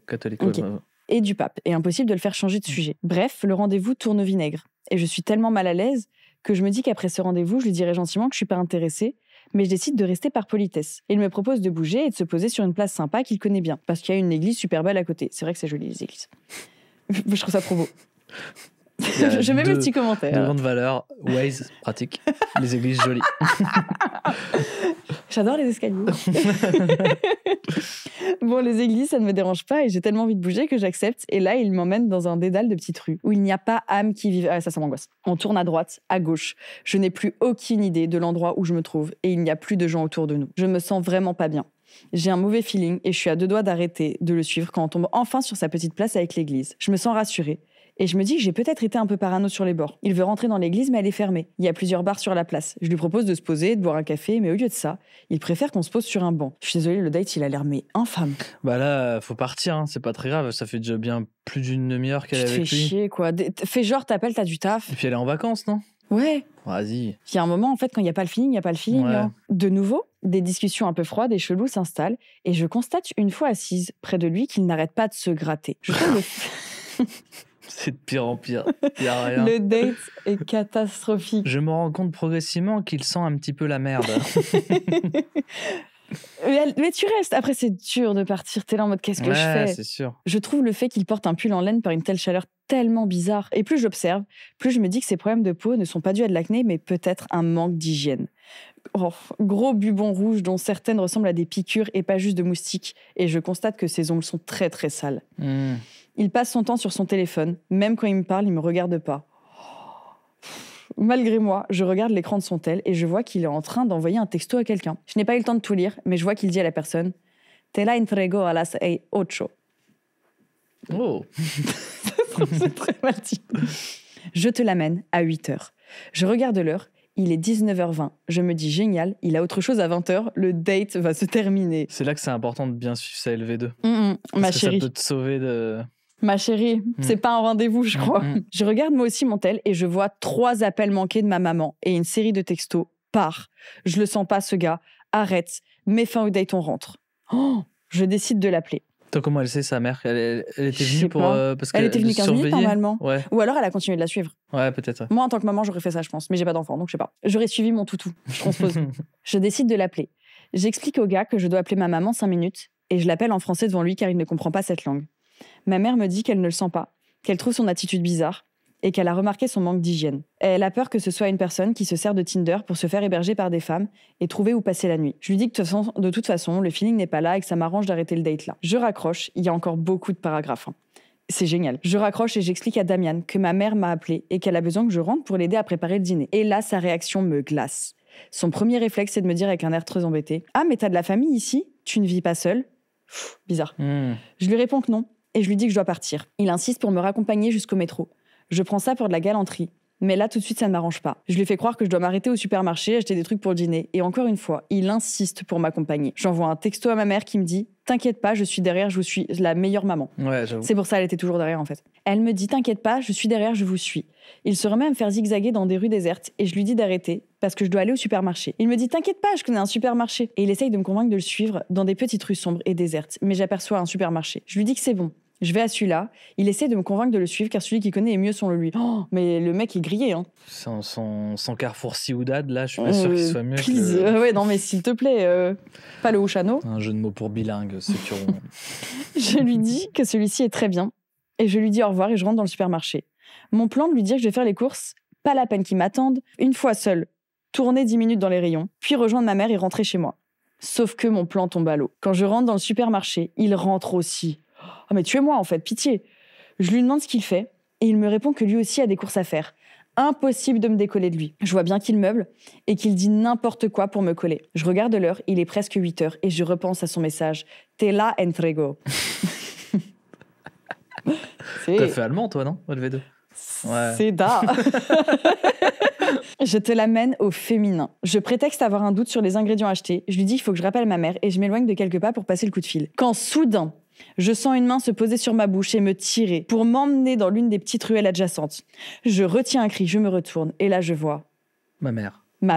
catholiques. Okay. Et du pape. Et impossible de le faire changer de sujet. Bref, le rendez-vous tourne au vinaigre. Et je suis tellement mal à l'aise que je me dis qu'après ce rendez-vous, je lui dirai gentiment que je suis pas intéressée, mais je décide de rester par politesse. Il me propose de bouger et de se poser sur une place sympa qu'il connaît bien, parce qu'il y a une église super belle à côté. C'est vrai que c'est joli, les églises. Je trouve ça trop beau. Je mets mes petits commentaires. De grande valeur, Waze, pratique. Les églises jolies. J'adore les escaliers. Bon, les églises, ça ne me dérange pas et j'ai tellement envie de bouger que j'accepte. Et là, il m'emmène dans un dédale de petites rues où il n'y a pas âme qui vive. Ah, ça m'angoisse. On tourne à droite, à gauche. Je n'ai plus aucune idée de l'endroit où je me trouve et il n'y a plus de gens autour de nous. Je me sens vraiment pas bien. J'ai un mauvais feeling et je suis à deux doigts d'arrêter de le suivre quand on tombe enfin sur sa petite place avec l'église. Je me sens rassurée. Et je me dis que j'ai peut-être été un peu parano sur les bords. Il veut rentrer dans l'église, mais elle est fermée. Il y a plusieurs bars sur la place. Je lui propose de se poser, de boire un café, mais au lieu de ça, il préfère qu'on se pose sur un banc. Je suis désolée, le date, il a l'air mais infâme. Bah là, faut partir, hein. C'est pas très grave. Ça fait déjà bien plus d'une demi-heure qu'elle est avec lui. Tu te fais chier, quoi. Fais genre, t'appelles, t'as du taf. Et puis elle est en vacances, non? Ouais. Vas-y. Il y a un moment, en fait, quand il n'y a pas le feeling, il n'y a pas le feeling. Ouais. Hein. De nouveau, des discussions un peu froides et cheloues s'installent, et je constate une fois assise près de lui qu'il n'arrête pas de se gratter. Je trouve C'est de pire en pire. Y a rien. Le date est catastrophique. Je me rends compte progressivement qu'il sent un petit peu la merde. Mais tu restes. Après, c'est dur de partir. T'es là en mode qu'est-ce que je fais? C'est sûr. Je trouve le fait qu'il porte un pull en laine par une telle chaleur tellement bizarre. Et plus j'observe, plus je me dis que ses problèmes de peau ne sont pas dus à de l'acné, mais peut-être un manque d'hygiène. Oh, gros bubons rouges dont certaines ressemblent à des piqûres et pas juste de moustiques. Et je constate que ses ongles sont très très sales. Il passe son temps sur son téléphone. Même quand il me parle, il me regarde pas. Malgré moi, je regarde l'écran de son tel et je vois qu'il est en train d'envoyer un texto à quelqu'un. Je n'ai pas eu le temps de tout lire, mais je vois qu'il dit à la personne « Te la entrego a las 8. » Oh. C'est très mal dit. Je te l'amène à 8h. Je regarde l'heure. Il est 19h20. Je me dis génial, il a autre chose à 20h. Le date va se terminer. C'est là que c'est important de bien suivre sa LV2. Ma chérie. Ça peut te sauver de... Ma chérie, c'est pas un rendez-vous, je crois. Je regarde moi aussi mon tel et je vois 3 appels manqués de ma maman et une série de textos. Pars. Je le sens pas, ce gars. Arrête. Mets fin au date, on rentre. Oh, je décide de l'appeler. Toi, comment elle sait, sa mère? Elle était venue pour... parce elle était venue 15 minutes, normalement. Ouais. Ou alors, elle a continué de la suivre. Ouais, peut-être. Ouais. Moi, en tant que maman, j'aurais fait ça, je pense. Mais j'ai pas d'enfant, donc je sais pas. J'aurais suivi mon toutou. Je transpose. Je décide de l'appeler. J'explique au gars que je dois appeler ma maman 5 minutes et je l'appelle en français devant lui car il ne comprend pas cette langue. Ma mère me dit qu'elle ne le sent pas, qu'elle trouve son attitude bizarre et qu'elle a remarqué son manque d'hygiène. Elle a peur que ce soit une personne qui se sert de Tinder pour se faire héberger par des femmes et trouver où passer la nuit. Je lui dis que de toute façon, le feeling n'est pas là et que ça m'arrange d'arrêter le date là. Je raccroche, il y a encore beaucoup de paragraphes. C'est génial. Je raccroche et j'explique à Damian que ma mère m'a appelé et qu'elle a besoin que je rentre pour l'aider à préparer le dîner. Et là, sa réaction me glace. Son premier réflexe, c'est de me dire avec un air très embêté « Ah, mais t'as de la famille ici ? Tu ne vis pas seule ?» Bizarre. Je lui réponds que non et je lui dis que je dois partir. Il insiste pour me raccompagner jusqu'au métro. Je prends ça pour de la galanterie. Mais là, tout de suite, ça ne m'arrange pas. Je lui fais croire que je dois m'arrêter au supermarché, acheter des trucs pour le dîner. Et encore une fois, il insiste pour m'accompagner. J'envoie un texto à ma mère qui me dit « T'inquiète pas, je suis derrière, je vous suis la meilleure maman. » Ouais, j'avoue. C'est pour ça qu'elle était toujours derrière, en fait. Elle me dit « T'inquiète pas, je suis derrière, je vous suis. » Il se remet à me faire zigzaguer dans des rues désertes et je lui dis d'arrêter parce que je dois aller au supermarché. Il me dit « T'inquiète pas, je connais un supermarché. » Et il essaye de me convaincre de le suivre dans des petites rues sombres et désertes. Mais j'aperçois un supermarché. Je lui dis que c'est bon. Je vais à celui-là. Il essaie de me convaincre de le suivre car celui qu'il connaît est mieux selon lui. Oh, mais le mec est grillé, hein. Son Carrefour Ciudad, là, je suis pas sûr qu'il soit mieux please. que... Ouais, non, mais s'il te plaît, pas le Hochano. Un jeu de mots pour bilingue, ceux qui auront... Je lui dis que celui-ci est très bien et je lui dis au revoir et je rentre dans le supermarché. Mon plan de lui dire que je vais faire les courses, pas la peine qu'il m'attende, une fois seul, tourner 10 minutes dans les rayons, puis rejoindre ma mère et rentrer chez moi. Sauf que mon plan tombe à l'eau. Quand je rentre dans le supermarché, il rentre aussi. « Oh mais tuez-moi en fait, pitié !» Je lui demande ce qu'il fait et il me répond que lui aussi a des courses à faire. Impossible de me décoller de lui. Je vois bien qu'il meuble et qu'il dit n'importe quoi pour me coller. Je regarde l'heure, il est presque 8h et je repense à son message. « Te la entrego ». T'as fait allemand toi, non? LV2. Ouais. C'est da. Je te l'amène au féminin. Je prétexte avoir un doute sur les ingrédients achetés. Je lui dis qu'il faut que je rappelle ma mère et je m'éloigne de quelques pas pour passer le coup de fil. Quand soudain, je sens une main se poser sur ma bouche et me tirer pour m'emmener dans l'une des petites ruelles adjacentes. Je retiens un cri, je me retourne et là je vois... Ma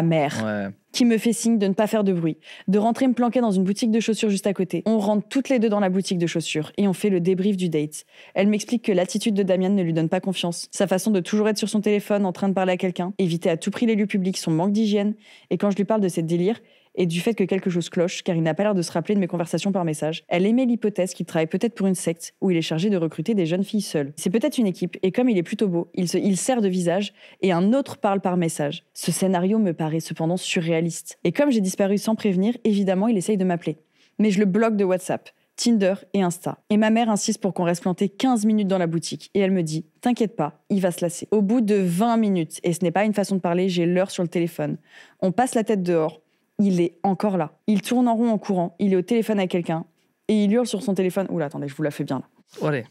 mère. Ouais. Qui me fait signe de ne pas faire de bruit, de rentrer me planquer dans une boutique de chaussures juste à côté. On rentre toutes les deux dans la boutique de chaussures et on fait le débrief du date. Elle m'explique que l'attitude de Damian ne lui donne pas confiance, sa façon de toujours être sur son téléphone en train de parler à quelqu'un, éviter à tout prix les lieux publics, son manque d'hygiène, et quand je lui parle de ses délires et du fait que quelque chose cloche, car il n'a pas l'air de se rappeler de mes conversations par message, elle émet l'hypothèse qu'il travaille peut-être pour une secte où il est chargé de recruter des jeunes filles seules. C'est peut-être une équipe, et comme il est plutôt beau, il sert de visage, et un autre parle par message. Ce scénario me paraît cependant surréaliste. Et comme j'ai disparu sans prévenir, évidemment, il essaye de m'appeler. Mais je le bloque de WhatsApp, Tinder et Insta. Et ma mère insiste pour qu'on reste planté 15 minutes dans la boutique. Et elle me dit « T'inquiète pas, il va se lasser ». Au bout de 20 minutes, et ce n'est pas une façon de parler, j'ai l'heure sur le téléphone. On passe la tête dehors. Il est encore là. Il tourne en rond en courant. Il est au téléphone avec quelqu'un. Et il hurle sur son téléphone. Oula, attendez, je vous la fais bien là. Allez.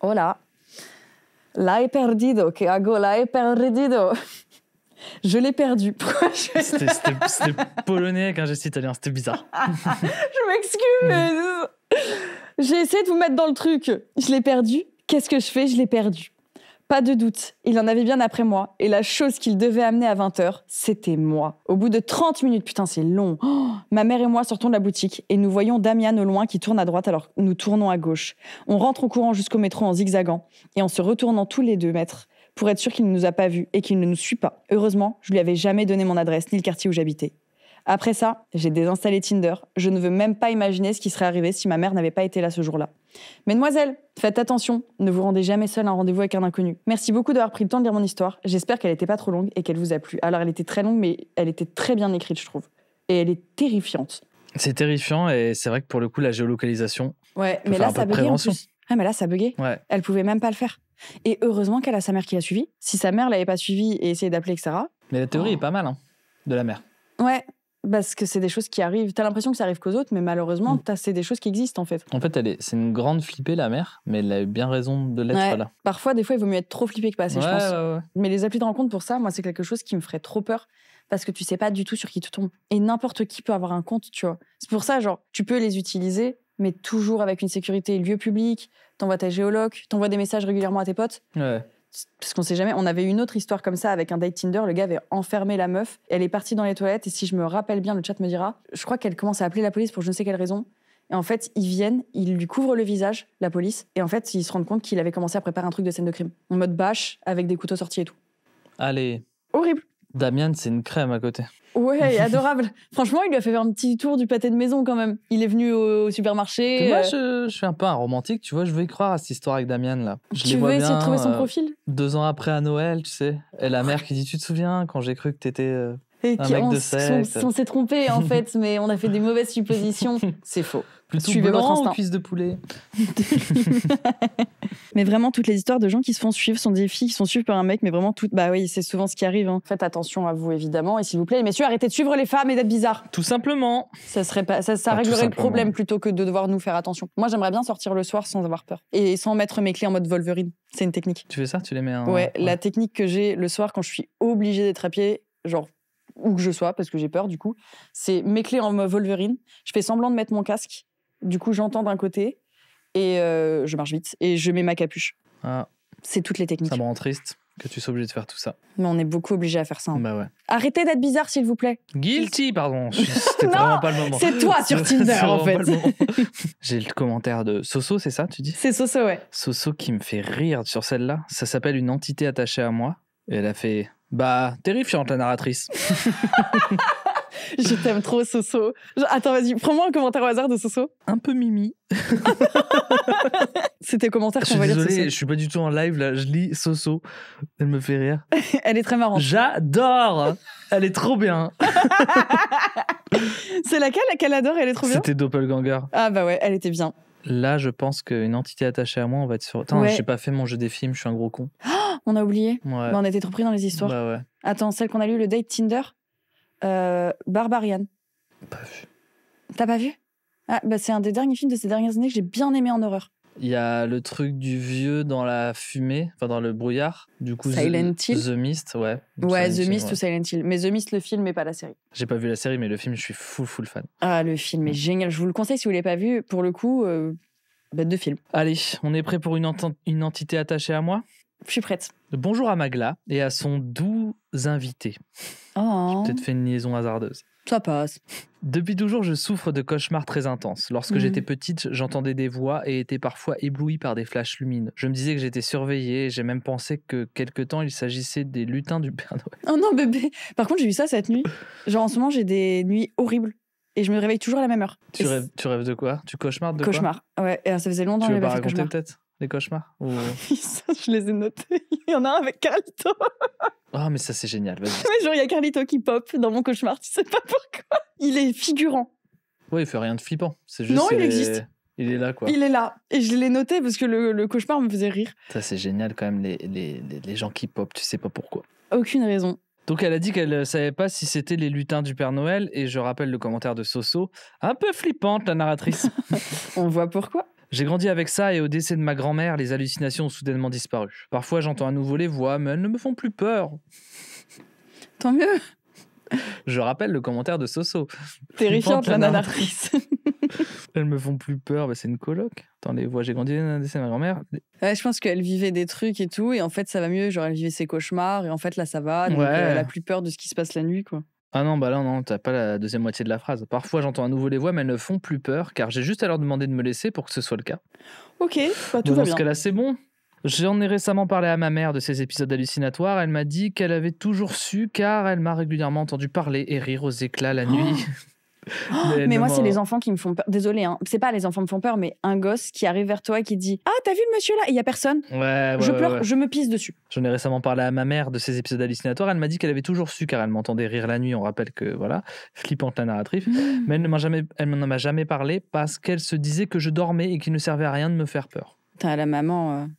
Hola. La he perdido. Que hago? La he perdido. Je l'ai perdu. C'était polonais avec un geste italien. C'était bizarre. Je m'excuse. J'ai essayé de vous mettre dans le truc. Je l'ai perdu. Qu'est-ce que je fais? Je l'ai perdu. Pas de doute, il en avait bien après moi, et la chose qu'il devait amener à 20h, c'était moi. Au bout de 30 minutes, putain c'est long, ma mère et moi sortons de la boutique, et nous voyons Damian au loin qui tourne à droite alors nous tournons à gauche. On rentre en courant jusqu'au métro en zigzagant, et en se retournant tous les 2 mètres, pour être sûr qu'il ne nous a pas vus et qu'il ne nous suit pas. Heureusement, je lui avais jamais donné mon adresse ni le quartier où j'habitais. Après ça, j'ai désinstallé Tinder. Je ne veux même pas imaginer ce qui serait arrivé si ma mère n'avait pas été là ce jour-là. Mesdemoiselles, faites attention, ne vous rendez jamais seule à un rendez-vous avec un inconnu. Merci beaucoup d'avoir pris le temps de lire mon histoire. J'espère qu'elle n'était pas trop longue et qu'elle vous a plu. Alors elle était très longue, mais elle était très bien écrite, je trouve. Et elle est terrifiante. C'est terrifiant et c'est vrai que pour le coup, la géolocalisation... Ouais, mais là, ça buguait en plus. Ah, mais là, ça buguait. Ouais. Elle pouvait même pas le faire. Et heureusement qu'elle a sa mère qui l'a suivie. Si sa mère l'avait pas suivie et essayé d'appeler, etc. Mais la théorie est pas mal, hein, de la mère. Ouais. Parce que c'est des choses qui arrivent. T'as l'impression que ça arrive qu'aux autres, mais malheureusement, c'est des choses qui existent en fait. En fait, c'est une grande flippée, la mère, mais elle a eu bien raison de l'être là. Parfois, des fois, il vaut mieux être trop flippé que pas assez, je pense. Ouais. Mais les applis de rencontre, pour ça, moi, c'est quelque chose qui me ferait trop peur. Parce que tu sais pas du tout sur qui tu tombes. Et n'importe qui peut avoir un compte, tu vois. C'est pour ça, genre, tu peux les utiliser, mais toujours avec une sécurité. Lieu public, t'envoies ta géoloc, t'envoies des messages régulièrement à tes potes. Ouais. Parce qu'on sait jamais, on avait eu une autre histoire comme ça avec un date Tinder, le gars avait enfermé la meuf, elle est partie dans les toilettes et si je me rappelle bien, le chat me dira, je crois qu'elle commence à appeler la police pour je ne sais quelle raison. Et en fait, ils viennent, ils lui couvrent le visage, la police, et en fait, ils se rendent compte qu'il avait commencé à préparer un truc de scène de crime. En mode bâche, avec des couteaux sortis et tout. Allez. Horrible. Damian, c'est une crème à côté. Ouais, adorable. Franchement, il lui a fait faire un petit tour du pâté de maison quand même. Il est venu au supermarché. Moi, je suis un peu un romantique, tu vois. Je veux y croire à cette histoire avec Damian, là. Tu veux essayer de trouver son profil 2 ans après à Noël, tu sais. Et la mère qui dit, tu te souviens quand j'ai cru que t'étais et un mec de secte. On s'est trompé en fait, mais on a fait des mauvaises suppositions. C'est faux. Plutôt Suivez votre blanc instinct. ou cuisse de poulet. Mais vraiment, toutes les histoires de gens qui se font suivre sont des filles qui se font suivre par un mec, mais vraiment toutes. Bah oui, c'est souvent ce qui arrive. Hein. Faites attention à vous, évidemment. Et s'il vous plaît, les messieurs, arrêtez de suivre les femmes et d'être bizarres. Tout simplement. Ça réglerait le problème plutôt que de devoir nous faire attention. Moi, j'aimerais bien sortir le soir sans avoir peur. Et sans mettre mes clés en mode Wolverine. C'est une technique. Tu fais ça? Tu les mets en... Ouais, la technique que j'ai le soir quand je suis obligée d'être à pied, genre où que je sois, parce que j'ai peur du coup, c'est mes clés en mode Wolverine. Je fais semblant de mettre mon casque. Du coup, j'entends d'un côté et je marche vite et je mets ma capuche. Ah, c'est toutes les techniques. ça me rend triste que tu sois obligé de faire tout ça. Mais on est beaucoup obligés à faire ça. Hein. Bah ouais. Arrêtez d'être bizarre, s'il vous plaît. Guilty, pardon. C'était vraiment pas le moment. C'est toi sur Tinder, en fait. J'ai le commentaire de Soso, c'est ça, tu dis? C'est Soso, ouais. Soso qui me fait rire sur celle-là. Ça s'appelle Une entité attachée à moi. Et elle a fait... Bah, terrifiante, la narratrice. Je t'aime trop, Soso. Attends, vas-y, prends-moi un commentaire au hasard de Soso. Un peu mimi. C'est tes commentaires qu'on va lire, Soso. Je suis pas du tout en live, là. Je lis Soso. Elle me fait rire. Elle est très marrante. J'adore. Elle est trop bien. C'est laquelle qu'elle adore? Elle est trop bien. C'était Doppelganger. Ah bah ouais, elle était bien. Là, je pense qu'une entité attachée à moi, on va être sur... Attends, ouais. j'ai pas fait mon jeu des films, je suis un gros con. Oh, on a oublié. Ouais. Bah, on était trop pris dans les histoires. Bah ouais. Attends, celle qu'on a lu, le date Tinder, Barbarian. Pas vu. T'as pas vu? Ah, bah c'est un des derniers films de ces dernières années que j'ai bien aimé en horreur. Il y a le truc du vieux dans la fumée, enfin dans le brouillard. Du coup, Silent Hill. The Mist, ouais. Ouais, The Mist ouais. ou Silent Hill. Mais The Mist, le film, et pas la série. J'ai pas vu la série, mais le film, je suis full fan. Ah, le film est génial. Je vous le conseille si vous l'avez pas vu. Pour le coup, bête de film. Allez, on est prêt pour une entité attachée à moi? Je suis prête. Bonjour à Magla et à son doux invité. Oh. J'ai peut-être fait une liaison hasardeuse. Ça passe. Depuis toujours, je souffre de cauchemars très intenses. Lorsque j'étais petite, j'entendais des voix et étais parfois éblouie par des flashs lumineux. Je me disais que j'étais surveillée et j'ai même pensé que quelque temps, il s'agissait des lutins du Père Noël. Oh non, bébé. Par contre, j'ai vu ça cette nuit. Genre, en ce moment, j'ai des nuits horribles. Et je me réveille toujours à la même heure. Tu rêves de quoi? Tu cauchemardes de Cauchemar. Ouais, et ça faisait longtemps que que je j'avais pas fait de cauchemar. peut-être les cauchemars ou... Je les ai notés. Il y en a un avec Carlito. Ah, mais ça, c'est génial. Vas-y. Mais genre, il y a Carlito qui pop dans mon cauchemar. Tu sais pas pourquoi. Il est figurant. Ouais, il fait rien de flippant. C'est juste non, il existe. Il est là, quoi. Il est là. Et je l'ai noté parce que le cauchemar me faisait rire. Ça, c'est génial quand même, les gens qui pop. Tu sais pas pourquoi. Aucune raison. Donc, elle a dit qu'elle savait pas si c'était les lutins du Père Noël. Et je rappelle le commentaire de Soso. Un peu flippante, la narratrice. On voit pourquoi. J'ai grandi avec ça et au décès de ma grand-mère, les hallucinations ont soudainement disparu. Parfois, j'entends à nouveau les voix, mais elles ne me font plus peur. Tant mieux. Je rappelle le commentaire de Soso. Terrifiante, la narratrice. Elles me font plus peur, bah, c'est une coloc. Attends, les voix, j'ai grandi avec le décès de ma grand-mère. Ouais, je pense qu'elle vivait des trucs et tout, et en fait, ça va mieux. Genre, elle vivait ses cauchemars, et en fait, là, ça va. Donc, ouais. Elle a plus peur de ce qui se passe la nuit, quoi. Ah non, bah là, non, t'as pas la deuxième moitié de la phrase. Parfois, j'entends à nouveau les voix, mais elles ne font plus peur, car j'ai juste à leur demander de me laisser pour que ce soit le cas. Ok, bah, tout bon, va dans bien. ce cas-là, c'est bon. J'en ai récemment parlé à ma mère de ces épisodes hallucinatoires. Elle m'a dit qu'elle avait toujours su, car elle m'a régulièrement entendu parler et rire aux éclats la nuit. Mais moi, c'est les enfants qui me font peur. Désolée, hein. C'est pas les enfants me font peur, mais un gosse qui arrive vers toi et qui dit « Ah, t'as vu le monsieur là ?» Et il y a personne. Ouais, je pleure, ouais. je me pisse dessus. J'en ai récemment parlé à ma mère de ces épisodes hallucinatoires. Elle m'a dit qu'elle avait toujours su, car elle m'entendait rire la nuit. On rappelle que, voilà, flippante la narratrice. Mais elle n'en m'a jamais parlé parce qu'elle se disait que je dormais et qu'il ne servait à rien de me faire peur. T'as la maman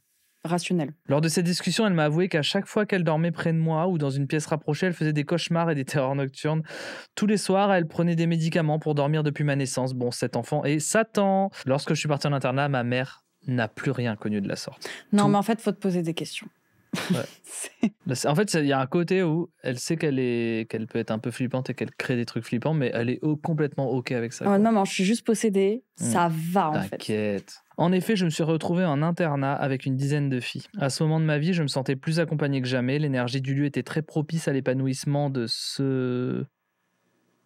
rationnelle. Lors de cette discussion, elle m'a avoué qu'à chaque fois qu'elle dormait près de moi ou dans une pièce rapprochée, elle faisait des cauchemars et des terreurs nocturnes. Tous les soirs, elle prenait des médicaments pour dormir depuis ma naissance. Bon, cet enfant est Satan. Lorsque je suis parti en internat, ma mère n'a plus rien connu de la sorte. Non, mais en fait, faut te poser des questions. Ouais. En fait, il y a un côté où elle sait qu'elle peut être un peu flippante et qu'elle crée des trucs flippants, mais elle est complètement OK avec ça. Non, mais je suis juste possédée. Ça va, en fait. T'inquiète. En effet, je me suis retrouvé en internat avec une dizaine de filles. À ce moment de ma vie, je me sentais plus accompagné que jamais. L'énergie du lieu était très propice à l'épanouissement de ce...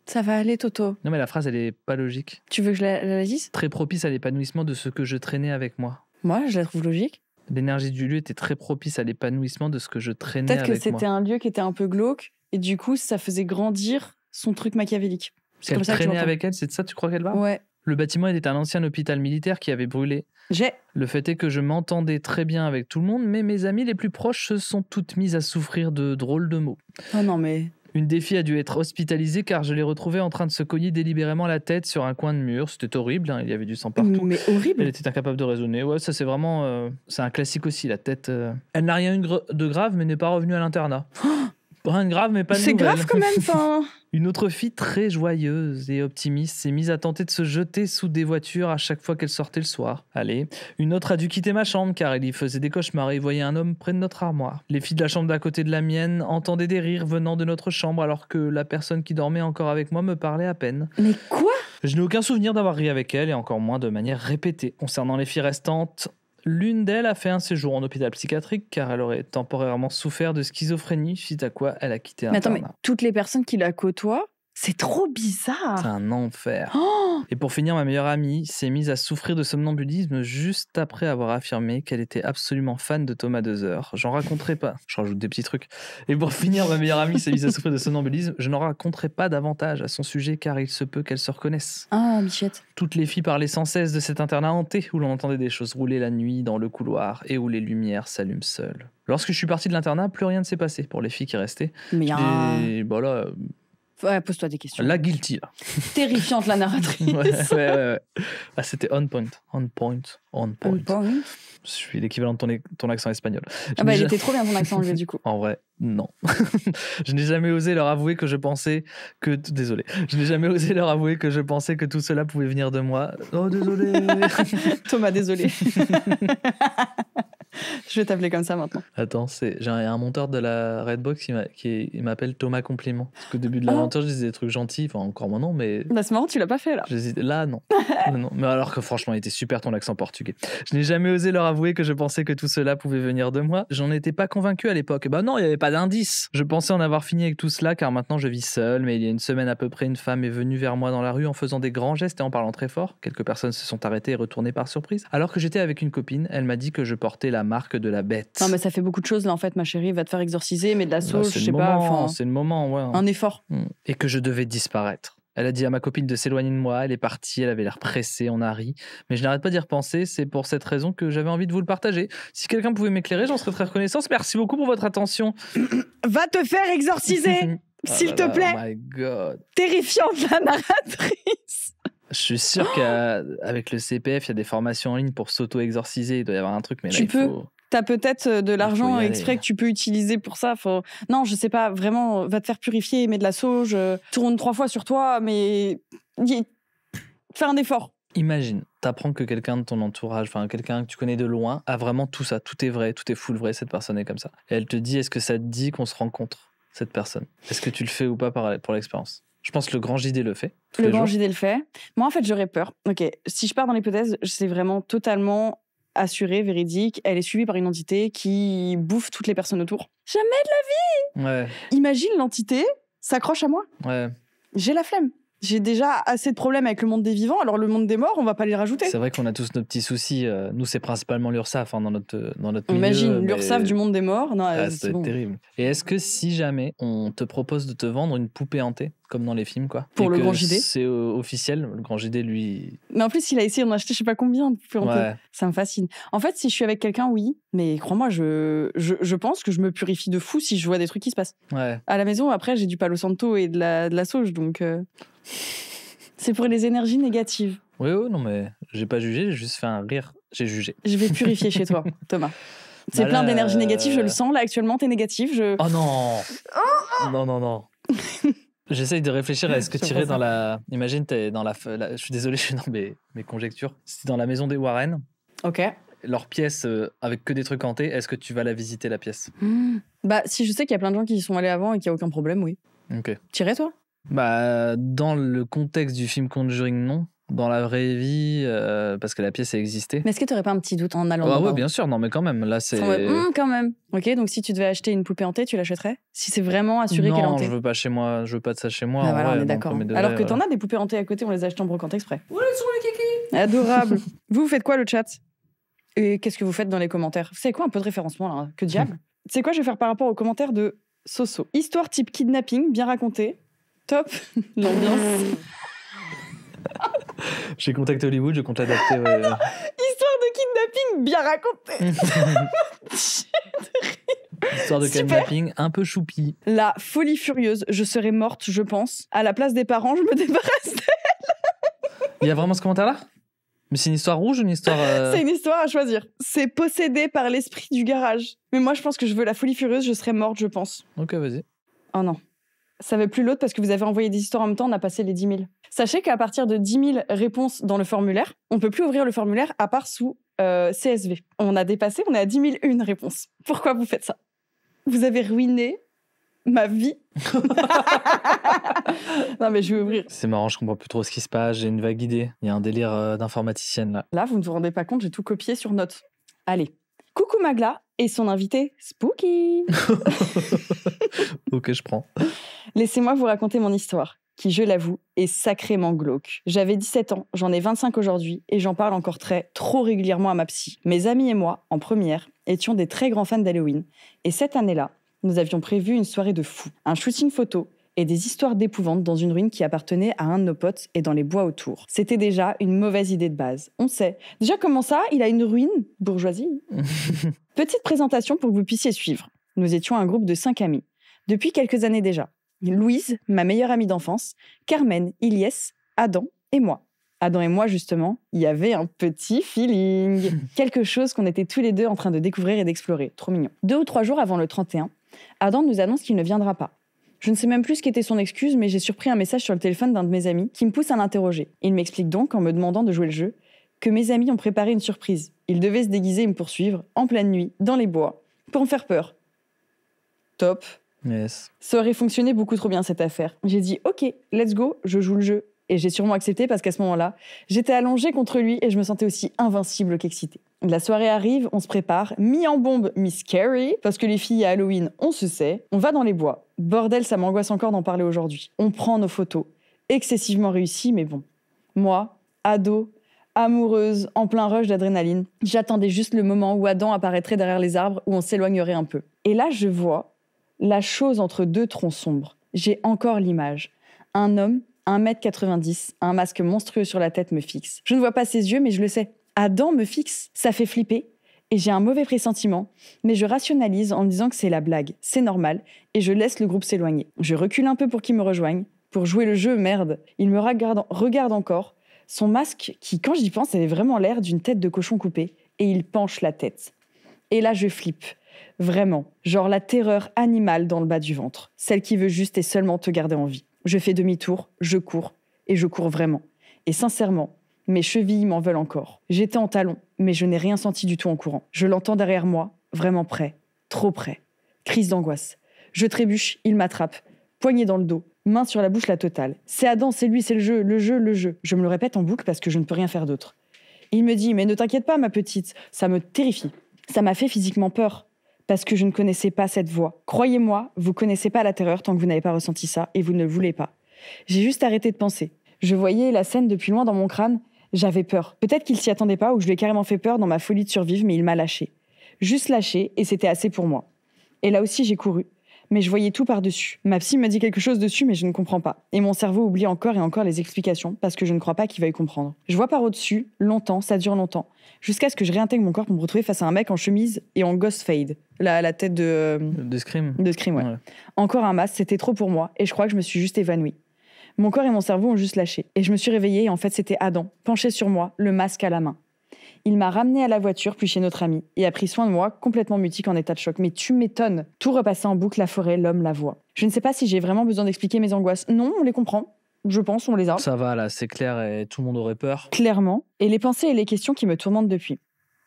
Ça va aller, Toto. Non, mais la phrase, elle est pas logique. Tu veux que je la dise? Très propice à l'épanouissement de ce que je traînais avec moi. Moi, je la trouve logique. L'énergie du lieu était très propice à l'épanouissement de ce que je traînais avec moi. Peut-être que c'était un lieu qui était un peu glauque Et du coup, ça faisait grandir son truc machiavélique. C'est Elle comme ça que tu traînait l'entends. avec elle, c'est de ça tu crois qu'elle va Ouais. Le bâtiment était un ancien hôpital militaire qui avait brûlé. Le fait est que je m'entendais très bien avec tout le monde, mais mes amies les plus proches se sont toutes mises à souffrir de drôles de maux. Oh non, mais... Une des filles a dû être hospitalisée car je l'ai retrouvée en train de se cogner délibérément la tête sur un coin de mur. C'était horrible, hein, il y avait du sang partout. Mais horrible. Elle était incapable de raisonner. Ouais, ça c'est vraiment... c'est un classique aussi, la tête. Elle n'a rien eu de grave, mais n'est pas revenue à l'internat. Rien de grave, mais pas de C'est nouvelles. grave quand même, enfin... Une autre fille très joyeuse et optimiste s'est mise à tenter de se jeter sous des voitures à chaque fois qu'elle sortait le soir. Allez. Une autre a dû quitter ma chambre car elle y faisait des cauchemars et voyait un homme près de notre armoire. Les filles de la chambre d'à côté de la mienne entendaient des rires venant de notre chambre alors que la personne qui dormait encore avec moi me parlait à peine. Mais quoi? Je n'ai aucun souvenir d'avoir ri avec elle et encore moins de manière répétée. Concernant les filles restantes, l'une d'elles a fait un séjour en hôpital psychiatrique car elle aurait temporairement souffert de schizophrénie, suite à quoi elle a quitté Mais attends, l'internat. mais toutes les personnes qui la côtoient, c'est trop bizarre. C'est un enfer. Oh, Et pour finir, ma meilleure amie s'est mise à souffrir de somnambulisme juste après avoir affirmé qu'elle était absolument fan de Thomas Dezer. J'en raconterai pas. Je rajoute des petits trucs. Et pour finir, ma meilleure amie s'est mise à souffrir de somnambulisme. Je n'en raconterai pas davantage à son sujet car il se peut qu'elle se reconnaisse. Ah, bichette. Toutes les filles parlaient sans cesse de cet internat hanté où l'on entendait des choses rouler la nuit dans le couloir et où les lumières s'allument seules. Lorsque je suis parti de l'internat, plus rien ne s'est passé pour les filles qui restaient. Mais il y a un... Et voilà, Ouais, pose-toi des questions. la guilty. Là. Terrifiante, la narratrice. Ouais. Ah, c'était on point. On point. On point. Je suis l'équivalent de ton accent espagnol. Ah bah, il était trop bien ton accent anglais, du coup. En vrai, non. Je n'ai jamais osé leur avouer que je pensais que... Désolé. Je n'ai jamais osé leur avouer que je pensais que tout cela pouvait venir de moi. Oh, désolé. Thomas, désolé. Je vais t'appeler comme ça maintenant. Attends, j'ai un monteur de la Redbox il m'appelle Thomas Compliment. Parce qu'au début de l'aventure, je disais des trucs gentils. Enfin, encore moi non, mais... Bah, c'est marrant, tu l'as pas fait, là. J'hésite. Là, non. Non. Mais alors que franchement, il était super ton accent portugais. Je n'ai jamais osé leur avouer que je pensais que tout cela pouvait venir de moi. J'en étais pas convaincu à l'époque. Bah non, il n'y avait pas d'indice. Je pensais en avoir fini avec tout cela car maintenant je vis seul. Mais il y a une semaine à peu près, une femme est venue vers moi dans la rue en faisant des grands gestes et en parlant très fort. Quelques personnes se sont arrêtées et retournées par surprise. Alors que j'étais avec une copine, elle m'a dit que je portais la marque de la bête. Non, mais ça fait beaucoup de choses, là, en fait, ma chérie. Va te faire exorciser, mais de la sauge, je sais pas. Enfin, c'est le moment, ouais. un effort. Et que je devais disparaître. Elle a dit à ma copine de s'éloigner de moi, elle est partie, elle avait l'air pressée, on a ri. Mais je n'arrête pas d'y repenser, c'est pour cette raison que j'avais envie de vous le partager. Si quelqu'un pouvait m'éclairer, j'en serais très reconnaissant. Merci beaucoup pour votre attention. Va te faire exorciser, s'il te plaît. Oh my God. Terrifiante, la narratrice. Je suis sûr qu'avec le CPF, il y a des formations en ligne pour s'auto-exorciser. Il doit y avoir un truc, mais là, il faut... T'as peut-être de l'argent y exprès aller. que tu peux utiliser pour ça. Non, je sais pas, vraiment, va te faire purifier, mets de la sauge, tourne 3 fois sur toi, mais fais un effort. Imagine, t'apprends que quelqu'un de ton entourage, enfin quelqu'un que tu connais de loin, a vraiment tout ça, tout est vrai, tout est full vrai, cette personne est comme ça. Et elle te dit, est-ce que ça te dit qu'on se rencontre, cette personne? Est-ce que tu le fais ou pas pour l'expérience? Je pense que le grand JD le fait. Le grand JD le fait. Moi, en fait, j'aurais peur. Ok, si je pars dans l'hypothèse, c'est vraiment totalement assuré, véridique. Elle est suivie par une entité qui bouffe toutes les personnes autour. Jamais de Ouais, la vie. Imagine l'entité s'accroche à moi. ouais. J'ai la flemme. J'ai déjà assez de problèmes avec le monde des vivants, alors le monde des morts, on va pas les rajouter. C'est vrai qu'on a tous nos petits soucis. Nous, c'est principalement l'URSSAF dans notre milieu. Imagine mais- l'URSSAF du monde des morts. Non, Ah, ça c'est doit bon. être terrible. Et est-ce que si jamais on te propose de te vendre une poupée hantée, comme dans les films, quoi, Pour et le que grand JD. c'est officiel, le grand JD, lui... Mais en plus, il a essayé d'en acheter je sais pas combien de poupées hantées. Ouais. Ça me fascine. En fait, si je suis avec quelqu'un, oui. Mais crois-moi, je pense que je me purifie de fou si je vois des trucs qui se passent. Ouais. À la maison, après, j'ai du Palo Santo et de la sauge, donc... C'est pour les énergies négatives. Oui, non, mais j'ai pas jugé, j'ai juste fait un rire. J'ai jugé. Je vais purifier chez toi, Thomas. C'est Bah plein là, d'énergie négative, je le sens. Là, actuellement, t'es négatif. Oh non Non. J'essaye de réfléchir à est-ce que Je tu irais comprends dans la... Imagine, t'es dans je suis désolé, je suis dans mes conjectures. Si t'es dans la maison des Warren, Ok. leur pièce avec que des trucs hantés, est-ce que tu vas la visiter, la pièce? Bah, si je sais qu'il y a plein de gens qui y sont allés avant et qu'il n'y a aucun problème, oui. Ok. T'irais, toi? Bah, dans le contexte du film Conjuring, non. Dans la vraie vie, parce que la pièce a existé. Mais est-ce que t'aurais pas un petit doute en allant Ah dedans ouais, bien sûr, non, mais quand même, là, c'est... Ouais, quand même. Ok, donc si tu devais acheter une poupée hantée, tu l'achèterais? Si c'est vraiment assuré qu'elle est Non, hantée. je veux pas chez moi, je veux pas de ça chez moi. Ah, en voilà, vrai, on est donc, d'accord. premier degré, Alors que voilà. t'en as des poupées hantées à côté, on les a achetées en brocante exprès. Ouais, elles sont les kikis. Adorable. Vous faites quoi, le chat? Et qu'est-ce que vous faites dans les commentaires? C'est quoi un peu de référencement, là? Que diable? C'est quoi, je vais faire par rapport aux commentaires de So. Histoire type kidnapping, bien racontée. Top. L'ambiance. J'ai contacté Hollywood, je compte l'adapter. Ouais. Histoire de kidnapping, bien racontée. Histoire de kidnapping, un peu choupi. La folie furieuse, je serais morte, je pense. À la place des parents, je me débarrasse d'elle. Il y a vraiment ce commentaire-là ? Mais c'est une histoire rouge ou une histoire... C'est une histoire à choisir. C'est possédé par l'esprit du garage. Mais moi, je pense que je veux la folie furieuse, je serais morte, je pense. Ok, vas-y. Oh non. Ça veut plus l'autre parce que vous avez envoyé des histoires en même temps, on a passé les 10 000. Sachez qu'à partir de 10 000 réponses dans le formulaire, on peut plus ouvrir le formulaire à part sous CSV. On a dépassé, on est à 10 001 réponses. Pourquoi vous faites ça ? Vous avez ruiné ma vie. Non mais je vais ouvrir. C'est marrant, je comprends plus trop ce qui se passe, j'ai une vague idée. Il y a un délire d'informaticienne là. Là, vous ne vous rendez pas compte, j'ai tout copié sur notes. Allez. Coucou Magla et son invité Spooky. Ok, je prends. Laissez-moi vous raconter mon histoire, qui, je l'avoue, est sacrément glauque. J'avais 17 ans, j'en ai 25 aujourd'hui, et j'en parle encore trop régulièrement à ma psy. Mes amis et moi, en première, étions des très grands fans d'Halloween. Et cette année-là, nous avions prévu une soirée de fou, un shooting photo et des histoires d'épouvante dans une ruine qui appartenait à un de nos potes et dans les bois autour. C'était déjà une mauvaise idée de base. On sait. Déjà, comment ça, il a une ruine ? Bourgeoisie. Petite présentation pour que vous puissiez suivre. Nous étions un groupe de 5 amis. Depuis quelques années déjà. Louise, ma meilleure amie d'enfance, Carmen, Ilyes, Adam et moi. Adam et moi, justement, il y avait un petit feeling. Quelque chose qu'on était tous les deux en train de découvrir et d'explorer. Trop mignon. 2 ou 3 jours avant le 31, Adam nous annonce qu'il ne viendra pas. Je ne sais même plus ce qu'était son excuse, mais j'ai surpris un message sur le téléphone d'un de mes amis qui me pousse à l'interroger. Il m'explique donc, en me demandant de jouer le jeu, que mes amis ont préparé une surprise. Ils devaient se déguiser et me poursuivre, en pleine nuit, dans les bois, pour me faire peur. Top. Yes. Ça aurait fonctionné beaucoup trop bien cette affaire. J'ai dit ok, let's go, je joue le jeu. Et j'ai sûrement accepté parce qu'à ce moment-là, j'étais allongée contre lui et je me sentais aussi invincible qu'excitée. La soirée arrive, on se prépare, mis en bombe, Miss Scary, parce que les filles à Halloween, on se sait. On va dans les bois. Bordel, ça m'angoisse encore d'en parler aujourd'hui. On prend nos photos. Excessivement réussies, mais bon. Moi, ado, amoureuse, en plein rush d'adrénaline, j'attendais juste le moment où Adam apparaîtrait derrière les arbres, où on s'éloignerait un peu. Et là, je vois la chose entre 2 troncs sombres. J'ai encore l'image. Un homme, 1m90, un masque monstrueux sur la tête me fixe. Je ne vois pas ses yeux, mais je le sais. Adam me fixe. Ça fait flipper. Et j'ai un mauvais pressentiment. Mais je rationalise en me disant que c'est la blague. C'est normal. Et je laisse le groupe s'éloigner. Je recule un peu pour qu'il me rejoigne. Pour jouer le jeu, merde. Il me regarde encore. Son masque, qui, quand j'y pense, avait vraiment l'air d'une tête de cochon coupée. Et il penche la tête. Et là, je flippe. Vraiment. Genre la terreur animale dans le bas du ventre. Celle qui veut juste et seulement te garder en vie. Je fais demi-tour, je cours, et je cours vraiment. Et sincèrement, mes chevilles m'en veulent encore. J'étais en talons, mais je n'ai rien senti du tout en courant. Je l'entends derrière moi, vraiment près, trop près. Crise d'angoisse. Je trébuche, il m'attrape, poignet dans le dos, main sur la bouche la totale. C'est Adam, c'est lui, c'est le jeu, le jeu, le jeu. Je me le répète en boucle parce que je ne peux rien faire d'autre. Il me dit « Mais ne t'inquiète pas, ma petite, ça me terrifie. » Ça m'a fait physiquement peur. Parce que je ne connaissais pas cette voix. Croyez-moi, vous connaissez pas la terreur tant que vous n'avez pas ressenti ça, et vous ne le voulez pas. J'ai juste arrêté de penser. Je voyais la scène depuis loin dans mon crâne, j'avais peur. Peut-être qu'il s'y attendait pas, ou je lui ai carrément fait peur dans ma folie de survivre, mais il m'a lâché. Juste lâché, et c'était assez pour moi. Et là aussi, j'ai couru. Mais je voyais tout par-dessus. Ma psy me dit quelque chose dessus, mais je ne comprends pas. Et mon cerveau oublie encore et encore les explications, parce que je ne crois pas qu'il veuille comprendre. Je vois par au-dessus, longtemps, ça dure longtemps, jusqu'à ce que je réintègre mon corps pour me retrouver face à un mec en chemise et en ghost fade. La tête de Scream. De Scream, ouais. Encore un masque, c'était trop pour moi, et je crois que je me suis juste évanouie. Mon corps et mon cerveau ont juste lâché. Et je me suis réveillée, et en fait, c'était Adam, penché sur moi, le masque à la main. Il m'a ramenée à la voiture, puis chez notre ami, et a pris soin de moi, complètement mutique en état de choc. Mais tu m'étonnes. Tout repassait en boucle, la forêt, l'homme, la voix. Je ne sais pas si j'ai vraiment besoin d'expliquer mes angoisses. Non, on les comprend. Je pense, on les a. Ça va, là, c'est clair, et tout le monde aurait peur. Clairement. Et les pensées et les questions qui me tourmentent depuis.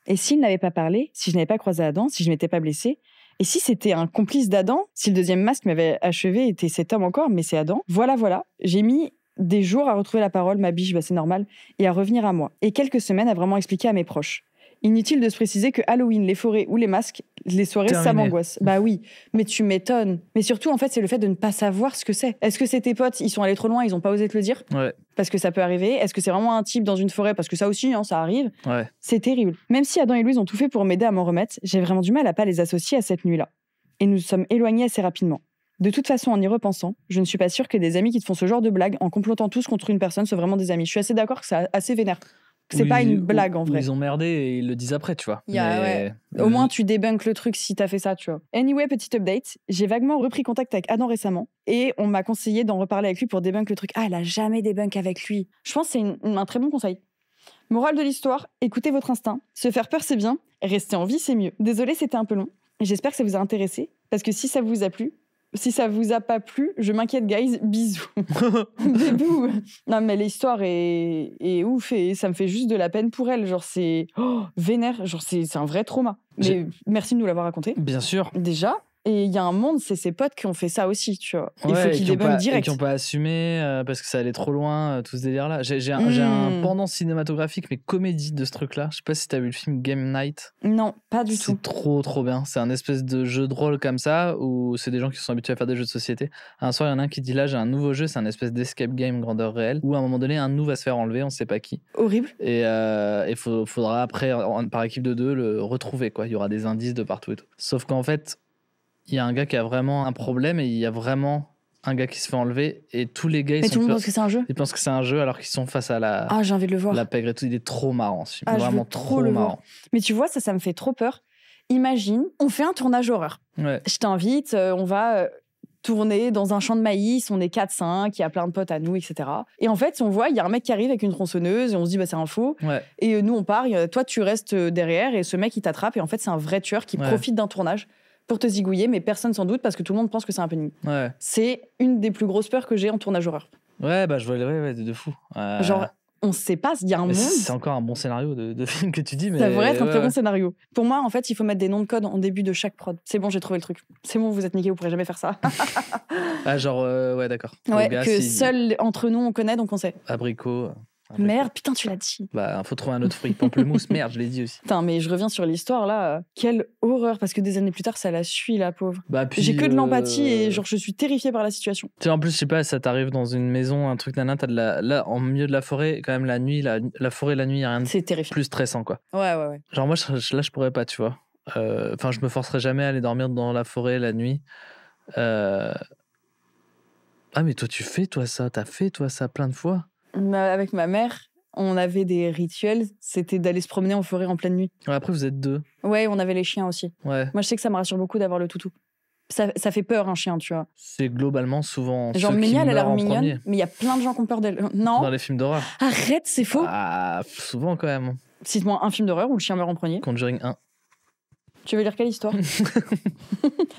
Et s'il n'avait pas parlé, si je n'avais pas croisé Adam, si je m'étais pas blessée, et si c'était un complice d'Adam, si le deuxième masque m'avait achevé, était cet homme encore, mais c'est Adam. Voilà. J'ai mis des jours à retrouver la parole, ma biche, c'est normal, et à revenir à moi. Et quelques semaines à vraiment expliquer à mes proches. Inutile de se préciser que Halloween, les forêts ou les masques, les soirées, Terminé. Ça m'angoisse. Bah oui, mais tu m'étonnes. Mais surtout, en fait, c'est le fait de ne pas savoir ce que c'est. Est-ce que c'est tes potes, ils sont allés trop loin, ils ont pas osé te le dire ? Ouais. Parce que ça peut arriver. Est-ce que c'est vraiment un type dans une forêt ? Parce que ça aussi, ça arrive. Ouais. C'est terrible. Même si Adam et Louise ont tout fait pour m'aider à m'en remettre, j'ai vraiment du mal à pas les associer à cette nuit-là. Et nous nous sommes éloignés assez rapidement. De toute façon, en y repensant, je ne suis pas sûre que des amis qui te font ce genre de blagues en complotant tous contre une personne soient vraiment des amis. Je suis assez d'accord que c'est assez vénère. Que c'est pas une blague en vrai. Ils ont merdé et ils le disent après, tu vois. Au moins, tu débunkes le truc si t'as fait ça, tu vois. Anyway, petit update. J'ai vaguement repris contact avec Adam récemment et on m'a conseillé d'en reparler avec lui pour débunk le truc. Ah, elle a jamais débunk avec lui. Je pense que c'est un très bon conseil. Morale de l'histoire, écoutez votre instinct. Se faire peur, c'est bien. Rester en vie, c'est mieux. Désolée, c'était un peu long. J'espère que ça vous a intéressé. Parce que si ça vous a plu, si ça vous a pas plu, je m'inquiète, guys. Bisous. Bisous. Non, mais l'histoire est ouf et ça me fait juste de la peine pour elle. Genre, c'est vénère. Genre, c'est un vrai trauma. Mais merci de nous l'avoir raconté. Bien sûr. Déjà. Et il y a un monde, c'est ses potes qui ont fait ça aussi, tu vois. Il faut qu'ils débunkent direct. Et qui n'ont pas assumé parce que ça allait trop loin, tout ce délire-là. J'ai un pendant cinématographique, mais comédie de ce truc-là. Je sais pas si t'as vu le film Game Night. Non, pas du tout. C'est trop, trop bien. C'est un espèce de jeu de rôle comme ça, où c'est des gens qui sont habitués à faire des jeux de société. Un soir, il y en a un qui dit là, j'ai un nouveau jeu, c'est un espèce d'escape game grandeur réelle, où à un moment donné, un nous va se faire enlever, on sait pas qui. Horrible. Et il faudra après, par équipe de 2, le retrouver, quoi. Il y aura des indices de partout et tout. Sauf qu'en fait, il y a un gars qui a vraiment un problème et il y a vraiment un gars qui se fait enlever et tous les gars mais tout le monde pense que c'est un jeu. Ils pensent que c'est un jeu alors qu'ils sont face à la j'ai envie de le voir. La pègre et tout. Il est trop marrant ce film. Vraiment trop le marrant. Voir. Mais tu vois, ça me fait trop peur. Imagine, on fait un tournage horreur. Ouais. Je t'invite, on va tourner dans un champ de maïs, on est 4-5, il y a plein de potes à nous, etc. Et en fait, on voit, il y a un mec qui arrive avec une tronçonneuse et on se dit, c'est un faux. Ouais. Et nous, on part, toi, tu restes derrière et ce mec, il t'attrape. Et en fait, c'est un vrai tueur qui profite d'un tournage pour te zigouiller, mais personne s'en doute parce que tout le monde pense que c'est un punning. Ouais. C'est une des plus grosses peurs que j'ai en tournage horreur. Ouais, je vois de fou. Genre, on sait pas, il y a un monde. C'est encore un bon scénario de film que tu dis, mais. Ça devrait être un très bon scénario. Pour moi, en fait, il faut mettre des noms de code en début de chaque prod. C'est bon, j'ai trouvé le truc. C'est bon, vous êtes niqués, vous pourrez jamais faire ça. Ouais, d'accord. Ouais, gars, que seuls entre nous on connaît, donc on sait. Abricot. Merde, putain, tu l'as dit. Faut trouver un autre fruit. Pamplemousse, merde, je l'ai dit aussi. Putain, mais je reviens sur l'histoire là. Quelle horreur, parce que des années plus tard, ça la suit, la pauvre. Puis, j'ai que de l'empathie et genre je suis terrifiée par la situation. Tu sais, en plus, je sais pas, ça t'arrive dans une maison, un truc nana, t'as là, en milieu de la forêt, quand même la nuit, la forêt, la nuit, y a rien de plus stressant, quoi. Ouais. Genre moi, je pourrais pas, tu vois. Enfin, je me forcerais jamais à aller dormir dans la forêt la nuit. Ah, mais toi, t'as fait ça plein de fois. Avec ma mère, on avait des rituels, c'était d'aller se promener en forêt en pleine nuit. Ouais, après, vous êtes 2. Ouais, on avait les chiens aussi. Ouais. Moi, je sais que ça me rassure beaucoup d'avoir le toutou. Ça fait peur, un chien, tu vois. C'est globalement souvent genre, Ménia, elle a l'air mignonne, mais il y a plein de gens qui ont peur d'elle. Non. Dans les films d'horreur. Arrête, c'est faux. Souvent, quand même. Cite-moi un film d'horreur où le chien meurt en premier. Conjuring 1. Tu veux lire quelle histoire?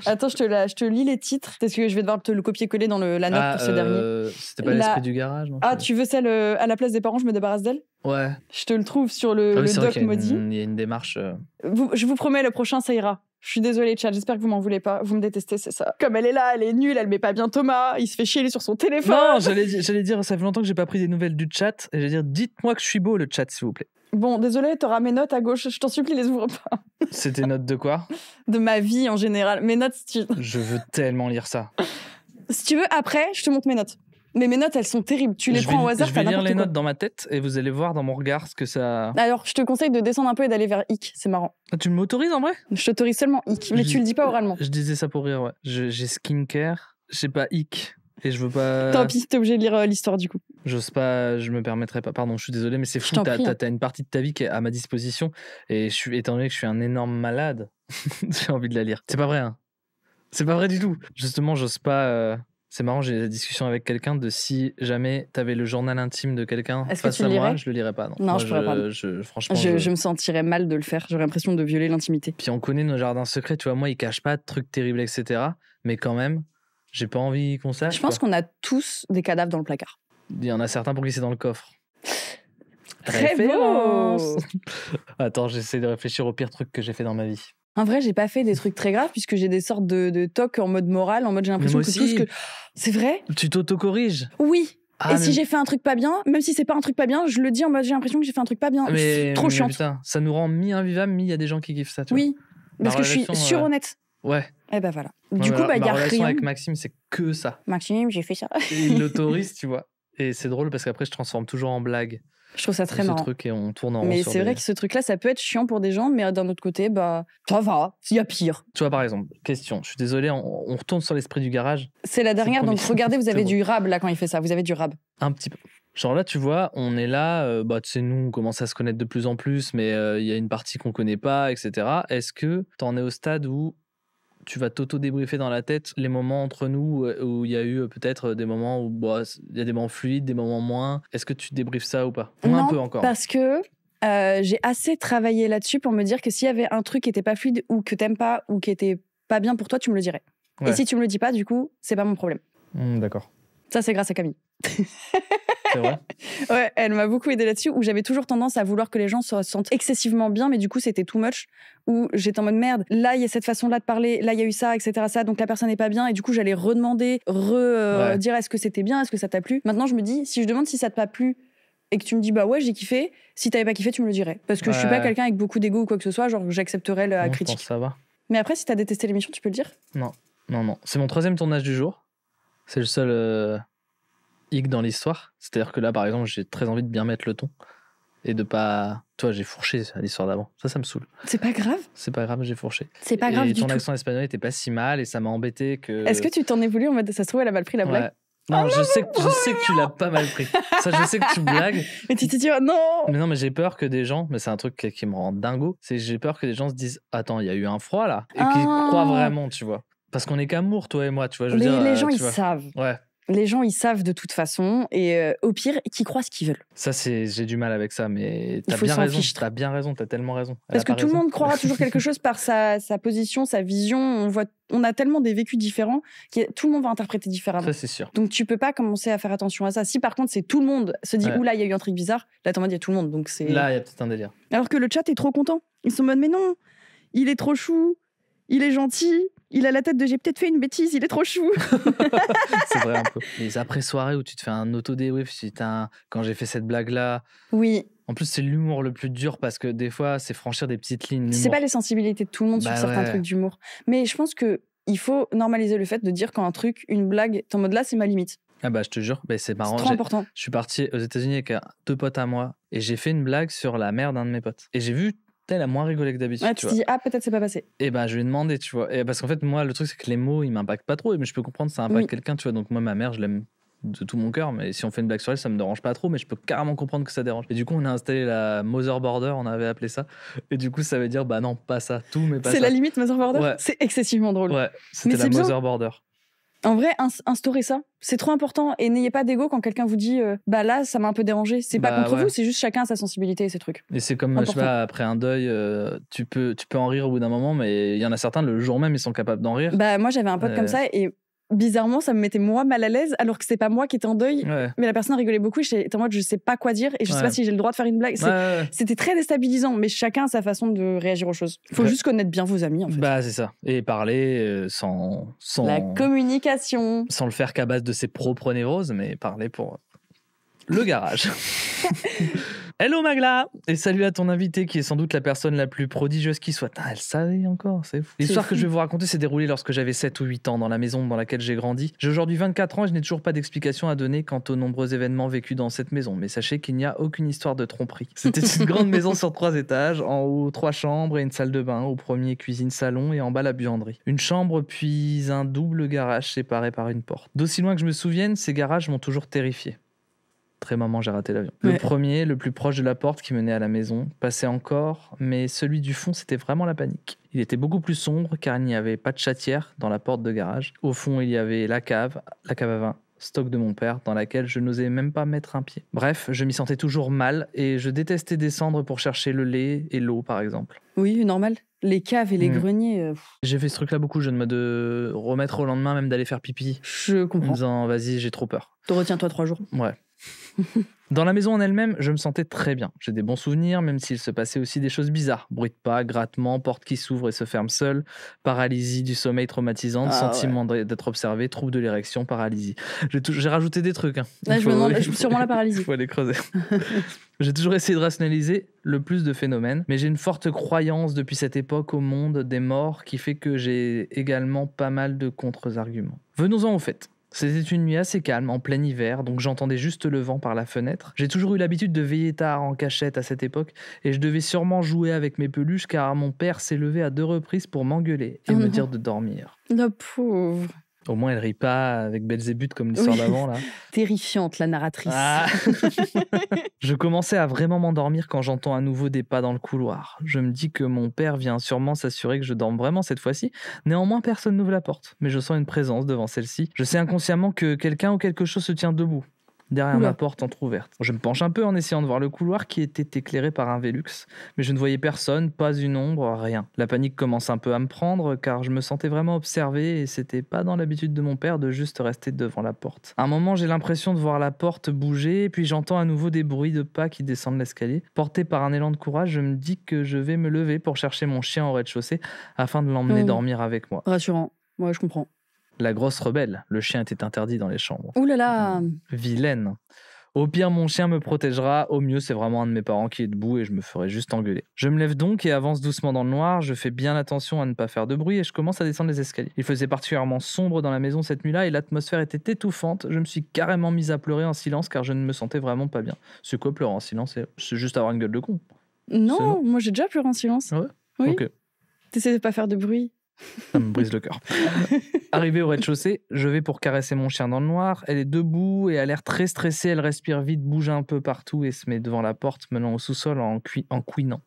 Attends, je te lis les titres, parce que je vais devoir te le copier-coller dans la note pour ce dernier. C'était pas l'esprit du garage, non? Tu veux celle à la place des parents, je me débarrasse d'elle? Ouais. Je te le trouve sur le doc maudit. Il y a une démarche. Je vous promets, le prochain, ça ira. Je suis désolée, chat, j'espère que vous m'en voulez pas. Vous me détestez, c'est ça. Comme elle est là, elle est nulle, elle met pas bien Thomas, il se fait chier, il est sur son téléphone. Non, j'allais dire, ça fait longtemps que j'ai pas pris des nouvelles du chat, et j'allais dire, dites-moi que je suis beau, le chat, s'il vous plaît. Bon, désolé, t'auras mes notes à gauche, je t'en supplie, les ouvre pas. C'était notes de quoi? De ma vie en général. Mes notes, si tu... Je veux tellement lire ça. Si tu veux, après, je te montre mes notes. Mais mes notes, elles sont terribles. Tu les prends au hasard, je vais lire les notes dans ma tête et vous allez voir dans mon regard ce que ça... Alors, je te conseille de descendre un peu et d'aller vers Ick, c'est marrant. Tu m'autorises en vrai? Je t'autorise seulement Ick, mais tu le dis pas oralement. Je disais ça pour rire, ouais. J'ai skincare, j'ai pas Ick. Et je veux pas... Tant pis, t'es obligé de lire l'histoire du coup. J'ose pas, je me permettrai pas. Pardon, je suis désolé, mais c'est fou. T'as une partie de ta vie qui est à ma disposition. Et étant donné que je suis un énorme malade, j'ai envie de la lire. C'est pas vrai, hein. C'est pas vrai du tout. Justement, j'ose pas... C'est marrant, j'ai la discussion avec quelqu'un de si jamais t'avais le journal intime de quelqu'un face à moi, je le lirais pas. Non, je pourrais pas. Franchement, je me sentirais mal de le faire. J'aurais l'impression de violer l'intimité. Puis on connaît nos jardins secrets, tu vois. Moi, ils cachent pas de trucs terribles, etc. Mais quand même, j'ai pas envie qu'on sache. Je pense qu'on a tous des cadavres dans le placard. Il y en a certains pour glisser dans le coffre. Très beau. Attends, j'essaie de réfléchir au pire truc que j'ai fait dans ma vie. En vrai, j'ai pas fait des trucs très graves puisque j'ai des sortes de tocs en mode moral, en mode j'ai l'impression que tout ce que... C'est vrai? Tu t'auto-corriges? Oui. Et si j'ai fait un truc pas bien, même si c'est pas un truc pas bien, je le dis en mode j'ai l'impression que j'ai fait un truc pas bien. C'est trop chiant. Putain, ça nous rend mi-invivable, il y a des gens qui kiffent ça. Tu oui, vois. Parce que je suis surhonnête. Ouais. Et ben voilà. Du coup, il y a relation rien. avec Maxime, c'est que ça. Maxime, j'ai fait ça. Et il l'autorise, tu vois. Et c'est drôle parce qu'après, je transforme toujours en blague. Je trouve ça très ce marrant. truc et on tourne en rond. Mais sur c'est des- vrai que ce truc-là, ça peut être chiant pour des gens, mais d'un autre côté, bah, ça va, il y a pire. Tu vois, par exemple, question, je suis désolé, on retourne sur l'esprit du garage. C'est la dernière, le donc premier. regardez, vous avez C'est bon. du rab là quand il fait ça, vous avez du rab. Un petit peu. Genre là, tu vois, on est là, tu sais, nous, on commence à se connaître de plus en plus, mais il y a une partie qu'on connaît pas, etc. Est-ce que t'en es au stade où tu vas t'auto-débriefer dans la tête les moments entre nous où il y a eu peut-être des moments où il y a des moments fluides, des moments moins. Est-ce que tu débriefes ça ou pas? Ou un Non, peu encore. parce que j'ai assez travaillé là-dessus pour me dire que s'il y avait un truc qui était pas fluide ou que t'aimes pas ou qui était pas bien pour toi, tu me le dirais. Ouais. Et si tu me le dis pas, du coup, c'est pas mon problème. D'accord. Ça, c'est grâce à Camille. C'est vrai. Ouais, elle m'a beaucoup aidé là-dessus, où j'avais toujours tendance à vouloir que les gens se sentent excessivement bien, mais du coup, c'était too much, où j'étais en mode merde, là, il y a cette façon-là de parler, là, il y a eu ça, etc., ça, donc la personne n'est pas bien, et du coup, j'allais redemander, Ouais. dire est-ce que c'était bien, est-ce que ça t'a plu. Maintenant, je me dis, si je demande si ça t'a pas plu, et que tu me dis, bah ouais, j'ai kiffé, si t'avais pas kiffé, tu me le dirais. Parce que je suis pas Ouais. quelqu'un avec beaucoup d'ego ou quoi que ce soit, genre, j'accepterais la Non, je pense critique. que ça va. Mais après, si t'as détesté l'émission, tu peux le dire. Non. C'est mon 3e tournage du jour. C'est le seul hic dans l'histoire. C'est-à-dire que là, par exemple, j'ai très envie de bien mettre le ton. Et de pas... Toi, j'ai fourché à l'histoire d'avant. Ça me saoule. C'est pas grave. C'est pas grave, j'ai fourché. C'est pas grave et du ton tout. accent espagnol était pas si mal et ça m'a embêté que... Est-ce que tu t'en es voulu en mode, ça se trouve, elle a mal pris la blague? Ouais. Non, je sais que tu l'as pas mal pris. Ça, je sais que tu blagues. Et tu t'es dit, oh non! Mais non, mais j'ai peur que des gens, mais c'est un truc qui me rend dingo, c'est que j'ai peur que des gens se disent attends, il y a eu un froid là, et qu'ils Ah. croient vraiment, tu vois. Parce qu'on est qu'amour, toi et moi, tu vois. Je veux dire, Les gens, tu ils vois. savent. Ouais. Les gens, ils savent de toute façon. Et au pire, qu'ils croient ce qu'ils veulent. Ça, j'ai du mal avec ça, mais Il t'as faut bien s'en raison. fiche. T'as bien raison, t'as tellement raison. Elle Parce a que pas tout le raison. monde croira toujours quelque chose par sa position, sa vision. On a tellement des vécus différents que tout le monde va interpréter différemment. Ça, c'est sûr. Donc tu peux pas commencer à faire attention à ça. Si par contre, c'est tout le monde se dit, Ouais. oula, il y a eu un truc bizarre, là, t'es en mode, il y a tout le monde. Donc c'est... Là, il y a peut-être un délire. Alors que le chat est trop content. Ils sont en mode, mais non, il est trop chou, il est gentil, il a la tête de j'ai peut-être fait une bêtise, il est trop chou. C'est vrai un peu. Les après-soirées où tu te fais un auto-débrief, quand j'ai fait cette blague-là. Oui, En plus, c'est l'humour le plus dur parce que des fois, c'est franchir des petites lignes. c'est l'humour. pas les sensibilités de tout le monde Bah sur certains ouais. trucs d'humour. Mais je pense que il faut normaliser le fait de dire quand un truc, une blague, t'es en mode là, c'est ma limite. Ah bah, je te jure, c'est C'est marrant. trop important. Je suis parti aux États-Unis avec 2 potes à moi et j'ai fait une blague sur la mère d'un de mes potes. Et j'ai vu, elle a moins rigolé que d'habitude. Ouais, tu tu te vois. dis, ah, peut-être c'est pas passé. Et ben je lui ai demandé, tu vois. Et parce qu'en fait, moi, le truc, c'est que les mots, ils m'impactent pas trop. Mais je peux comprendre que ça impacte Oui. quelqu'un, tu vois. Donc, moi, ma mère, je l'aime de tout mon cœur. Mais si on fait une blague sur elle, ça me dérange pas trop. Mais je peux carrément comprendre que ça dérange. Et du coup, on a installé la Mother Border, on avait appelé ça. Et du coup, ça veut dire, bah non, pas ça. Tout, mais pas ça. C'est la limite, Mother Border. Ouais. C'est excessivement drôle. Ouais, c'était Mais la c'est bien. Mother Border. En vrai, instaurez ça. C'est trop important. Et n'ayez pas d'ego quand quelqu'un vous dit, bah là, ça m'a un peu dérangé. C'est pas Bah contre ouais. vous, c'est juste chacun a sa sensibilité et ses trucs. Et c'est comme, je sais Important. pas, après un deuil, tu peux en rire au bout d'un moment. Mais il y en a certains, le jour même, ils sont capables d'en rire. Bah moi, j'avais un pote comme ça et bizarrement, ça me mettait moi mal à l'aise alors que c'est pas moi qui étais en deuil. Ouais. Mais la personne rigolait beaucoup et j'étais en mode, je sais pas quoi dire et je sais Ouais. pas si j'ai le droit de faire une blague. Ouais. C'était très déstabilisant, mais chacun a sa façon de réagir aux choses. Il faut Ouais. juste connaître bien vos amis, en fait. Bah, c'est ça. Et parler sans La communication. sans le faire qu'à base de ses propres névroses, mais parler pour le garage. Hello Magla. Et salut à ton invité qui est sans doute la personne la plus prodigieuse qui soit. Elle savait encore, c'est fou. L'histoire que je vais vous raconter s'est déroulée lorsque j'avais 7 ou 8 ans dans la maison dans laquelle j'ai grandi. J'ai aujourd'hui 24 ans et je n'ai toujours pas d'explication à donner quant aux nombreux événements vécus dans cette maison. Mais sachez qu'il n'y a aucune histoire de tromperie. C'était une grande maison sur 3 étages, en haut 3 chambres et une salle de bain, au premier cuisine salon et en bas la buanderie. Une chambre puis un double garage séparé par une porte. D'aussi loin que je me souvienne, ces garages m'ont toujours terrifié. Très maman, j'ai raté l'avion. Le Ouais. premier, le plus proche de la porte qui menait à la maison, passait encore, mais celui du fond, c'était vraiment la panique. Il était beaucoup plus sombre car il n'y avait pas de chatière dans la porte de garage. Au fond, il y avait la cave à vin, stock de mon père, dans laquelle je n'osais même pas mettre un pied. Bref, je m'y sentais toujours mal et je détestais descendre pour chercher le lait et l'eau, par exemple. Oui, normal. Les caves et les greniers, J'ai fait ce truc-là beaucoup, je me de remettre au lendemain, même d'aller faire pipi, je en comprends. me disant, vas-y, j'ai trop peur. Te retiens-toi 3 jours. Ouais. Dans la maison en elle-même, je me sentais très bien. J'ai des bons souvenirs, même s'il se passait aussi des choses bizarres. Bruit de pas, grattement, porte qui s'ouvre et se ferme seule, paralysie du sommeil traumatisante, Ah, sentiment d'être observé, trouble de l'érection, paralysie. J'ai rajouté des trucs. Hein. Là, je me demande, il faut- sûrement la paralysie. Il faut aller creuser. J'ai toujours essayé de rationaliser le plus de phénomènes, mais j'ai une forte croyance depuis cette époque au monde des morts qui fait que j'ai également pas mal de contre-arguments. Venons-en au fait. C'était une nuit assez calme, en plein hiver, donc j'entendais juste le vent par la fenêtre. J'ai toujours eu l'habitude de veiller tard en cachette à cette époque, et je devais sûrement jouer avec mes peluches car mon père s'est levé à 2 reprises pour m'engueuler et me dire de dormir. La pauvre. Au moins, elle rit pas avec Belzébuth comme l'histoire d'avant, là. Terrifiante, la narratrice. Ah. Je commençais à vraiment m'endormir quand j'entends à nouveau des pas dans le couloir. Je me dis que mon père vient sûrement s'assurer que je dorme vraiment cette fois-ci. Néanmoins, personne n'ouvre la porte, mais je sens une présence devant celle-ci. Je sais inconsciemment que quelqu'un ou quelque chose se tient debout derrière ma porte entrouverte. Je me penche un peu en essayant de voir le couloir qui était éclairé par un Velux, mais je ne voyais personne, pas une ombre, rien. La panique commence un peu à me prendre car je me sentais vraiment observé et c'était pas dans l'habitude de mon père de juste rester devant la porte. À un moment, j'ai l'impression de voir la porte bouger, puis j'entends à nouveau des bruits de pas qui descendent l'escalier. Porté par un élan de courage, je me dis que je vais me lever pour chercher mon chien au rez-de-chaussée afin de l'emmener dormir avec moi. Rassurant, ouais, je comprends. La grosse rebelle, le chien était interdit dans les chambres. Ouh là là. Vilaine. Au pire, mon chien me protégera. Au mieux, c'est vraiment un de mes parents qui est debout et je me ferai juste engueuler. Je me lève donc et avance doucement dans le noir. Je fais bien attention à ne pas faire de bruit et je commence à descendre les escaliers. Il faisait particulièrement sombre dans la maison cette nuit-là et l'atmosphère était étouffante. Je me suis carrément mise à pleurer en silence car je ne me sentais vraiment pas bien. C'est quoi pleurer en silence? C'est juste avoir une gueule de con. Non, moi j'ai déjà pleuré en silence. Ouais. Oui. Ok. T'essaies de pas faire de bruit. Ça me brise le cœur. Arrivé au rez-de-chaussée, je vais pour caresser mon chien dans le noir. Elle est debout et a l'air très stressée. Elle respire vite, bouge un peu partout et se met devant la porte menant au sous-sol en couinant.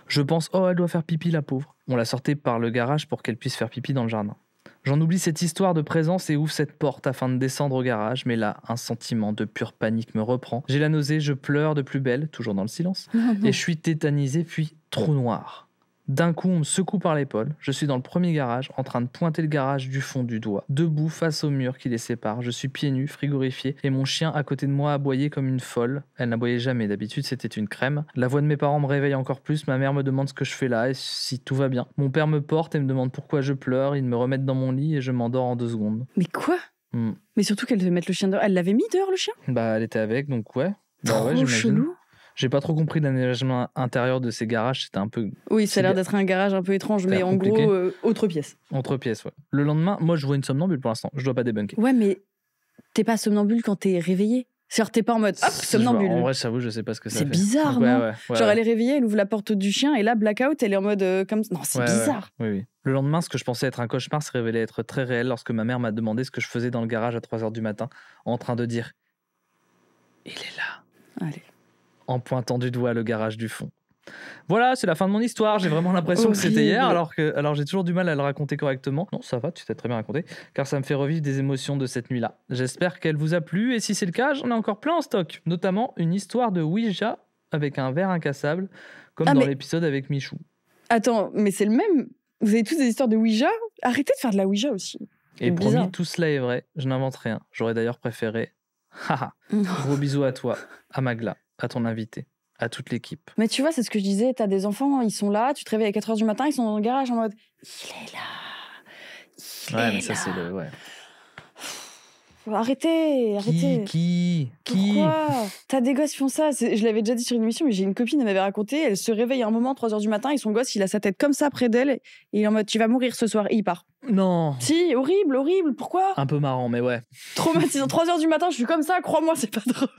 Je pense, elle doit faire pipi, la pauvre. On l'a sortait par le garage pour qu'elle puisse faire pipi dans le jardin. J'en oublie cette histoire de présence et ouvre cette porte afin de descendre au garage. Mais là, un sentiment de pure panique me reprend. J'ai la nausée, je pleure de plus belle, toujours dans le silence. Et je suis tétanisé, puis trou noir. D'un coup, on me secoue par l'épaule. Je suis dans le premier garage, en train de pointer le garage du fond du doigt. Debout, face au mur qui les sépare. Je suis pieds nus, frigorifié, et mon chien à côté de moi aboyait comme une folle. Elle n'aboyait jamais, d'habitude c'était une crème. La voix de mes parents me réveille encore plus. Ma mère me demande ce que je fais là et si tout va bien. Mon père me porte et me demande pourquoi je pleure. Ils me remettent dans mon lit et je m'endors en 2 secondes. Mais quoi ? Mais surtout qu'elle devait mettre le chien dehors. Elle l'avait mis dehors, le chien ? Bah, elle était avec, donc ouais. Trop chelou. J'ai pas trop compris l'aménagement intérieur de ces garages, c'était un peu... Oui, ça a l'air d'être un garage un peu étrange, mais en gros, autre pièce. Autre pièce, ouais. Le lendemain, moi je vois une somnambule pour l'instant, je dois pas débunker. Ouais, mais t'es pas somnambule quand t'es réveillé. C'est-à-dire t'es pas en mode hop, somnambule. En vrai, j'avoue, je sais pas ce que ça fait. C'est bizarre, donc, non genre elle est réveillée, elle ouvre la porte du chien et là, blackout, elle est en mode comme... Non, c'est bizarre. Oui. Le lendemain, ce que je pensais être un cauchemar s'est révélé être très réel lorsque ma mère m'a demandé ce que je faisais dans le garage à 3h du matin, en train de dire « Il est là ». Allez. En pointant du doigt le garage du fond. Voilà, c'est la fin de mon histoire. J'ai vraiment l'impression que c'était hier, alors j'ai toujours du mal à le raconter correctement. Non, ça va, tu t'es très bien raconté, car ça me fait revivre des émotions de cette nuit-là. J'espère qu'elle vous a plu, et si c'est le cas, j'en ai encore plein en stock. Notamment une histoire de Ouija avec un verre incassable, comme dans l'épisode avec Michou. Attends, mais c'est le même. Vous avez tous des histoires de Ouija ? Arrêtez de faire de la Ouija aussi. Et promis, tout cela est vrai. Je n'invente rien. J'aurais d'ailleurs préféré... Haha. Gros bisous à toi, à Magla, à ton invité, à toute l'équipe. Mais tu vois, c'est ce que je disais, t'as des enfants, ils sont là, tu te réveilles à 4h du matin, ils sont dans le garage en mode « Il est là ». Ouais, mais ça c'est le... Ouais. Arrêtez. Pourquoi ? T'as des gosses qui font ça. Je l'avais déjà dit sur une émission, mais j'ai une copine, elle m'avait raconté, elle se réveille un moment, 3h du matin, et son gosse, il a sa tête comme ça près d'elle, et il est en mode « Tu vas mourir ce soir », et il part. Non. Si, horrible, pourquoi ? Un peu marrant, mais ouais. Traumatisant. 3h du matin, je suis comme ça, crois-moi, c'est pas drôle.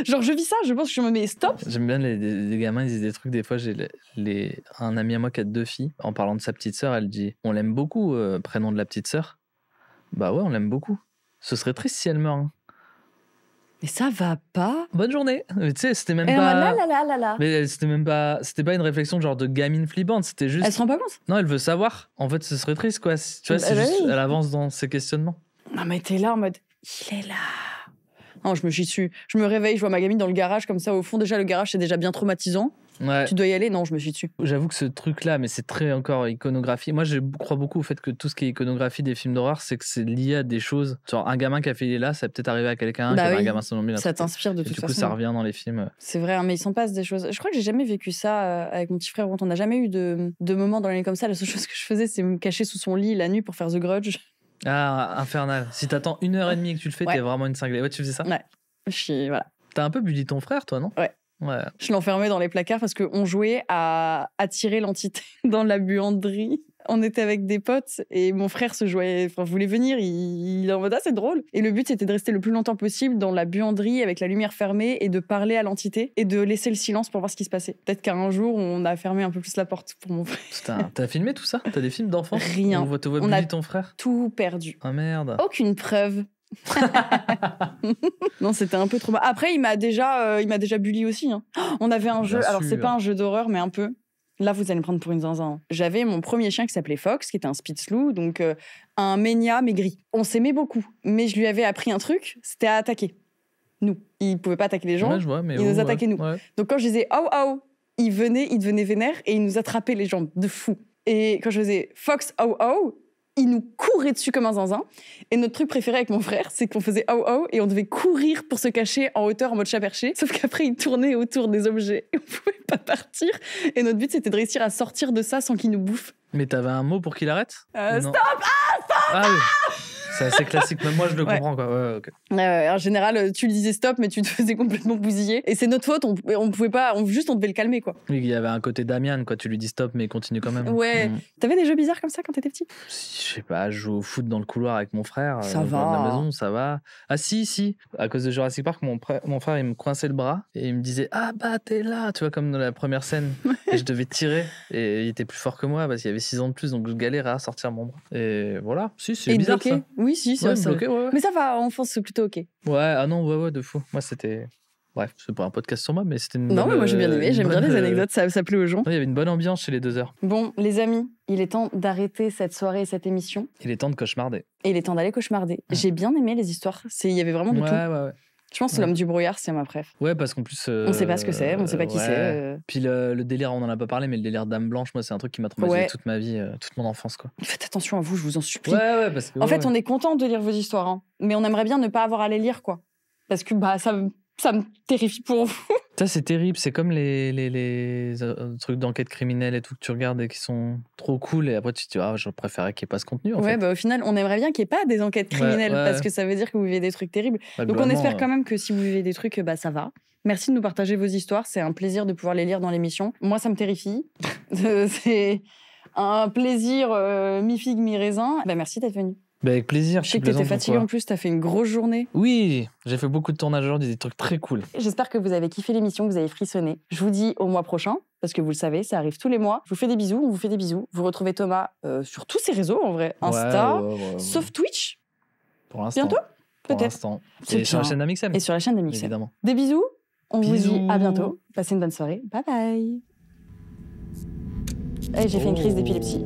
Genre, je vis ça, je pense que je me mets stop. J'aime bien les gamins, ils disent des trucs. Des fois, j'ai un ami à moi qui a 2 filles. En parlant de sa petite sœur, elle dit « On l'aime beaucoup, prénom de la petite sœur ». Bah ouais, on l'aime beaucoup. Ce serait triste si elle meurt. Hein. Mais ça va pas. Bonne journée. Mais tu sais, c'était même pas... Mais c'était pas une réflexion genre de gamine flippante, c'était juste... Elle se rend pas compte ? Non, elle veut savoir. En fait, ce serait triste, quoi. Tu vois, c'est juste... Elle avance dans ses questionnements. Non, mais t'es là en mode... Il est là. Non, je me chie dessus. Je me réveille, je vois ma gamine dans le garage, comme ça, au fond. Déjà, le garage, c'est déjà bien traumatisant. Ouais. Tu dois y aller ? Non, je me chie dessus. J'avoue que ce truc-là, mais c'est très encore iconographie. Moi, je crois beaucoup au fait que tout ce qui est iconographie des films d'horreur, c'est que c'est lié à des choses. Genre, un gamin qui a fait il est là, ça peut être arrivé à quelqu'un qui avait un gamin somnambule. Ça t'inspire de toute façon. Du coup, ça revient dans les films. C'est vrai, hein, mais il s'en passe des choses. Je crois que j'ai jamais vécu ça avec mon petit frère. On n'a jamais eu de moments dans l'année comme ça. La seule chose que je faisais, c'est me cacher sous son lit la nuit pour faire The Grudge. Ah, infernal. Si t'attends 1h30 et que tu le fais, t'es vraiment une cinglée. Ouais, tu faisais ça ? Ouais. Voilà. T'as un peu bully ton frère, toi, non ? Ouais. Je l'enfermais dans les placards parce qu'on jouait à attirer l'entité dans la buanderie. on était avec des potes et mon frère voulait venir. Il est en mode, c'est drôle. Et le but, c'était de rester le plus longtemps possible dans la buanderie avec la lumière fermée et de parler à l'entité et de laisser le silence pour voir ce qui se passait. Peut-être qu'un jour, on a fermé un peu plus la porte pour mon frère. Putain, t'as filmé tout ça? T'as des films d'enfants? Rien. On te voit bully ton frère? Tout perdu. Ah merde. Aucune preuve. Non, c'était un peu trop bas. Après, il m'a déjà bully aussi. Hein. On avait un jeu. Alors, c'est pas un jeu d'horreur, mais un peu. Là, vous allez me prendre pour une zinzin. J'avais mon premier chien qui s'appelait Fox, qui était un Spitzlou, donc un Ménia maigri. On s'aimait beaucoup, mais je lui avais appris un truc, c'était à attaquer. Nous. Il pouvait pas attaquer les gens, ouais, je vois, mais il nous attaquait nous. Ouais. Donc quand je disais « oh, oh », il devenait vénère et il nous attrapait les jambes de fou. Et quand je faisais « Fox, oh, oh », il nous courait dessus comme un zinzin. Et notre truc préféré avec mon frère, c'est qu'on faisait « oh, oh » et on devait courir pour se cacher en hauteur en mode chat perché. Sauf qu'après, il tournait autour des objets et on pouvait pas partir. Et notre but, c'était de réussir à sortir de ça sans qu'il nous bouffe. Mais t'avais un mot pour qu'il arrête? Stop! Stop! Ah oui. C'est assez classique, même moi je le comprends quoi. Ouais, okay. En général, tu lui disais stop, mais tu te faisais complètement bousiller. Et c'est notre faute, on pouvait pas, on devait le calmer quoi. Oui, il y avait un côté Damian quoi, tu lui dis stop, mais continue quand même. Ouais. T'avais des jeux bizarres comme ça quand t'étais petit? Je sais pas, je joue au foot dans le couloir avec mon frère. Ça va. Dans la maison, ça va. Ah si. À cause de Jurassic Park, mon frère il me coinçait le bras et il me disait ah bah t'es là, tu vois comme dans la première scène. Et je devais tirer et il était plus fort que moi parce qu'il avait 6 ans de plus, donc je galérais à sortir mon bras. Et voilà, si c'est bizarre bloqué. Ça. Oui, si, ça. Bloqué, ouais. Mais ça va, en enfance, c'est plutôt ok. Ouais, ah non, ouais, de fou. Moi, c'était. Bref, c'est pas un podcast sur moi, mais c'était une. Non, bonne, mais moi j'ai bien aimé, j'aime bien les anecdotes, ça plaît aux gens. Il y avait une bonne ambiance chez les 2 heures. Bon, les amis, il est temps d'arrêter cette soirée et cette émission. Il est temps de cauchemarder. Et il est temps d'aller cauchemarder. J'ai bien aimé les histoires, il y avait vraiment de tout. Ouais. Je pense que l'homme du brouillard, c'est ma préf. Ouais, parce qu'en plus. On sait pas ce que c'est, on sait pas qui c'est. Puis le délire, on en a pas parlé, mais le délire Dame Blanche, moi, c'est un truc qui m'a traumatisé toute ma vie, toute mon enfance, quoi. Faites attention à vous, je vous en supplie. Ouais, parce que. En fait, on est content de lire vos histoires, hein, mais on aimerait bien ne pas avoir à les lire, quoi. Parce que ça me terrifie pour vous. Ça, c'est terrible. C'est comme les trucs d'enquête criminelle et tout que tu regardes et qui sont trop cool. Et après, tu te dis, je préférais qu'il n'y ait pas ce contenu. En fait. Au final, on aimerait bien qu'il n'y ait pas des enquêtes criminelles parce que ça veut dire que vous vivez des trucs terribles. Donc, on espère quand même que si vous vivez des trucs, ça va. Merci de nous partager vos histoires. C'est un plaisir de pouvoir les lire dans l'émission. Moi, ça me terrifie. C'est un plaisir mi-figue, mi-raisin. Merci d'être venu. Avec plaisir. Je sais que t'étais fatigué en plus, t'as fait une grosse journée. Oui, j'ai fait beaucoup de tournages aujourd'hui, des trucs très cool. J'espère que vous avez kiffé l'émission, que vous avez frissonné. Je vous dis au mois prochain, parce que vous le savez, ça arrive tous les mois. Je vous fais des bisous, on vous fait des bisous. Vous retrouvez Thomas sur tous ses réseaux, en vrai. Insta, sauf Twitch. Pour l'instant. Bientôt Pour peut-être. L'instant. Et sur la chaîne d'Amixem. Et sur la chaîne d'Amixem. Évidemment. Des bisous, on vous dit à bientôt. Passez une bonne soirée. Bye bye. J'ai fait une crise d'épilepsie.